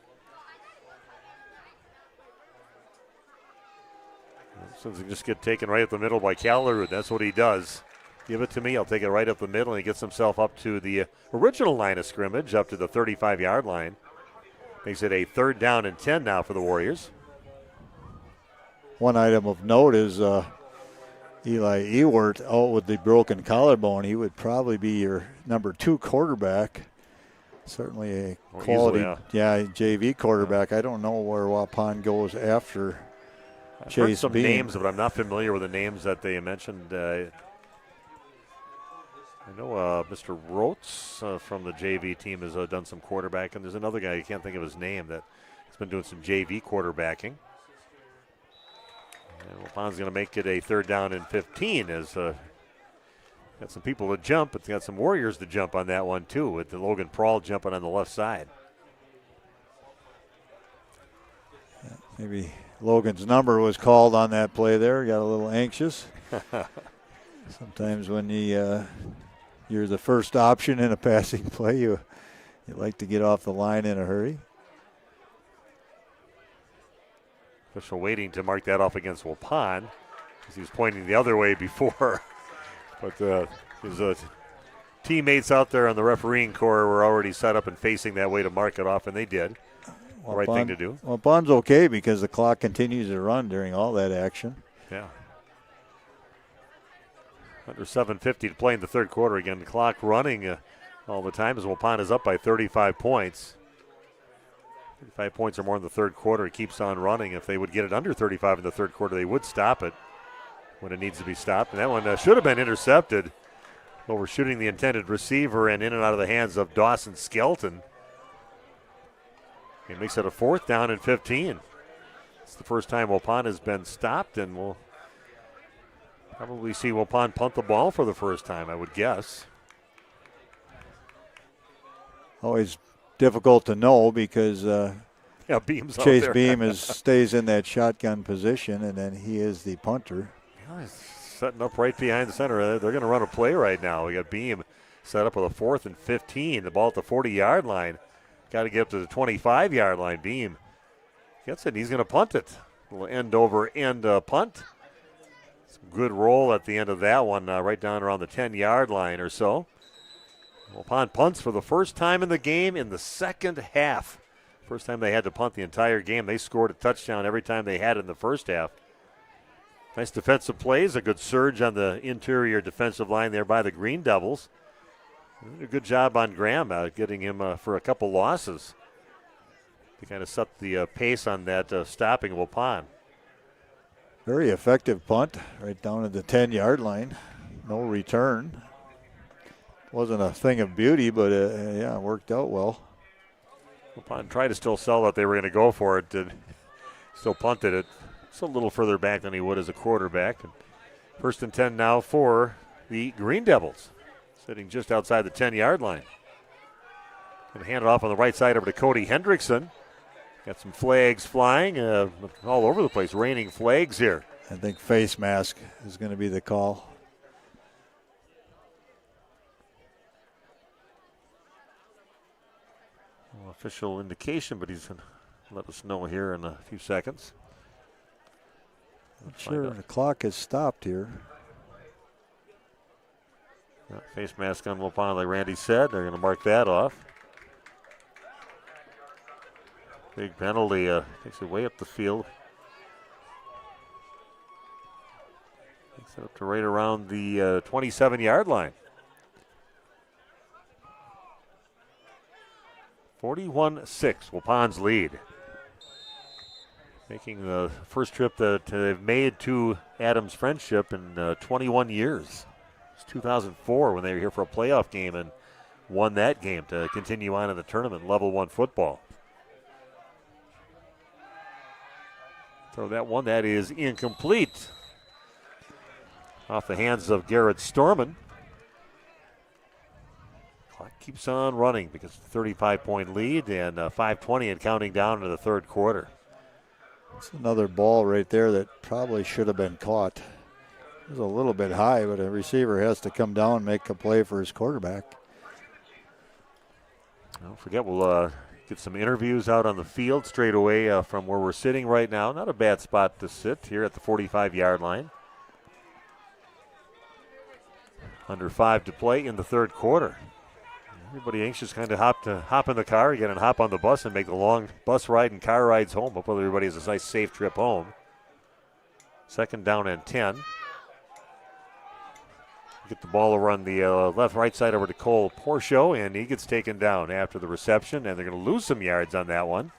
So he just get taken right up the middle by Callerud. That's what he does. Give it to me. I'll take it right up the middle. And he gets himself up to the original line of scrimmage, up to the 35-yard line. Makes it a 3rd down and 10 now for the Warriors. One item of note is Eli Ewert out with the broken collarbone. He would probably be your number 2 quarterback. Certainly a quality JV quarterback. I don't know where Waupun goes after I've Chase heard some Beam. names, but I'm not familiar with the names that they mentioned. I know Mr. Rotz from the JV team has done some quarterbacking. There's another guy, I can't think of his name, that has been doing some JV quarterbacking. And Waupun's going to make it a 3rd down and 15 as got some people to jump, but got some Warriors to jump on that one too, with the Logan Prawl jumping on the left side. Maybe Logan's number was called on that play there. Got a little anxious. Sometimes when you're the first option in a passing play, you like to get off the line in a hurry. Official waiting to mark that off against Waupun, because he was pointing the other way before. But his teammates out there on the refereeing corps were already set up and facing that way to mark it off, and they did. Right thing to do. Well, Wapun's okay because the clock continues to run during all that action. Yeah. Under 7:50 to play in the 3rd quarter. Again, the clock running all the time as Waupun is up by 35 points. 35 points or more in the 3rd quarter. It keeps on running. If they would get it under 35 in the 3rd quarter, they would stop it when it needs to be stopped. And that one should have been intercepted. Overshooting the intended receiver and in and out of the hands of Dawson Skelton. It makes it a 4th down and 15. It's the first time Waupun has been stopped, and we'll probably see Waupun punt the ball for the first time, I would guess. Always difficult to know because Beam's Chase out there. Beam stays in that shotgun position, and then he is the punter. Yeah, he's setting up right behind the center. They're going to run a play right now. We got Beam set up with a 4th and 15. The ball at the 40-yard line. Got to get up to the 25-yard line. Beam gets it. He's going to punt it. A little end-over-end punt. Some good roll at the end of that one, right down around the 10-yard line or so. Waupun punts for the first time in the game in the 2nd half. First time they had to punt the entire game. They scored a touchdown every time they had it in the first half. Nice defensive plays. A good surge on the interior defensive line there by the Green Devils. A good job on Graham, getting him for a couple losses to kind of set the pace on that stopping Waupun. Very effective punt right down at the 10-yard line. No return. Wasn't a thing of beauty, but yeah, it worked out well. Waupun tried to still sell that they were going to go for it. Still punted it. It's a little further back than he would as a quarterback. And 1st and 10 now for the Green Devils, sitting just outside the 10-yard line. And hand it off on the right side over to Cody Hendrickson. Got some flags flying all over the place, raining flags here. I think face mask is going to be the call. Well, official indication, but he's going to let us know here in a few seconds. Not sure the clock has stopped here. Face mask on Waupun, like Randy said. They're going to mark that off. Big penalty, takes it way up the field. Takes it up to right around the 27-yard line. 41-6, Waupun's lead. Making the first trip that they've made to Adams Friendship in 21 years. It's 2004 when they were here for a playoff game and won that game to continue on in the tournament, level 1 football. Throw that one. That is incomplete. Off the hands of Garrett Storman. Clock keeps on running because 35-point lead and 5:20 and counting down to the third quarter. It's another ball right there that probably should have been caught. It was a little bit high, but a receiver has to come down and make a play for his quarterback. Don't forget, we'll get some interviews out on the field straight away from where we're sitting right now. Not a bad spot to sit here at the 45-yard line. Under 5 to play in the third quarter. Everybody anxious kind of hop in the car again and hop on the bus and make the long bus ride and car rides home. Hopefully everybody has a nice safe trip home. 2nd down and 10. Get the ball over on the left-right side over to Cole Porcho, and he gets taken down after the reception, and they're going to lose some yards on that one.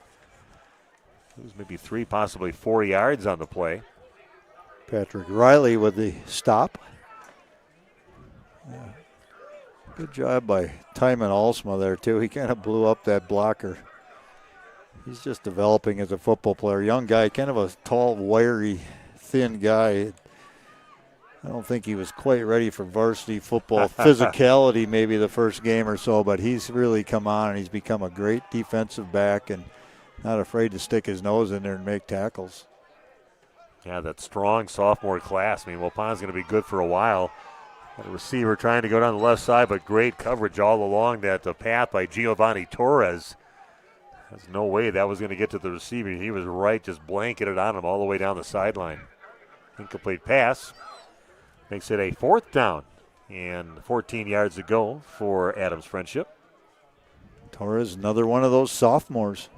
Lose maybe 3, possibly 4 yards on the play. Patrick Riley with the stop. Yeah. Good job by Timon Alsma there, too. He kind of blew up that blocker. He's just developing as a football player. Young guy, kind of a tall, wiry, thin guy. I don't think he was quite ready for varsity football physicality maybe the first game or so, but he's really come on and he's become a great defensive back and not afraid to stick his nose in there and make tackles. Yeah, that strong sophomore class. I mean, Waupun's going to be good for a while. Got a receiver trying to go down the left side, but great coverage all along that path by Giovanni Torres. There's no way that was going to get to the receiver. He was right, just blanketed on him all the way down the sideline. Incomplete pass. Makes it a 4th down and 14 yards to go for Adams Friendship. Torres, another one of those sophomores.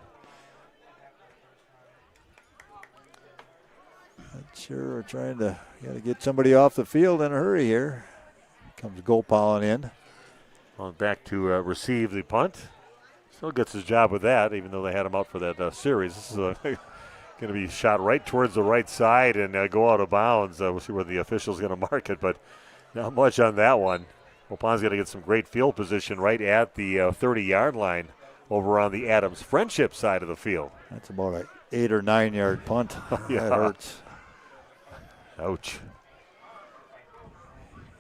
Not sure we're trying to get somebody off the field in a hurry here. Comes Gopal in. On back to receive the punt. Still gets his job with that, even though they had him out for that series. This is going to be shot right towards the right side and go out of bounds. We'll see where the official's going to mark it, but not much on that one. Waupun's going to get some great field position right at the 30-yard line over on the Adams Friendship side of the field. That's about an 8 or 9 yard punt. Yeah. That hurts. Ouch.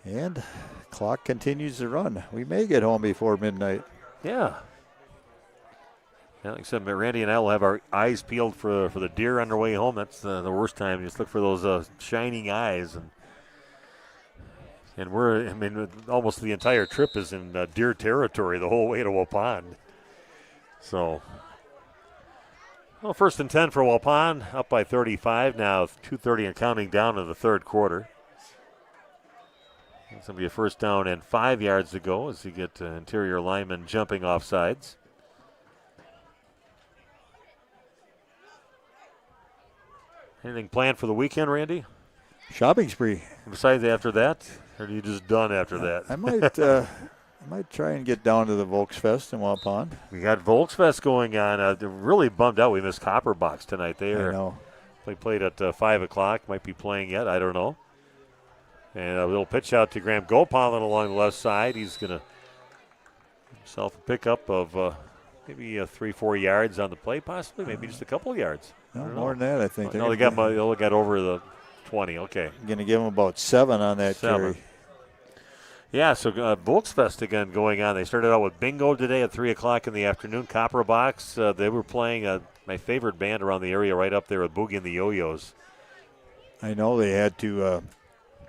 And clock continues to run. We may get home before midnight. Yeah. Like I said, Randy and I will have our eyes peeled for the deer on their way home. That's the worst time. Just look for those shining eyes. And almost the entire trip is in deer territory the whole way to Waupun. So, 1st and 10 for Waupun, up by 35 now, 2:30 and counting down in the third quarter. It's going to be a 1st down and 5 yards to go as you get interior linemen jumping off sides. Anything planned for the weekend, Randy? Shopping spree. Besides after that, or are you just done after that? I might try and get down to the Volksfest in Waupun. We got Volksfest going on. They're really bummed out we missed Copper Box tonight. They are They played at 5 o'clock. Might be playing yet. I don't know. And a little pitch out to Graham Gopalin along the left side. He's going to himself a pickup of maybe 3-4 yards on the play, possibly. Maybe just a couple yards. No, more than that, I think. No, they got over the 20. Okay. Going to give them about 7 on that carry. Yeah, so Volksfest again going on. They started out with bingo today at 3 o'clock in the afternoon. Copper Box, they were playing my favorite band around the area right up there with Boogie and the Yo-Yos. I know they had to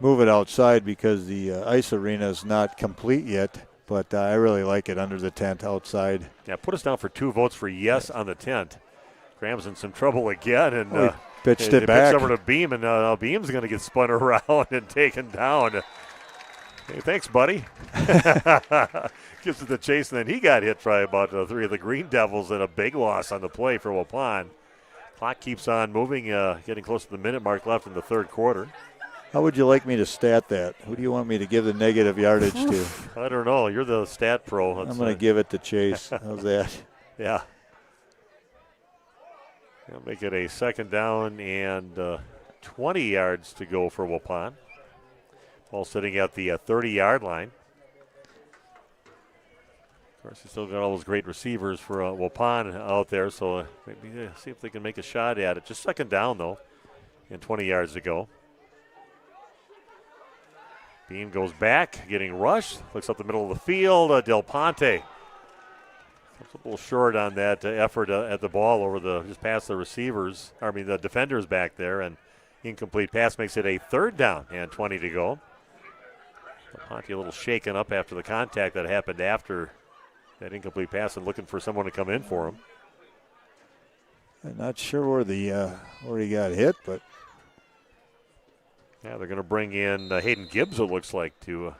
move it outside because the ice arena is not complete yet, but I really like it under the tent outside. Yeah, put us down for 2 votes for yes on the tent. Graham's in some trouble again, and he pitched it back. Pitched over to Beam, and Beam's going to get spun around and taken down. Hey, thanks, buddy. Gives it the chase, and then he got hit by about 3 of the Green Devils, and a big loss on the play for Waupun. Clock keeps on moving, getting close to the minute mark left in the third quarter. How would you like me to stat that? Who do you want me to give the negative yardage to? I don't know. You're the stat pro. I'm going to give it to Chase. How's that? Yeah. They'll make it a second down and 20 yards to go for Waupun. Ball sitting at the 30-yard line. Of course, they still got all those great receivers for Waupun out there, so maybe see if they can make a shot at it. Just second down, though, and 20 yards to go. Beam goes back, getting rushed. Looks up the middle of the field. Del Ponte comes a little short on that effort at the ball over just past the receivers. The defenders back there, and incomplete pass makes it a third down and 20 to go. Ponte a little shaken up after the contact that happened after that incomplete pass and looking for someone to come in for him. I'm not sure where he got hit, but yeah, they're going to bring in Hayden Gibbs, it looks like, to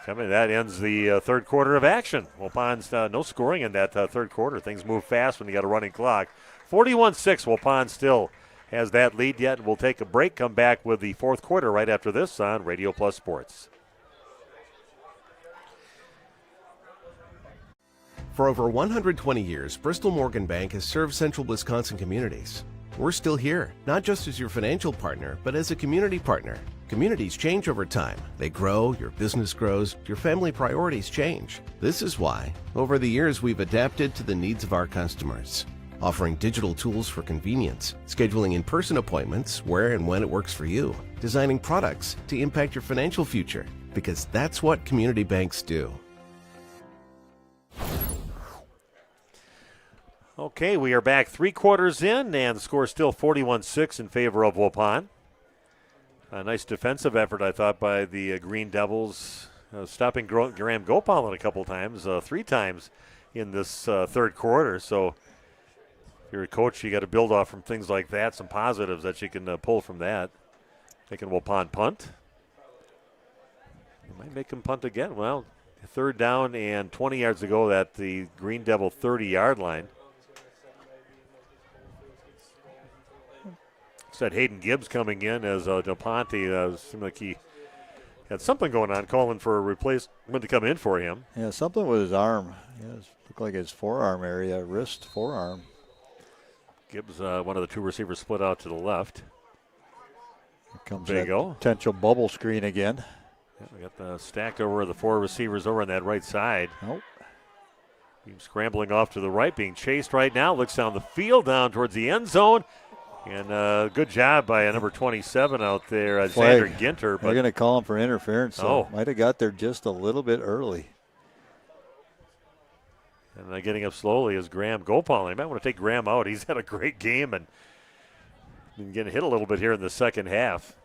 come in. That ends the third quarter of action. Waupun's no scoring in that third quarter. Things move fast when you got a running clock. 41-6, Waupun still has that lead yet. We'll take a break, come back with the fourth quarter right after this on Radio Plus Sports. For over 120 years, Bristol Morgan Bank has served central Wisconsin communities. We're still here, not just as your financial partner, but as a community partner. Communities change over time. They grow, your business grows, your family priorities change. This is why, over the years, we've adapted to the needs of our customers, offering digital tools for convenience, scheduling in-person appointments where and when it works for you, designing products to impact your financial future, because that's what community banks do. Okay, we are back 3 quarters in, and the score is still 41-6 in favor of Waupun. A nice defensive effort, I thought, by the Green Devils, stopping Graham Gopalin a couple times, 3 times in this third quarter. So if you're a coach, you got to build off from things like that, some positives that you can pull from that. Taking Waupun punt. You might make him punt again. Well, third down and 20 yards to go at the Green Devil 30-yard line. Said Hayden Gibbs coming in as Del Ponte seemed like he had something going on, calling for a replacement to come in for him. Yeah, something with his arm. Yeah, it looked like his forearm area, wrist, forearm. Gibbs, one of the 2 receivers, split out to the left. Here comes there you that go. Potential bubble screen again. Yeah, we got the stacked over the 4 receivers over on that right side. Nope. Beam scrambling off to the right, being chased right now. Looks down the field, down towards the end zone. And good job by number 27 out there, Xander Ginter. But they're going to call him for interference, so might have got there just a little bit early. And getting up slowly is Graham Gopalin. You might want to take Graham out. He's had a great game and been getting hit a little bit here in the second half.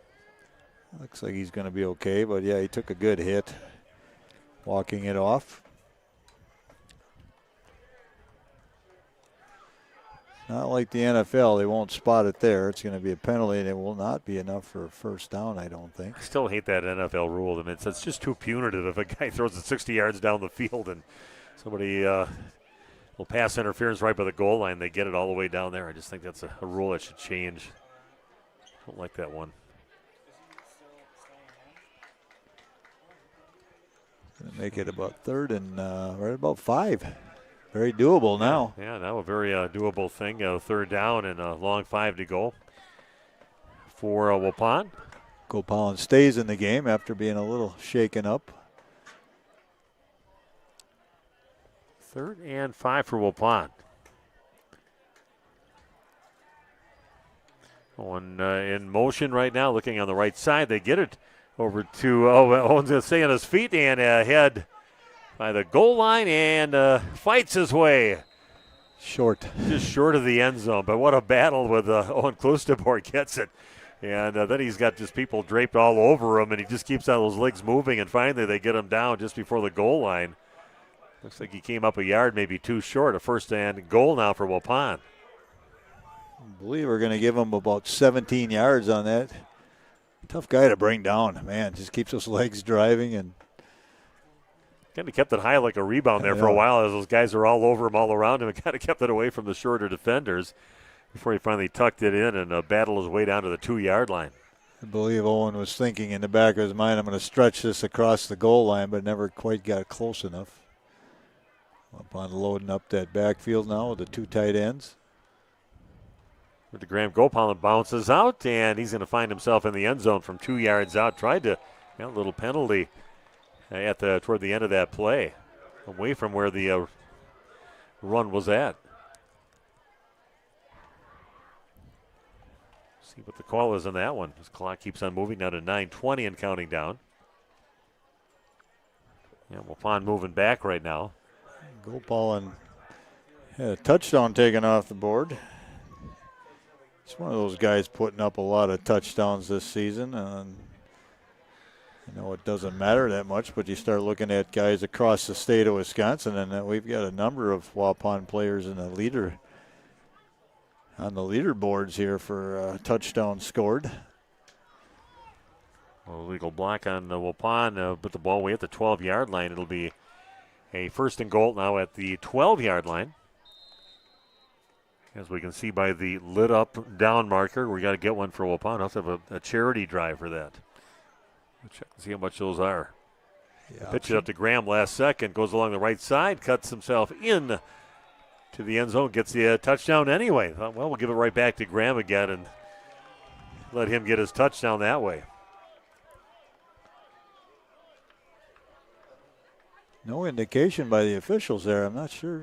Looks like he's going to be okay, but yeah, he took a good hit walking it off. Not like the NFL. They won't spot it there. It's going to be a penalty, and it will not be enough for a first down, I don't think. I still hate that NFL rule. I mean, it's just too punitive. If a guy throws it 60 yards down the field and somebody will pass interference right by the goal line, they get it all the way down there. I just think that's a rule that should change. I don't like that one. Going to make it about third and right about 5. Very doable now. Yeah, now a very doable thing. Third down and a long 5 to go for Waupun. Gopalin stays in the game after being a little shaken up. 3rd and 5 for Waupun. Owen in motion right now, looking on the right side. They get it over to Owen's going to stay on his feet and ahead by the goal line and fights his way. Short. Just short of the end zone. But what a battle with Owen Klosterborg gets it. And then he's got just people draped all over him, and he just keeps those legs moving. And finally they get him down just before the goal line. Looks like he came up a yard, maybe too short. A 1st and goal now for Waupun. I believe we're going to give him about 17 yards on that. Tough guy to bring down. Man, just keeps those legs driving. And kind of kept it high like a rebound there for a while as those guys are all over him, all around him, and kind of kept it away from the shorter defenders before he finally tucked it in and battled his way down to the 2-yard line. I believe Owen was thinking in the back of his mind, I'm going to stretch this across the goal line, but never quite got close enough. Upon loading up that backfield now with the 2 tight ends. With the Graham Gopalin bounces out, and he's going to find himself in the end zone from 2 yards out. Tried to, a little penalty toward the end of that play, away from where the run was at. See what the call is on that one. This clock keeps on moving now to 9:20 and counting down. Yeah, Waupun moving back right now. Gopalin had a touchdown taken off the board. He's one of those guys putting up a lot of touchdowns this season. And it doesn't matter that much, but you start looking at guys across the state of Wisconsin, and we've got a number of Waupun players in the leader on the leaderboards here for touchdowns scored. Illegal block on Waupun, put the ball away at the 12-yard line. It'll be a 1st and goal now at the 12-yard line. As we can see by the lit up down marker, we got to get one for Waupun. I'll have to have a charity drive for that. We'll check and see how much those are. Yeah, pitch it up to Graham last second, goes along the right side, cuts himself in to the end zone, gets the touchdown anyway. Well, we'll give it right back to Graham again and let him get his touchdown that way. No indication by the officials there. I'm not sure.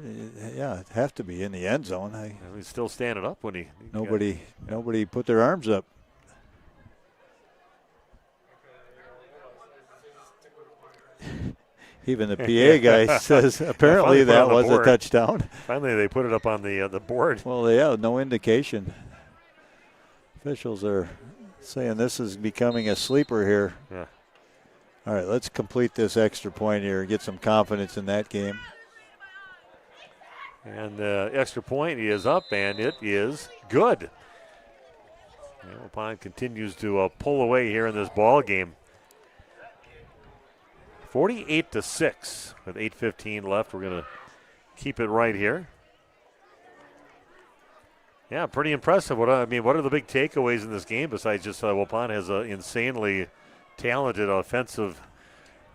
Yeah, it'd have to be in the end zone. He's still standing up when nobody put their arms up. Even the PA guy says apparently that was a touchdown. Finally, they put it up on the board. Well, yeah, no indication. Officials are saying this is becoming a sleeper here. Yeah. All right, let's complete this extra point here and get some confidence in that game. And the extra point is up, and it is good. Waupun continues to pull away here in this ball game. 48-6 with 8:15 left. We're going to keep it right here. Yeah, pretty impressive. What are the big takeaways in this game besides just Waupun has an insanely talented offensive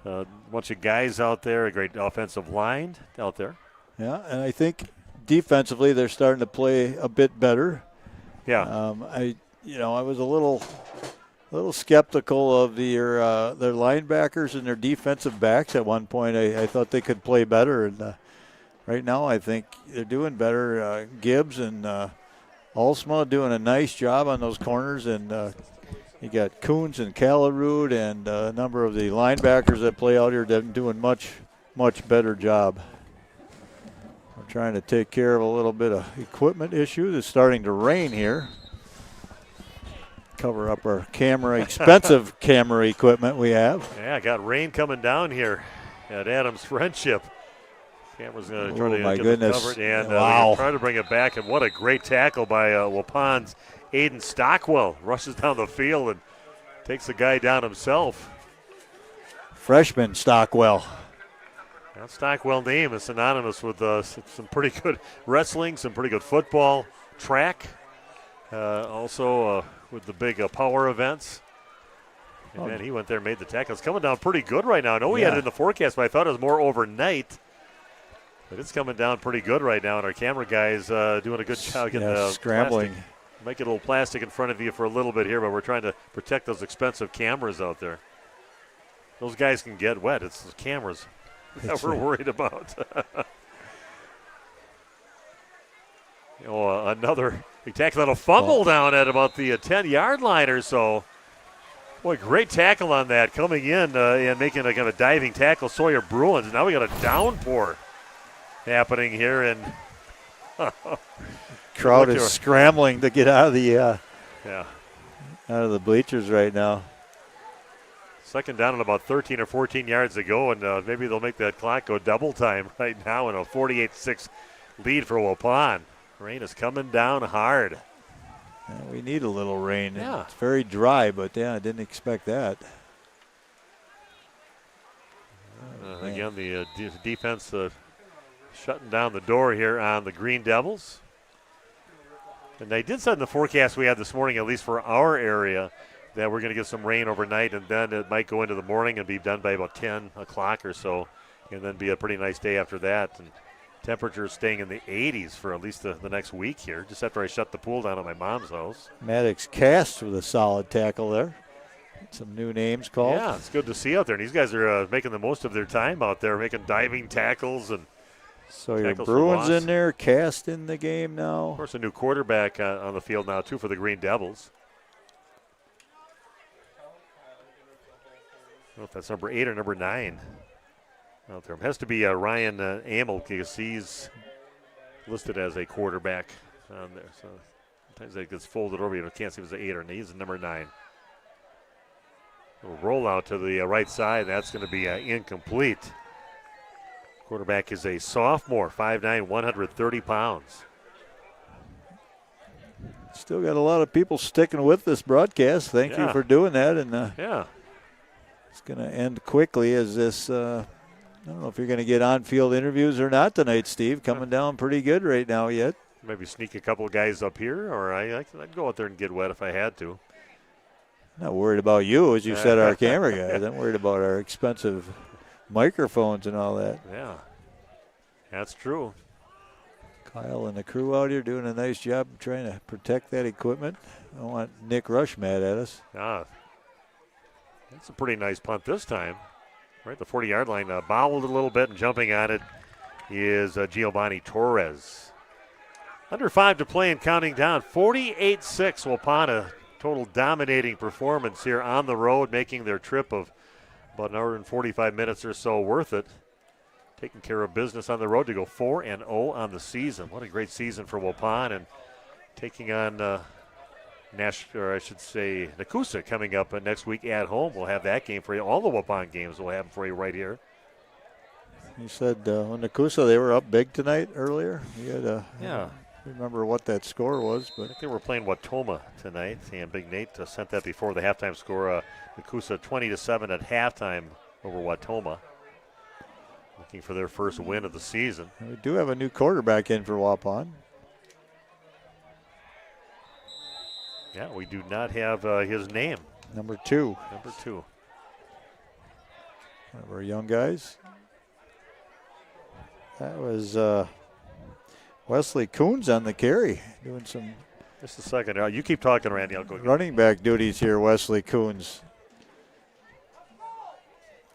bunch of guys out there, a great offensive line out there. Yeah, and I think defensively they're starting to play a bit better. Yeah. I was a little skeptical of their linebackers and their defensive backs at one point. I thought they could play better, and right now I think they're doing better. Gibbs and Alsma doing a nice job on those corners, and you got Coons and Callerud and a number of the linebackers that play out here doing much better job. We're trying to take care of a little bit of equipment issues. It's starting to rain here. Cover up our expensive camera equipment we have. Yeah, got rain coming down here at Adams Friendship. Camera's going to try to get it covered, and wow. Try to bring it back. And what a great tackle by Waupun's Aiden Stockwell. Rushes down the field and takes the guy down himself. Freshman Stockwell. That Stockwell name is synonymous with some pretty good wrestling, some pretty good football, track. Also with the big power events. And then he went there and made the tackle. It's coming down pretty good right now. I know we had it in the forecast, but I thought it was more overnight. But it's coming down pretty good right now, and our camera guy's doing a good job getting scrambling. Make it a little plastic in front of you for a little bit here, but we're trying to protect those expensive cameras out there. Those guys can get wet. It's the cameras that we're worried about. Another spectacular fumble down at about the 10-yard line or so. Boy, great tackle on that, coming in and making a kind of a diving tackle, Sawyer Bruins. Now we got a downpour happening here, and crowd is scrambling to get out of the out of the bleachers right now. Second down and about 13 or 14 yards to go, and maybe they'll make that clock go double time right now in a 48-6 lead for Waupun. Rain is coming down hard. Yeah, we need a little rain. Yeah. It's very dry, but I didn't expect that. Again, the defense shutting down the door here on the Green Devils. And they did say in the forecast we had this morning, at least for our area, that we're going to get some rain overnight, and then it might go into the morning and be done by about 10 o'clock or so, and then be a pretty nice day after that. And temperatures staying in the 80s for at least the next week here, just after I shut the pool down at my mom's house. Maddox Cast with a solid tackle there. Some new names called. Yeah, it's good to see out there. And these guys are making the most of their time out there, making diving tackles. And so your Bruins in there, Cast in the game now. Of course, a new quarterback on the field now, too, for the Green Devils. I don't know if that's number 8 or number 9 out there. It has to be Ryan Amel, because he's listed as a quarterback on there. So sometimes it gets folded over. You can't see if it's an 8 or 9. He's number 9. A rollout to the right side. That's going to be incomplete. Quarterback is a sophomore, 5'9", 130 pounds. Still got a lot of people sticking with this broadcast. Thank you for doing that. And it's going to end quickly as this I don't know if you're going to get on-field interviews or not tonight, Steve. Coming down pretty good right now yet. Maybe sneak a couple of guys up here, or I'd go out there and get wet if I had to. Not worried about you, as you said, our camera guys. I'm worried about our expensive microphones and all that. Yeah, that's true. Kyle and the crew out here doing a nice job trying to protect that equipment. I don't want Nick Rush mad at us. That's a pretty nice punt this time. Right, the 40-yard line, bobbled a little bit, and jumping on it is Giovanni Torres. Under 5 to play and counting down. 48-6, Waupun, total dominating performance here on the road, making their trip of about an hour and 45 minutes or so worth it. Taking care of business on the road to go 4-0 on the season. What a great season for Waupun, and taking on Nakusa coming up next week at home. We'll have that game for you. All the Waupun games we'll have for you right here. You said on Nakusa they were up big tonight earlier. You had remember what that score was, but I think they were playing Watoma tonight, and Big Nate sent that before the halftime score. Nakusa 20-7 at halftime over Watoma, looking for their first win of the season. We do have a new quarterback in for Waupun. Yeah, we do not have his name. Number 2. Number 2. One of our young guys. That was Wesley Coons on the carry, doing some. Just a second. You keep talking, Randy. I'll go again. Running back duties here, Wesley Coons.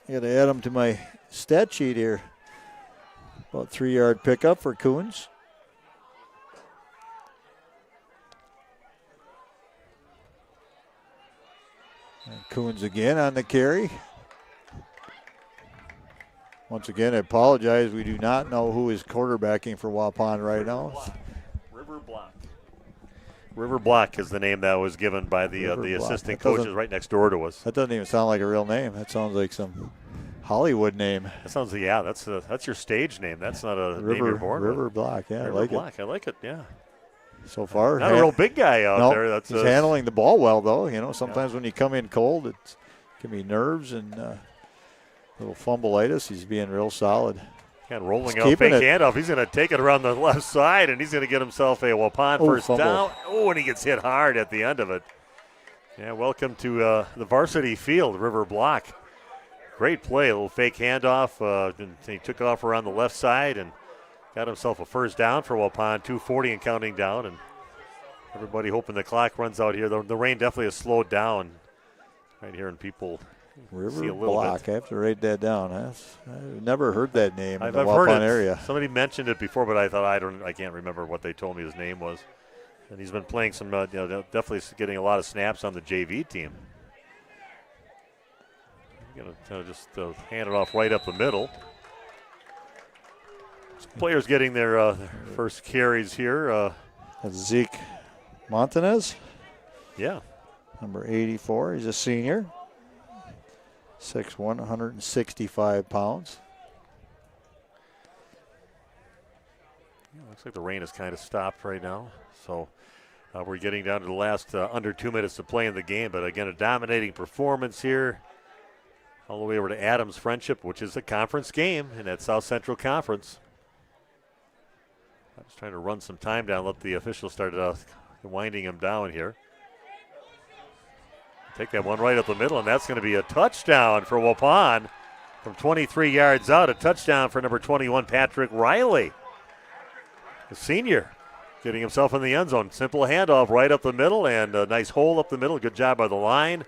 I got to add him to my stat sheet here. About 3-yard pickup for Coons. And Coons again on the carry. Once again, I apologize. We do not know who is quarterbacking for Waupun right now. River Block is the name that was given by the assistant coaches right next door to us. That doesn't even sound like a real name. That sounds like some Hollywood name. That sounds that's your stage name. That's not a name you're born with. River Block, yeah, River Block. I like it, yeah. So far, not a real big guy out there. He's handling the ball well, though. You know, sometimes when you come in cold, it can be nerves and a little fumbleitis. He's being real solid. And rolling out fake handoff. He's going to take it around the left side, and he's going to get himself a Waupun first down. Oh, and he gets hit hard at the end of it. Yeah, welcome to the varsity field, River Block. Great play, a little fake handoff. He took off around the left side and got himself a first down for Waupun, 2:40 and counting down, and everybody hoping the clock runs out here. The rain definitely has slowed down right here, and people see a little Block. bit. I have to write that down. I've never heard that name in the I've heard Waupun it. area. Somebody mentioned it before, but I thought I can't remember what they told me his name was. And he's been playing some, definitely getting a lot of snaps on the JV team. Going to just hand it off right up the middle. Some players getting their first carries here. That's Zeke Montanez. Yeah. Number 84. He's a senior. 6'1", 165 pounds. Yeah, looks like the rain has kind of stopped right now. So we're getting down to the last under 2 minutes to play in the game. But again, a dominating performance here. All the way over to Adams Friendship, which is a conference game in that South Central Conference. I'm just trying to run some time down, let the officials start winding him down here. Take that one right up the middle, and that's going to be a touchdown for Waupun from 23 yards out. A touchdown for number 21, Patrick Riley, the senior, getting himself in the end zone. Simple handoff right up the middle, and a nice hole up the middle. Good job by the line.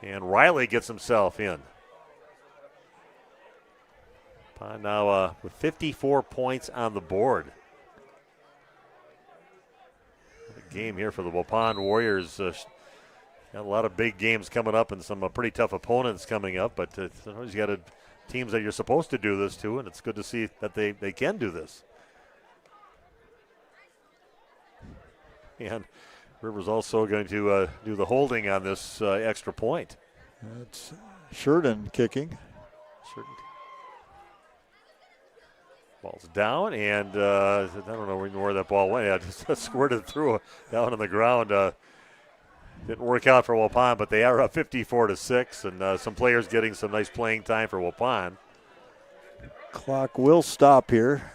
And Riley gets himself in. Now with 54 points on the board. A game here for the Waupun Warriors. Got a lot of big games coming up and some pretty tough opponents coming up. But sometimes you got teams that you're supposed to do this to, and it's good to see that they can do this. And Rivers also going to do the holding on this extra point. That's Sheridan kicking. Ball's down, and I don't know where that ball went. I just squirted through down on the ground. Didn't work out for Waupun, but they are up 54-6, and some players getting some nice playing time for Waupun. Clock will stop here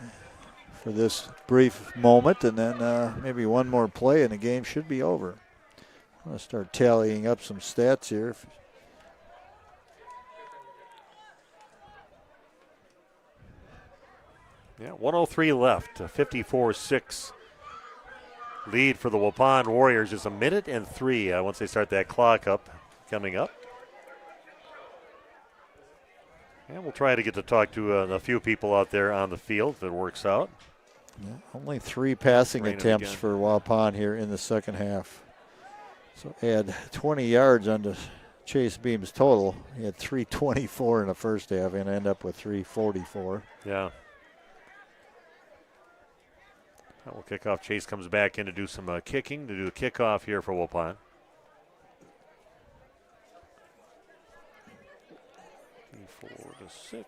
for this brief moment, and then maybe one more play and the game should be over. I'm going to start tallying up some stats here. Yeah, 103 left, 54-6 lead for the Waupun Warriors. Just a minute and 3 once they start that clock up coming up. And we'll try to get to talk to a few people out there on the field if it works out. Yeah, only 3 passing attempts for Waupun here in the second half. So add 20 yards onto Chase Beam's total. He had 324 in the first half and end up with 344. Yeah. We'll kick off. Chase comes back in to do some kicking, to do the kickoff here for Waupun. 4-6.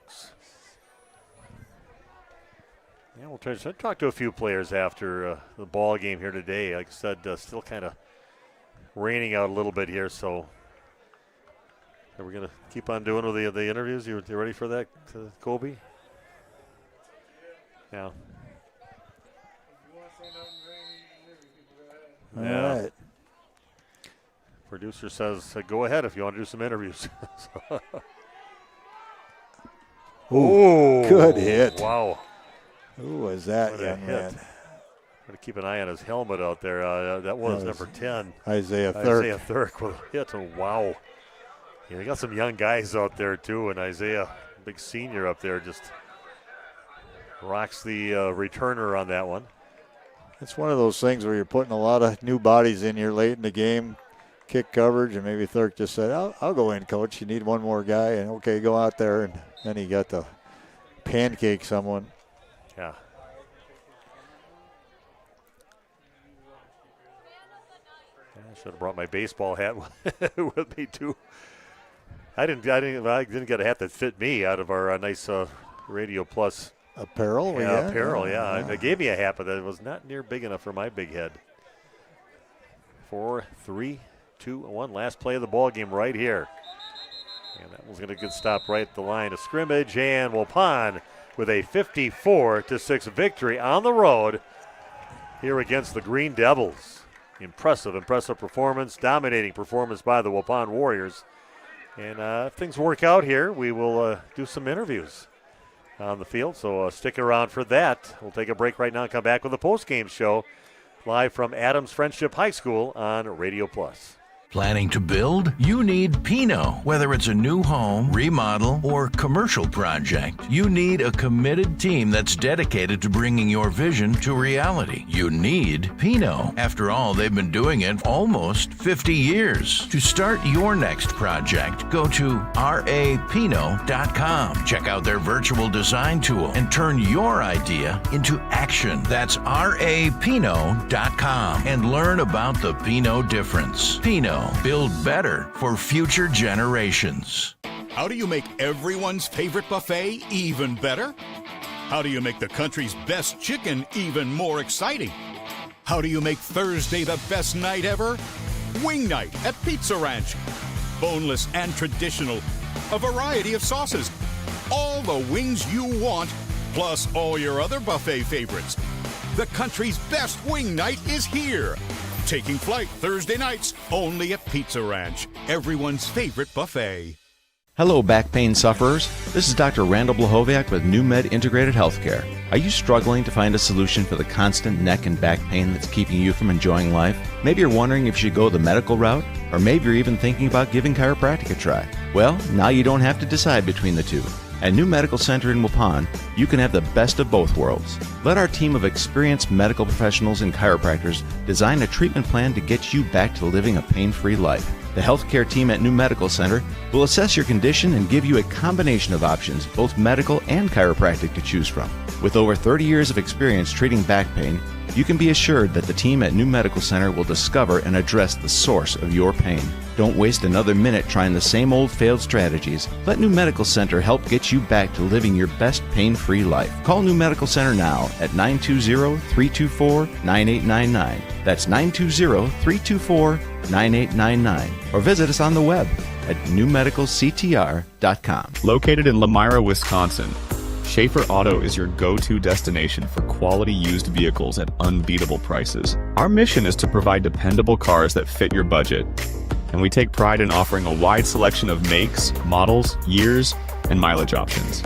Yeah, we'll try to talk to a few players after the ball game here today. Like I said, still kind of raining out a little bit here, so are we going to keep on doing with the interviews? You ready for that, Kobe? Yeah. All right. Producer says, go ahead if you want to do some interviews. Ooh, good hit. Wow. Who was that, young man? Got to keep an eye on his helmet out there. That was number 10. Isaiah Thurk. Isaiah Thurk with a hit. Oh, wow. Yeah, they got some young guys out there, too, and Isaiah, big senior up there, just rocks the returner on that one. It's one of those things where you're putting a lot of new bodies in here late in the game, kick coverage, and maybe Thurk just said, I'll go in, coach. You need one more guy, and okay, go out there. And then he got to pancake someone. Yeah. I should have brought my baseball hat with me, too. I didn't get a hat that fit me out of our nice Radio Plus apparel. Yeah, apparel. Yeah, they gave me a hat, but it was not near big enough for my big head. 4, 3, 2, 1. Last play of the ball game right here, and that was going to get stopped right at the line of scrimmage. And Waupun with a 54-6 victory on the road here against the Green Devils. Impressive performance, dominating performance by the Waupun Warriors. And if things work out here, we will do some interviews. on the field. So stick around for that. We'll take a break right now and come back with a post-game show live from Adams Friendship High School on Radio Plus. Planning to build? You need Pinot. Whether it's a new home, remodel, or commercial project, you need a committed team that's dedicated to bringing your vision to reality. You need Pinot. After all, they've been doing it almost 50 years. To start your next project, go to rapinot.com. Check out their virtual design tool and turn your idea into action. That's rapinot.com and learn about the Pinot difference. Pinot. Build better for future generations. How do you make everyone's favorite buffet even better? How do you make the country's best chicken even more exciting? How do you make Thursday the best night ever? Wing night at Pizza Ranch. Boneless and traditional. A variety of sauces. All the wings you want, plus all your other buffet favorites. The country's best wing night is here. Taking flight Thursday nights only at Pizza Ranch, everyone's favorite buffet. Hello, back pain sufferers. This is Dr. Randall Blahoviak with New Med Integrated Healthcare. Are you struggling to find a solution for the constant neck and back pain that's keeping you from enjoying life? Maybe you're wondering if you should go the medical route, or maybe you're even thinking about giving chiropractic a try. Well, now you don't have to decide between the two. At New Medical Center in Waupun, you can have the best of both worlds. Let our team of experienced medical professionals and chiropractors design a treatment plan to get you back to living a pain-free life. The healthcare team at New Medical Center will assess your condition and give you a combination of options, both medical and chiropractic, to choose from. With over 30 years of experience treating back pain, you can be assured that the team at New Medical Center will discover and address the source of your pain. Don't waste another minute trying the same old failed strategies. Let New Medical Center help get you back to living your best pain-free life. Call New Medical Center now at 920-324-9899. That's 920-324-9899. Or visit us on the web at newmedicalctr.com. Located in Lamira, Wisconsin, Schaefer Auto is your go-to destination for quality used vehicles at unbeatable prices. Our mission is to provide dependable cars that fit your budget, and we take pride in offering a wide selection of makes, models, years, and mileage options.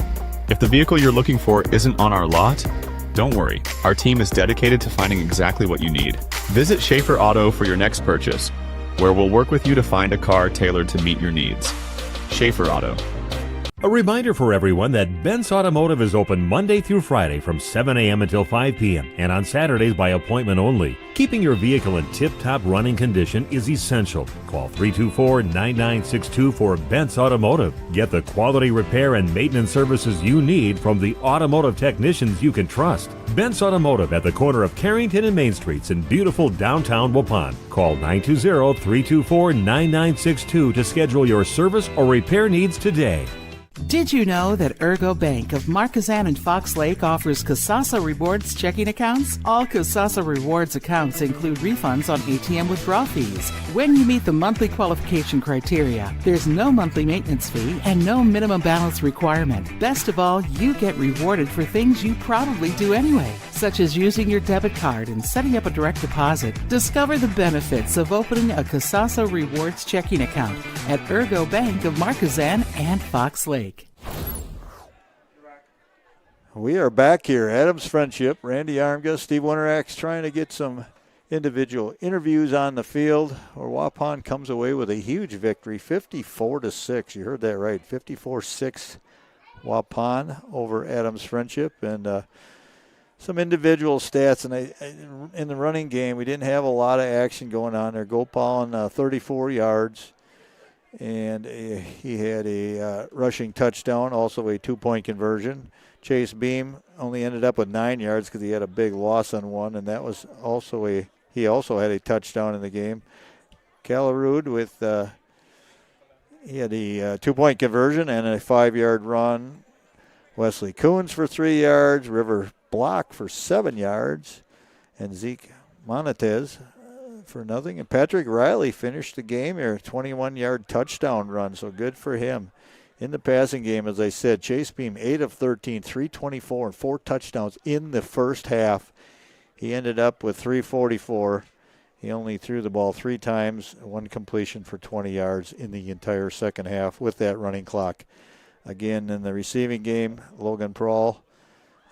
If the vehicle you're looking for isn't on our lot, don't worry. Our team is dedicated to finding exactly what you need. Visit Schaefer Auto for your next purchase, where we'll work with you to find a car tailored to meet your needs. Schaefer Auto. A reminder for everyone that Ben's Automotive is open Monday through Friday from 7 a.m. until 5 p.m. and on Saturdays by appointment only. Keeping your vehicle in tip-top running condition is essential. Call 324-9962 for Ben's Automotive. Get the quality repair and maintenance services you need from the automotive technicians you can trust. Ben's Automotive at the corner of Carrington and Main Streets in beautiful downtown Waupun. Call 920-324-9962 to schedule your service or repair needs today. Did you know that Ergo Bank of Marquezan and Fox Lake offers Casasa Rewards checking accounts? All Casasa Rewards accounts include refunds on ATM withdrawal fees. When you meet the monthly qualification criteria, there's no monthly maintenance fee and no minimum balance requirement. Best of all, you get rewarded for things you probably do anyway, such as using your debit card and setting up a direct deposit. Discover the benefits of opening a Casasa Rewards checking account at Ergo Bank of Marquezan and Fox Lake. We are back here, Adams Friendship. Randy Armgust, Steve Winterax trying to get some individual interviews on the field, where Waupun comes away with a huge victory, 54-6. You heard that right, 54-6 Waupun over Adams Friendship. And some individual stats, and in the running game, we didn't have a lot of action going on there. Gopal 34 yards, and he had a rushing touchdown, also a 2-point conversion. Chase Beam only ended up with 9 yards because he had a big loss on one, and that was also he also had a touchdown in the game. Calarud with he had a 2-point conversion and a 5-yard run. Wesley Coons for 3 yards. River Block for 7 yards, and Zeke Monatez for nothing. And Patrick Riley finished the game here, 21-yard touchdown run, so good for him. In the passing game, as I said, Chase Beam 8 of 13, 324, and 4 touchdowns in the first half. He ended up with 344. He only threw the ball 3 times, 1 completion for 20 yards in the entire second half with that running clock. Again, in the receiving game, Logan Prawl,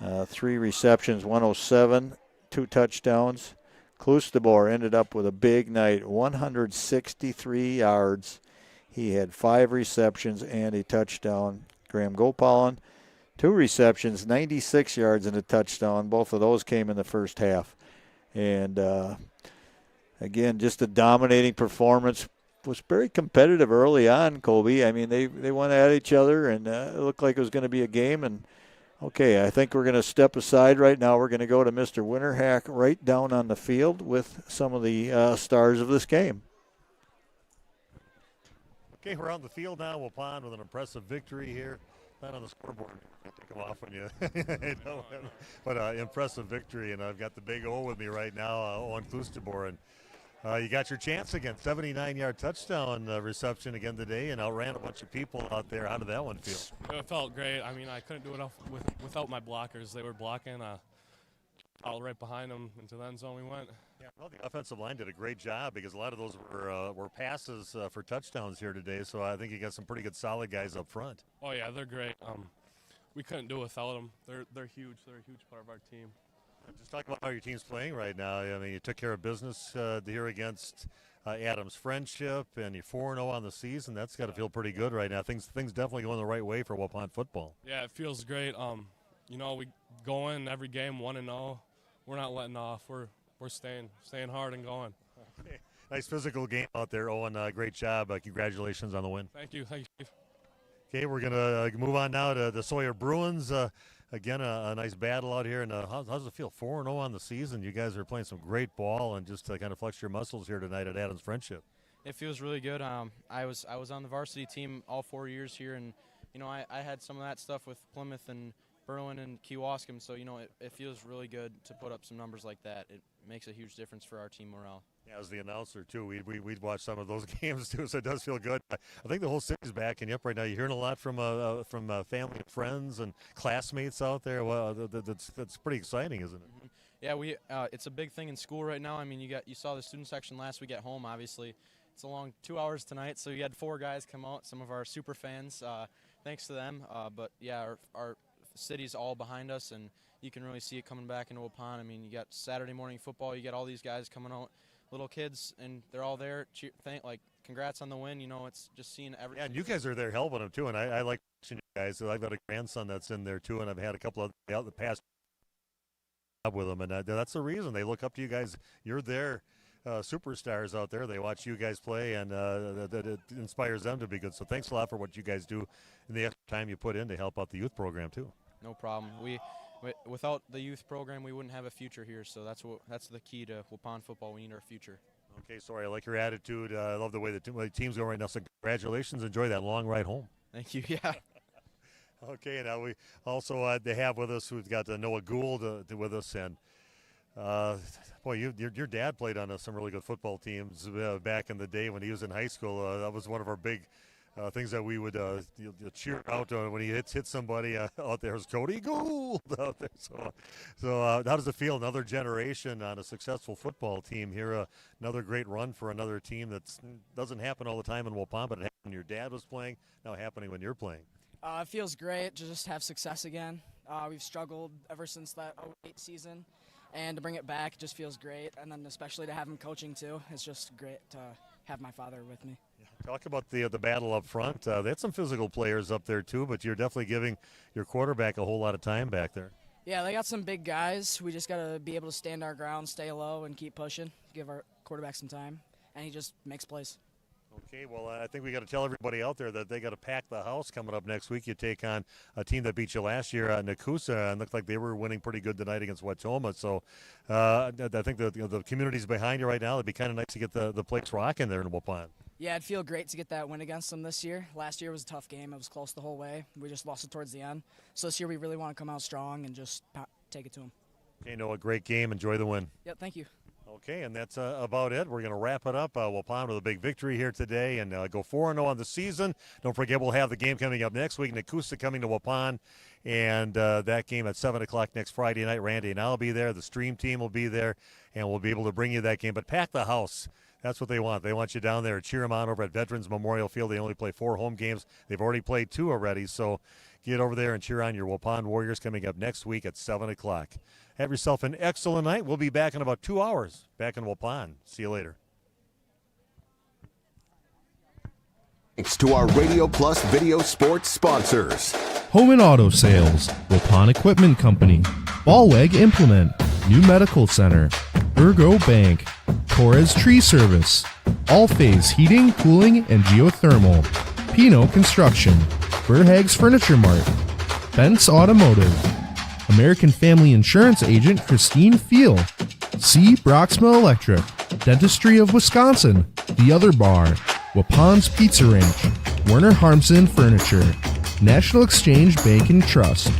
3 receptions, 107, 2 touchdowns. Klustebor ended up with a big night, 163 yards. He had 5 receptions and a touchdown. Graham Gopalin, 2 receptions, 96 yards and a touchdown. Both of those came in the first half. And again, just a dominating performance. Was very competitive early on, Kobe. I mean, they went at each other, and it looked like it was going to be a game. And, okay, I think we're going to step aside right now. We're going to go to Mr. Winterhack right down on the field with some of the stars of this game. Okay, we're on the field now. Waupun with an impressive victory here. Not on the scoreboard. Take them off when you but impressive victory. And I've got the big O with me right now, Owen Klustebor. And you got your chance again. 79-yard touchdown reception again today, and outran a bunch of people out there. How did that one feel? It felt great. I mean, I couldn't do it without my blockers. They were blocking all right behind them. Into the end zone we went. Yeah, well, the offensive line did a great job because a lot of those were passes for touchdowns here today. So I think you got some pretty good solid guys up front. Oh, yeah, they're great. We couldn't do it without them. They're huge. They're a huge part of our team. Just talk about how your team's playing right now. I mean, you took care of business here against Adams Friendship, and you're 4-0 on the season. That's got to feel pretty good right now. Things definitely going the right way for Waupun football. Yeah, it feels great. You know, we go in every game 1-0. We're not letting off. We're staying hard and going. Okay. Nice physical game out there, Owen. Great job. Congratulations on the win. Thank you, Steve. Okay, we're going to move on now to the Sawyer Bruins. Again, a nice battle out here. And how does it feel? 4-0 on the season. You guys are playing some great ball and just kind of flex your muscles here tonight at Adams Friendship. It feels really good. I was on the varsity team all 4 years here, and you know I had some of that stuff with Plymouth and Berlin and Kewaskum. So you know it feels really good to put up some numbers like that. It makes a huge difference for our team morale. Yeah, as the announcer, too, we'd watch some of those games, too, so it does feel good. I think the whole city's backing you up right now. You're hearing a lot from family and friends and classmates out there. Well, that's pretty exciting, isn't it? Mm-hmm. Yeah, it's a big thing in school right now. I mean, you saw the student section last week at home, obviously. It's a long 2 hours tonight, so you had 4 guys come out, some of our super fans. Thanks to them. But, yeah, our city's all behind us, and you can really see it coming back into Waupun. I mean, you got Saturday morning football. You got all these guys coming out. Little kids, and they're all there. Congrats on the win. You know, it's just seeing everything. Yeah, and you guys are there helping them, too, and I like watching you guys. I've got a grandson that's in there, too, and I've had a couple of the past with them, and that's the reason. They look up to you guys. You're their superstars out there. They watch you guys play, and that it inspires them to be good. So thanks a lot for what you guys do and the extra time you put in to help out the youth program, too. No problem. Without the youth program, we wouldn't have a future here. So that's the key to Waupun football. We need our future. Okay, sorry. I like your attitude. I love the way the team's going right now. So congratulations. Enjoy that long ride home. Thank you. Yeah. Okay, and now we also they have with us. We've got Noah Gould with us, and boy, your dad played on some really good football teams back in the day when he was in high school. That was one of our big things that we would cheer out when he hit somebody out there. Was Cody Gould out there. So how does it feel? Another generation on a successful football team here. Another great run for another team that doesn't happen all the time in Waupun, but it happened when your dad was playing. Now happening when you're playing. It feels great to just have success again. We've struggled ever since that 2008 season, and to bring it back just feels great. And then especially to have him coaching too, it's just great to have my father with me. Talk about the battle up front. They had some physical players up there too, but you're definitely giving your quarterback a whole lot of time back there. Yeah, they got some big guys. We just got to be able to stand our ground, stay low, and keep pushing, give our quarterback some time, and he just makes plays. Okay, well, I think we got to tell everybody out there that they got to pack the house coming up next week. You take on a team that beat you last year, Nakusa, and looked like they were winning pretty good tonight against Wautoma. So I think the community's behind you right now. It'd be kind of nice to get the place rocking there in Waupun. Yeah, it'd feel great to get that win against them this year. Last year was a tough game. It was close the whole way. We just lost it towards the end. So this year we really want to come out strong and just take it to them. Okay, Noah, great game. Enjoy the win. Yep, thank you. Okay, and that's about it. We're going to wrap it up. Waupun with a big victory here today and go 4-0 on the season. Don't forget, we'll have the game coming up next week. Nakusa coming to Waupun, and that game at 7 o'clock next Friday night. Randy and I'll be there. The stream team will be there, and we'll be able to bring you that game. But pack the house. That's what they want. They want you down there. Cheer them on over at Veterans Memorial Field. They only play 4 home games. They've already played 2 already, so get over there and cheer on your Waupun Warriors coming up next week at 7 o'clock. Have yourself an excellent night. We'll be back in about 2 hours back in Waupun. See you later. Thanks to our Radio Plus Video Sports sponsors. Home and Auto Sales, Waupun Equipment Company, Ballweg Implement, New Medical Center, Ergo Bank, Torres Tree Service, All Phase Heating, Cooling, and Geothermal, Pinot Construction, Burhags Furniture Mart, Bent's Automotive, American Family Insurance Agent Christine Fiel, C. Broxma Electric, Dentistry of Wisconsin, The Other Bar, Wapun's Pizza Ranch, Werner Harmsen Furniture, National Exchange Bank and Trust,